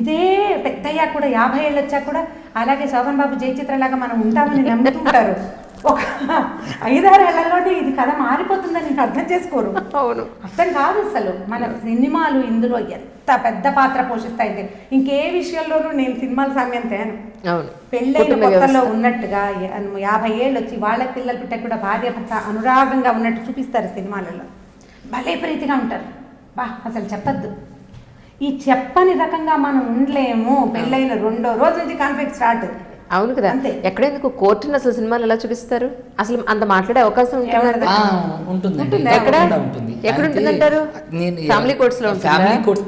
B: ఇదే పెద్దయ్యా కూడా 50 ఏళ్ళు వచ్చా కూడా అలాగే శోభన్ బాబు జయచిత్ర లాగా మనం ఉంటామని నమ్ముతుంటారు. ఒక 5-6 ఏళ్లలోనే ఇది కథ మారిపోతుందని అర్థం చేసుకోరు. అవును, అర్థం కాదు అసలు. మన సినిమాలు ఇందులో ఎంత పెద్ద పాత్ర పోషిస్తాయంటే ఇంకే విషయంలోనూ నేను సినిమాల సమయం తేను. పెళ్ళైన కొత్తలో ఉన్నట్టుగా 50 ఏళ్ళు వచ్చి వాళ్ళ పిల్లలు పుట్ట కూడా భార్య భర్త అనురాగంగా ఉన్నట్టు చూపిస్తారు సినిమాలలో. భలే ప్రీతిగా ఉంటారు. అసలు చెప్పద్దు, ఈ చెప్పని రకంగా మనం ఉండలేము. పెళ్ళైన 2వ రోజు నుంచి కాన్ఫ్లిక్ట్ స్టార్ట్.
A: అవును కదా, ఎక్కడెందుకు కోర్టుని అసలు సినిమాలు ఎలా చూపిస్తారు? అసలు అంత మాట్లాడే అవకాశం
C: ఉంటుంది.
A: ఎక్కడ ఉంటుందంటారు? ఫ్యామిలీ కోర్ట్స్ లో.
C: ఫ్యామిలీ కోర్ట్స్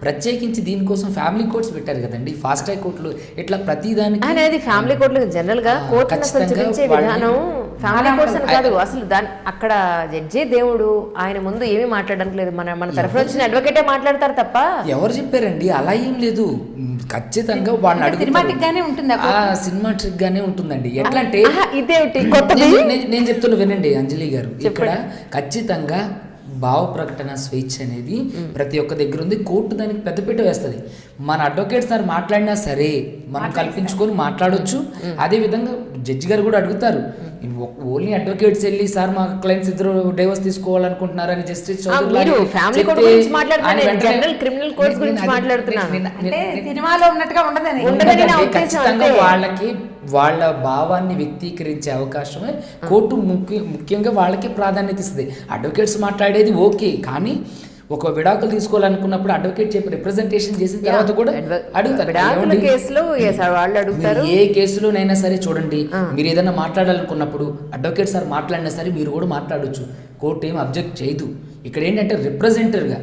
C: ప్రత్యేకించి దీనికోసం ఫ్యామిలీ కోర్ట్స్ పెట్టారు కదండి, ఫాస్ట్ ట్రాక్ కోర్టులు ఇట్లా ప్రతిదానికి
A: అనేది. ఫ్యామిలీ కోర్టులు జనరల్ గా కోర్టు చూపించే విధానం ఫ్యామిలీ కోర్ట్స్ అని కాదు. అసలు దాని అక్కడ జడ్జే దేవుడు, ఆయన ముందు ఏమీ మాట్లాడడానికి లేదు. మన తరఫున వచ్చిన అడ్వకేటే మాట్లాడతారు తప్ప.
C: ఎవరు చెప్పారండి? అలా ఏం లేదు, ఖచ్చితంగా వాళ్ళని
B: సినిమాటిక్ గానే ఉంటుంది,
C: సినిమాటిక్ గానే ఉంటుందండి. ఎట్లా అంటే నేను చెప్తున్నా వినండి అంజలి గారు, ఇక్కడ ఖచ్చితంగా భావ ప్రకటన స్వేచ్ఛ అనేది ప్రతి ఒక్క దగ్గర ఉంది. కోర్టు దానికి పెద్దపీట వేస్తుంది. మన అడ్వకేట్ సార్ మాట్లాడినా సరే మనం కల్పించుకొని మాట్లాడొచ్చు. అదే విధంగా జడ్జి గారు కూడా అడుగుతారు, ఓన్లీ అడ్వకేట్స్ వెళ్ళి సార్ మా క్లయింట్స్ ఇద్దరు డైవర్స్ తీసుకోవాలనుకుంటున్నారని జస్టిస్ ఖచ్చితంగా వాళ్ళకి వాళ్ళ భావాన్ని వ్యక్తీకరించే అవకాశమే కోర్టు ముఖ్యంగా వాళ్ళకి ప్రాధాన్యత ఇస్తుంది. అడ్వకేట్స్ మాట్లాడేది ఓకే, కానీ ఒక విడాకులు తీసుకోవాలనుకున్నప్పుడు అడ్వకేట్ చెప్పి రిప్రజెంటేషన్ చేసిన తర్వాత కూడా అడుగుతారు. ఏ కేసులోనైనా సరే చూడండి, మీరు ఏదైనా మాట్లాడాలనుకున్నప్పుడు అడ్వకేట్ సార్ మాట్లాడినా సరే మీరు కూడా మాట్లాడొచ్చు, కోర్టు ఏం అబ్జెక్ట్ చేయదు. ఇక్కడ ఏంటంటే రిప్రజెంటర్గా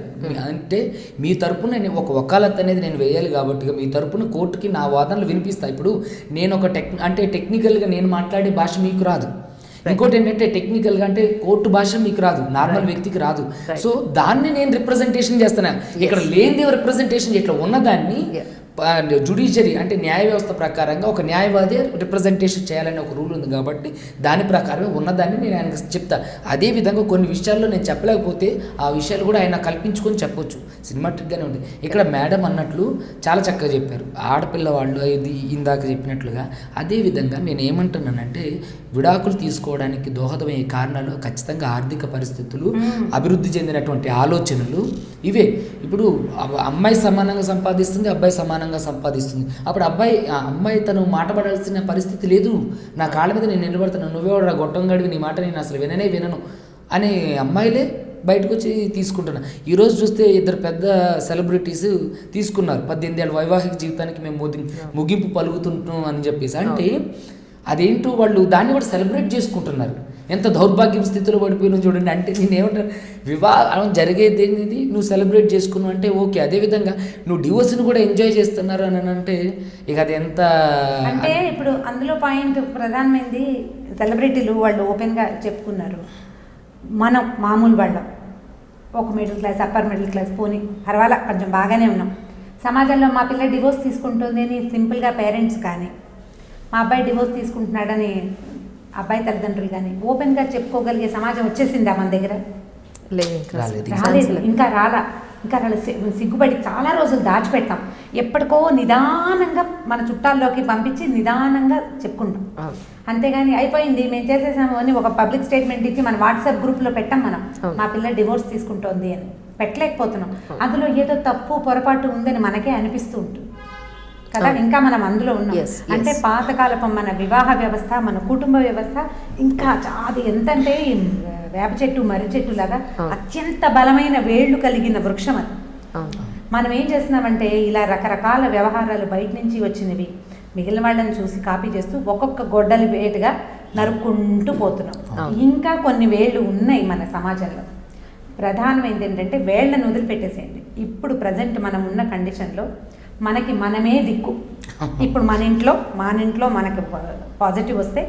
C: అంటే మీ తరపున ఒక వకాలత్ అనేది నేను వేయాలి కాబట్టి మీ తరపున కోర్టుకి నా వాదనలు వినిపిస్తాయి. ఇప్పుడు నేను ఒక టెక్నికల్గా నేను మాట్లాడే భాష మీకు రాదు, ఇంకోటి ఏంటంటే టెక్నికల్గా అంటే కోర్టు భాష మీకు రాదు, నార్మల్ వ్యక్తికి రాదు. సో దాన్ని నేను రిప్రజెంటేషన్ చేస్తాను. ఇక్కడ లేని రిప్రజెంటేషన్ ఇట్లా ఉన్నదాన్ని జుడిషియరీ అంటే న్యాయ వ్యవస్థ ప్రకారంగా ఒక న్యాయవాది రిప్రజెంటేషన్ చేయాలని ఒక రూల్ ఉంది కాబట్టి దాని ప్రకారమే ఉన్నదాన్ని నేను ఆయనకు చెప్తా. అదేవిధంగా కొన్ని విషయాల్లో నేను చెప్పలేకపోతే ఆ విషయాలు కూడా ఆయన కల్పించుకొని చెప్పొచ్చు, సినిమాటిక్గానే ఉంది. ఇక్కడ మేడం అన్నట్లు చాలా చక్కగా చెప్పారు, ఆడపిల్ల వాళ్ళు ఇది ఇందాక చెప్పినట్లుగా. అదేవిధంగా నేను ఏమంటున్నానంటే విడాకులు తీసుకోవడానికి దోహదమయ్యే కారణాలు ఖచ్చితంగా ఆర్థిక పరిస్థితులు, అభివృద్ధి చెందినటువంటి ఆలోచనలు ఇవే. ఇప్పుడు అమ్మాయి సమానంగా సంపాదిస్తుంది, అబ్బాయి సమానంగా సంపాదిస్తుంది. అప్పుడు అమ్మాయి తను మాట పడాల్సిన పరిస్థితి లేదు. నా కాళ్ళ మీద నేను నిలబడతాను, నువ్వే గొట్టం గడివి, నీ మాట నేను అసలు వినను అనే అమ్మాయిలే బయటకు వచ్చి తీసుకుంటున్నా. ఈరోజు చూస్తే 2 పెద్ద సెలబ్రిటీస్ తీసుకున్నారు 18 ఏళ్ళ వైవాహిక జీవితానికి మేము ముగింపు పలుకుతుంటాం అని చెప్పేసి. అంటే అదేంటో వాళ్ళు దాన్ని కూడా సెలబ్రేట్ చేసుకుంటున్నారు. ఎంత దౌర్భాగ్యం స్థితిలో పడిపోయినా చూడండి. అంటే నేను ఏమంటాను, వివాహం జరిగేది ఏంటి నువ్వు సెలబ్రేట్ చేసుకున్నావు అంటే ఓకే, అదేవిధంగా నువ్వు డివోర్స్ని కూడా ఎంజాయ్ చేస్తున్నారు అని అంటే ఇక అది ఎంత
B: అంటే. ఇప్పుడు అందులో పాయింట్ ప్రధానమైనది సెలబ్రిటీలు వాళ్ళు ఓపెన్గా చెప్పుకున్నారు. మనం మామూలు వాళ్ళం, ఒక middle class, upper middle class, పోనీ పర్వాలా కొంచెం బాగానే ఉన్నాం. సమాజంలో మా పిల్ల డివోర్స్ తీసుకుంటుంది అని సింపుల్గా పేరెంట్స్ కానీ, మా అబ్బాయి డివోర్స్ తీసుకుంటున్నాడని అబ్బాయి తల్లిదండ్రులు కానీ ఓపెన్గా చెప్పుకోగలిగే సమాజం వచ్చేసిందా మన దగ్గర? రాలేదు, ఇంకా రాలా. సిగ్గుపడి చాలా రోజులు దాచిపెడతాం. ఎప్పటికో నిదానంగా మన చుట్టాల్లోకి పంపించి నిదానంగా చెప్పుకుంటాం. అంతేగాని అయిపోయింది మేము చేసేసాము అని ఒక పబ్లిక్ స్టేట్మెంట్ ఇచ్చి మన వాట్సాప్ గ్రూప్లో పెట్టాం. మనం మా పిల్ల డివోర్స్ తీసుకుంటోంది అని పెట్టలేకపోతున్నాం. అందులో ఏదో తప్పు పొరపాటు ఉందని మనకే అనిపిస్తూ ఉంటుంది కదా. ఇంకా మనం అందులో ఉన్నాం. అంటే పాతకాలపు మన వివాహ వ్యవస్థ, మన కుటుంబ వ్యవస్థ ఇంకా అది ఎంతంటే వేప చెట్టు, మర్రి చెట్టు లాగా అత్యంత బలమైన వేళ్లు కలిగిన వృక్షం అది. మనం ఏం చేస్తున్నామంటే ఇలా రకరకాల వ్యవహారాలు బయట నుంచి వచ్చినవి మిగిలిన వాళ్ళని చూసి కాపీ చేస్తూ ఒక్కొక్క గొడ్డలి వేటుగా నరుక్కుంటూ పోతున్నాం. ఇంకా కొన్ని వేళ్ళు ఉన్నాయి మన సమాజంలో. ప్రధానమైనది ఏంటంటే వేళ్లను వదిలిపెట్టేసేయండి. ఇప్పుడు ప్రజెంట్ మనం ఉన్న కండిషన్లో మనకి మనమే దిక్కు. ఇప్పుడు మన ఇంట్లో మనకి పాజిటివ్ వస్తే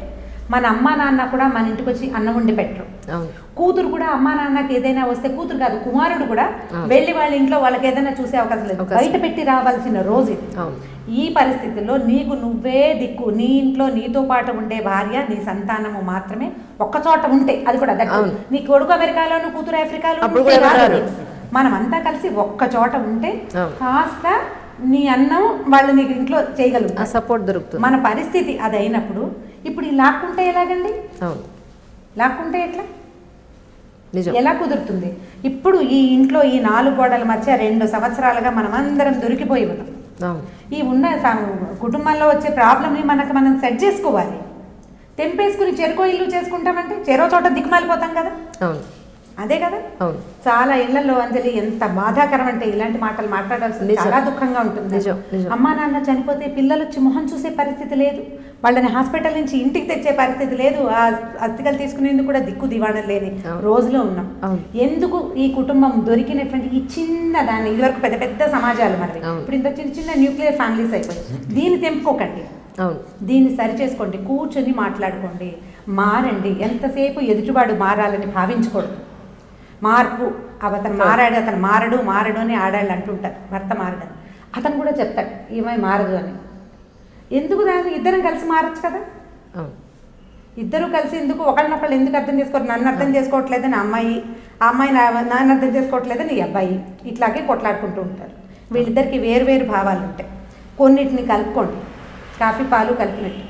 B: మన అమ్మా నాన్న కూడా మన ఇంటికి వచ్చి అన్నం వండి పెట్టరు. కూతురు కూడా అమ్మా నాన్నకి ఏదైనా వస్తే, కూతురు కాదు కుమారుడు కూడా వెళ్ళి వాళ్ళ ఇంట్లో వాళ్ళకి ఏదైనా చూసే అవకాశం లేదు, బయట పెట్టి రావాల్సిన రోజు ఇది. ఈ పరిస్థితుల్లో నీకు నువ్వే దిక్కు. నీ ఇంట్లో నీతో పాటు ఉండే భార్య, నీ సంతానము మాత్రమే ఒక్క చోట ఉంటే, అది కూడా నీ కొడుకు అమెరికాలోను కూతురు ఆఫ్రికాలో, మనం అంతా కలిసి ఒక్క చోట ఉంటే కాస్త నీ అన్నం వాళ్ళు నీకు ఇంట్లో చేయగలుగుతారు,
A: సపోర్ట్ దొరుకుతుంది.
B: మన పరిస్థితి అది అయినప్పుడు ఇప్పుడు ఈ లాక్కుంటే ఎలాగండి? లాక్కుంటే ఎట్లా, ఎలా కుదురుతుంది? ఇప్పుడు ఈ ఇంట్లో ఈ 4 గోడల మధ్య 2 సంవత్సరాలుగా మనం అందరం దొరికిపోయి ఉన్నాం. ఈ ఉన్న కుటుంబంలో వచ్చే ప్రాబ్లమ్ని మనం సెట్ చేసుకోవాలి. తెంపేసుకుని చెరుకో ఇల్లు చేసుకుంటామంటే చెరో చోట దిక్కుమాలిపోతాం కదా. అదే కదా. చాలా ఇళ్లలో అంజలి ఎంత బాధాకరం అంటే ఇలాంటి మాటలు మాట్లాడాల్సింది చాలా దుఃఖంగా ఉంటుంది. అమ్మా నాన్న చనిపోతే పిల్లలు వచ్చి మొహం చూసే పరిస్థితి లేదు, వాళ్ళని హాస్పిటల్ నుంచి ఇంటికి తెచ్చే పరిస్థితి లేదు, ఆ అస్థికలు తీసుకునేందుకు కూడా దిక్కు దివాణం లేని రోజులో ఉన్నాం. ఎందుకు ఈ కుటుంబం దొరికినటువంటి ఈ చిన్న దాన్ని, ఇదివరకు పెద్ద పెద్ద సమాజాలు మనవి, ఇప్పుడు ఇంత చిన్న చిన్న న్యూక్లియర్ ఫ్యామిలీస్ అయిపోయి, దీన్ని తెంపుకోకండి, దీన్ని సరి చేసుకోండి, కూర్చొని మాట్లాడుకోండి, మారండి. ఎంతసేపు ఎదుటివాడు మారాలని భావించకూడదు. మార్పు అతను మారడు అని ఆడాళ్ళు అంటుంటారు, భర్త మారడని. అతను కూడా చెప్తాడు ఏమై మారదు అని. ఎందుకు దాన్ని ఇద్దరం కలిసి మారచ్చు కదా. ఇద్దరు కలిసి ఎందుకు ఒకళ్ళనొకళ్ళు ఎందుకు అర్థం చేసుకోరు? నన్ను అర్థం చేసుకోవట్లేదని అమ్మాయి, ఆ అమ్మాయి నన్ను అర్థం చేసుకోవట్లేదని ఈ అబ్బాయి, ఇట్లాగే కొట్లాడుకుంటూ ఉంటారు. వీళ్ళిద్దరికి వేరు వేరు భావాలు ఉంటాయి. కొన్నిటిని కలుపుకోండి, కాఫీ పాలు కలిపినట్టు.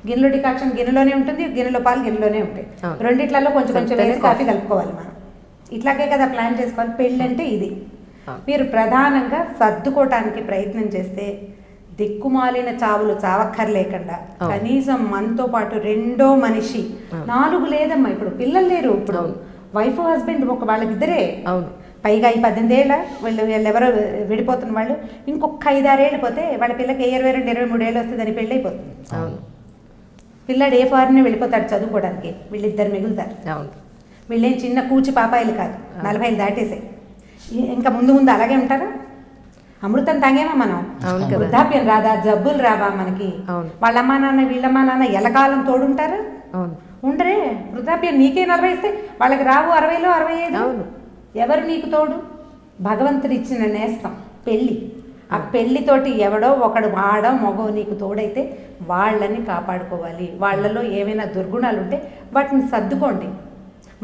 B: గిన్నెలో డికాక్షన్ గిన్నెలోనే ఉంటుంది, గిన్నెలో పాలు గిన్నెలోనే ఉంటాయి. రెండిట్లలో కొంచెం కొంచెం వేసి కాఫీ కలుపుకోవాలి మనం. ఇట్లాగే కదా ప్లాన్ చేసుకోవాలి. పెళ్ళి అంటే ఇది. మీరు ప్రధానంగా సర్దుకోవటానికి ప్రయత్నం చేస్తే దిక్కుమాలిన చావులు చావక్కర్లేకుండా కనీసం మనతో పాటు రెండో మనిషి, 4 లేదమ్మా, ఇప్పుడు పిల్లలు లేరు, ఇప్పుడు వైఫ్ హస్బెండ్ వాళ్ళకిద్దరే, పైగా ఈ 18 ఏళ్ళ వీళ్ళు ఎవరో విడిపోతున్న వాళ్ళు ఇంకొక 5-6 ఏళ్ళు పోతే వాళ్ళ పిల్లకి 22-23 ఏళ్ళు వస్తే దాని పెళ్ళి అయిపోతుంది. పిల్లాడు ఏ ఫారిన్ వెళ్ళిపోతాడు చదువుకోవడానికి, వీళ్ళిద్దరు మిగులుతారు. వీళ్ళేం చిన్న కూచి పాపాయిలు కాదు, 40 దాటేసాయి. ఇంకా ముందు ముందు అలాగే ఉంటారా? అమృతం తాగేమా మనం? వృద్ధాప్యం రాదా? జబ్బులు రావా మనకి? వాళ్ళమ్మా నాన్న వీళ్ళమ్మా నాన్న ఎలకాలం తోడుంటారా? ఉండరే. వృద్ధాప్యం నీకే 40 ఇస్తే వాళ్ళకి రావు 60లో 65. ఎవరు నీకు తోడు? భగవంతుడు ఇచ్చిన నేస్తం పెళ్ళి. ఆ పెళ్ళితోటి ఎవడో ఒకడు ఆడో మగో నీకు తోడైతే వాళ్ళని కాపాడుకోవాలి. వాళ్ళలో ఏమైనా దుర్గుణాలు ఉంటే వాటిని సర్దుకోండి,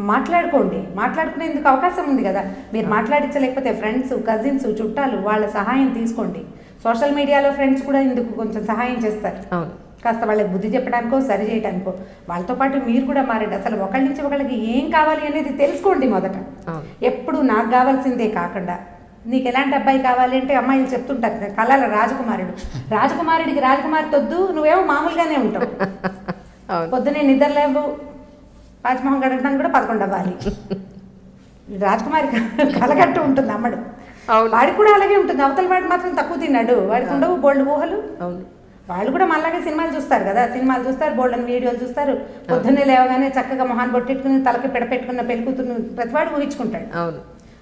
B: మాట్లాడుకోండి. మాట్లాడుకునేందుకు అవకాశం ఉంది కదా. మీరు మాట్లాడించలేకపోతే ఫ్రెండ్స్, కజిన్స్, చుట్టాలు వాళ్ళ సహాయం తీసుకోండి. సోషల్ మీడియాలో ఫ్రెండ్స్ కూడా ఇందుకు కొంచెం సహాయం చేస్తారు. కాస్త వాళ్ళకి బుద్ధి చెప్పడానికో సరి చేయడానికో. వాళ్ళతో పాటు మీరు కూడా మారండి. అసలు ఒకళ్ళ నుంచి ఒకళ్ళకి ఏం కావాలి అనేది తెలుసుకోండి మొదట. ఎప్పుడు నాకు కావాల్సిందే కాకుండా నీకు ఎలాంటి అబ్బాయి కావాలి అంటే అమ్మాయిలు చెప్తుంటారు కళల రాజకుమారుడికి రాజకుమారి తొద్దు, నువ్వేమో మామూలుగానే ఉంటావు. పొద్దునే నిద్రలేవు, రాజమోహన్ గడటానికి కూడా 11 అవ్వాలి. రాజకుమారి కలగట్టు ఉంటుంది అమ్మడు, వాడికి కూడా అలాగే ఉంటుంది. అవతల వాడు మాత్రం తక్కువ తిన్నాడు, వాడికి ఉండవు బోల్డ్ ఊహలు. వాళ్ళు కూడా మళ్ళాగే సినిమాలు చూస్తారు కదా, సినిమాలు చూస్తారు, బోల్డ్ వీడియోలు చూస్తారు. పొద్దున్నే లేవగానే చక్కగా మొహాన్ని బొట్టెట్టుకుని తలకి పెట్టుకున్న పెళ్లి కూతురు ప్రతివాడు ఊహించుకుంటాడు.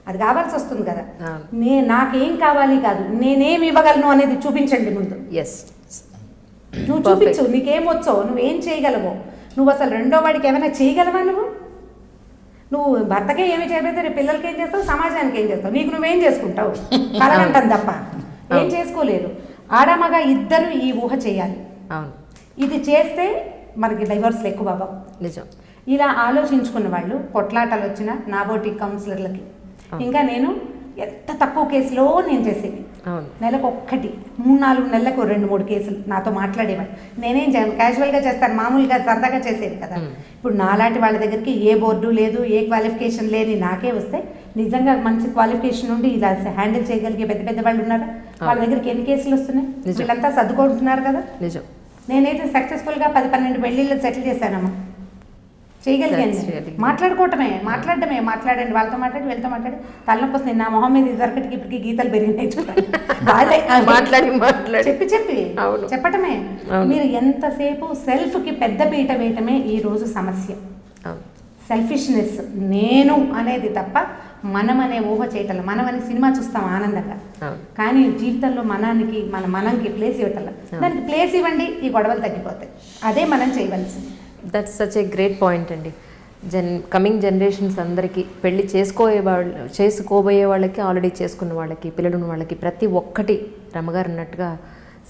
B: అది కావాల్సి వస్తుంది కదా. నాకేం కావాలి కాదు, నేనేమి ఇవ్వగలను అనేది చూపించండి ముందు. నువ్వు చూపించు, నీకేం వచ్చో, నువ్వేం చేయగలవో. నువ్వు అసలు రెండో వాడికి ఏమైనా చేయగలవా? నువ్వు భర్తకే ఏమి చేయబోతే రేపు పిల్లలకి ఏం చేస్తావు, సమాజానికి ఏం చేస్తావు, నీకు నువ్వేం చేసుకుంటావు? కలగంటాను తప్ప ఏం చేసుకోలేరు. ఆడమగా ఇద్దరు ఈ ఊహ చేయాలి. ఇది చేస్తే మనకి డైవర్స్లు ఎక్కువ బాబా.
A: నిజం.
B: ఇలా ఆలోచించుకున్న వాళ్ళు కొట్లాటలు వచ్చిన నాబోటి కౌన్సిలర్లకి, ఇంకా నేను ఎంత తక్కువ కేసులో నేను చేసేది, నెలకు 1-3-4 నెలలకు 2-3 కేసులు నాతో మాట్లాడేవాడు. నేనేం క్యాజువల్గా చేస్తాను, మామూలుగా సరదాగా చేసేది కదా. ఇప్పుడు నాలాంటి వాళ్ళ దగ్గరికి ఏ బోర్డు లేదు, ఏ క్వాలిఫికేషన్ లేని నాకే వస్తే నిజంగా మంచి క్వాలిఫికేషన్ ఉండి ఇలా హ్యాండిల్ చేయగలిగే పెద్ద పెద్ద వాళ్ళు ఉన్నారా? వాళ్ళ దగ్గరికి ఎన్ని కేసులు వస్తున్నాయి? వీళ్ళంతా సర్దుకుంటున్నారు కదా. నేనైతే సక్సెస్ఫుల్గా 10-12 పెళ్ళిళ్ళు సెటిల్ చేశానమ్మా. చేయగలిగాను
A: That's
B: నేను.
A: really
B: మాట్లాడడమే మాట్లాడండి, వాళ్ళతో మాట్లాడి వీళ్ళతో మాట్లాడి తలనొప్పి వస్తుంది. నా మొహం మీద ఇదివరకటికి ఇప్పటికి గీతలు పెరిగినాయి చూడండి. వాళ్ళే
A: మాట్లాడి
B: చెప్పి
A: అవును.
B: చెప్పటమే.
A: అవును.
B: మీరు ఎంతసేపు సెల్ఫ్కి పెద్ద పీట వేయటమే ఈ రోజు సమస్య.
A: అవును.
B: సెల్ఫిష్నెస్, నేను అనేది తప్ప మనం అనే ఊహ చేయటం. మనం అనే సినిమా చూస్తాం ఆనందంగా,
A: అవును.
B: కానీ జీవితంలో మనంకి ప్లేస్ ఇవ్వటం. దానికి ప్లేస్ ఇవ్వండి, ఈ గొడవలు తగ్గిపోతాయి. అదే మనం చేయవలసింది.
A: That's such a great point అండి. కమింగ్ జనరేషన్స్ అందరికీ పెళ్లి చేసుకోబోయే వాళ్ళకి, ఆల్రెడీ చేసుకున్న వాళ్ళకి, పిల్లలు ఉన్న వాళ్ళకి ప్రతి ఒక్కటి రమ్మగారు అన్నట్టుగా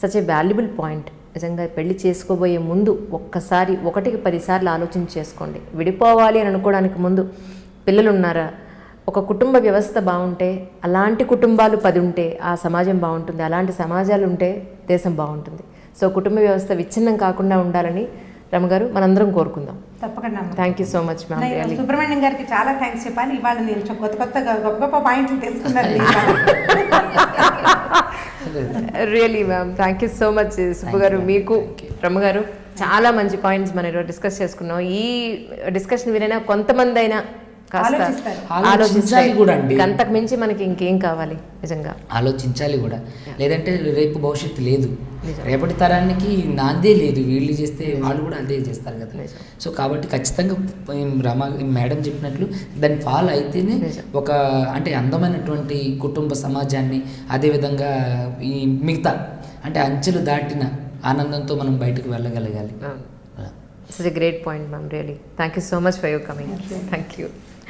A: సచ్ ఏ వాల్యుబుల్ పాయింట్. నిజంగా పెళ్లి చేసుకోబోయే ముందు ఒక్కసారి 1కి 10 సార్లు ఆలోచన చేసుకోండి. విడిపోవాలి అని అనుకోవడానికి ముందు పిల్లలు ఉన్నారా, ఒక కుటుంబ వ్యవస్థ బాగుంటే, అలాంటి కుటుంబాలు 10 ఉంటే ఆ సమాజం బాగుంటుంది, అలాంటి సమాజాలు ఉంటే దేశం బాగుంటుంది. సో కుటుంబ వ్యవస్థ విచ్ఛిన్నం కాకుండా ఉండాలని రమగారు మనందరం కోరుకుందాం.
B: తప్పకుండా.
A: Thank you so much ma'am.
B: నేను సుబ్రహ్మణ్యం గారికి చాలా థ్యాంక్స్ చెప్పాలి. ఇవాళ నేను గొప్ప గొప్ప పాయింట్లు తెలుసుకున్నాను.
A: Really ma'am, thank you so much Subbu గారు. మీకు రమ్మగారు చాలా మంచి పాయింట్స్ మనం ఈరోజు డిస్కస్ చేసుకున్నాం. ఈ డిస్కషన్ వినైనా కొంతమంది అయినా కాస్త
C: ఆలోచించాలి కూడా అండి.
A: అంతకు మించి మనకి ఇంకేం కావాలి, నిజంగా
C: ఆలోచించాలి కూడా. లేదంటే రేపు భవిష్యత్తు లేదు, రేపటి తరానికి నాదే లేదు. వీళ్ళు చేస్తే వాళ్ళు కూడా అదే చేస్తారు కదా. సో కాబట్టి ఖచ్చితంగా మేడం చెప్పినట్లు దాన్ని ఫాలో అయితేనే ఒక అంటే అందమైనటువంటి కుటుంబ సమాజాన్ని, అదేవిధంగా ఈ మిగతా అంటే అంచెలు దాటిన ఆనందంతో మనం బయటకు వెళ్ళగలగాలి.
A: Such a great point, ma'am. Really. Thank you so much for your coming. Thank you.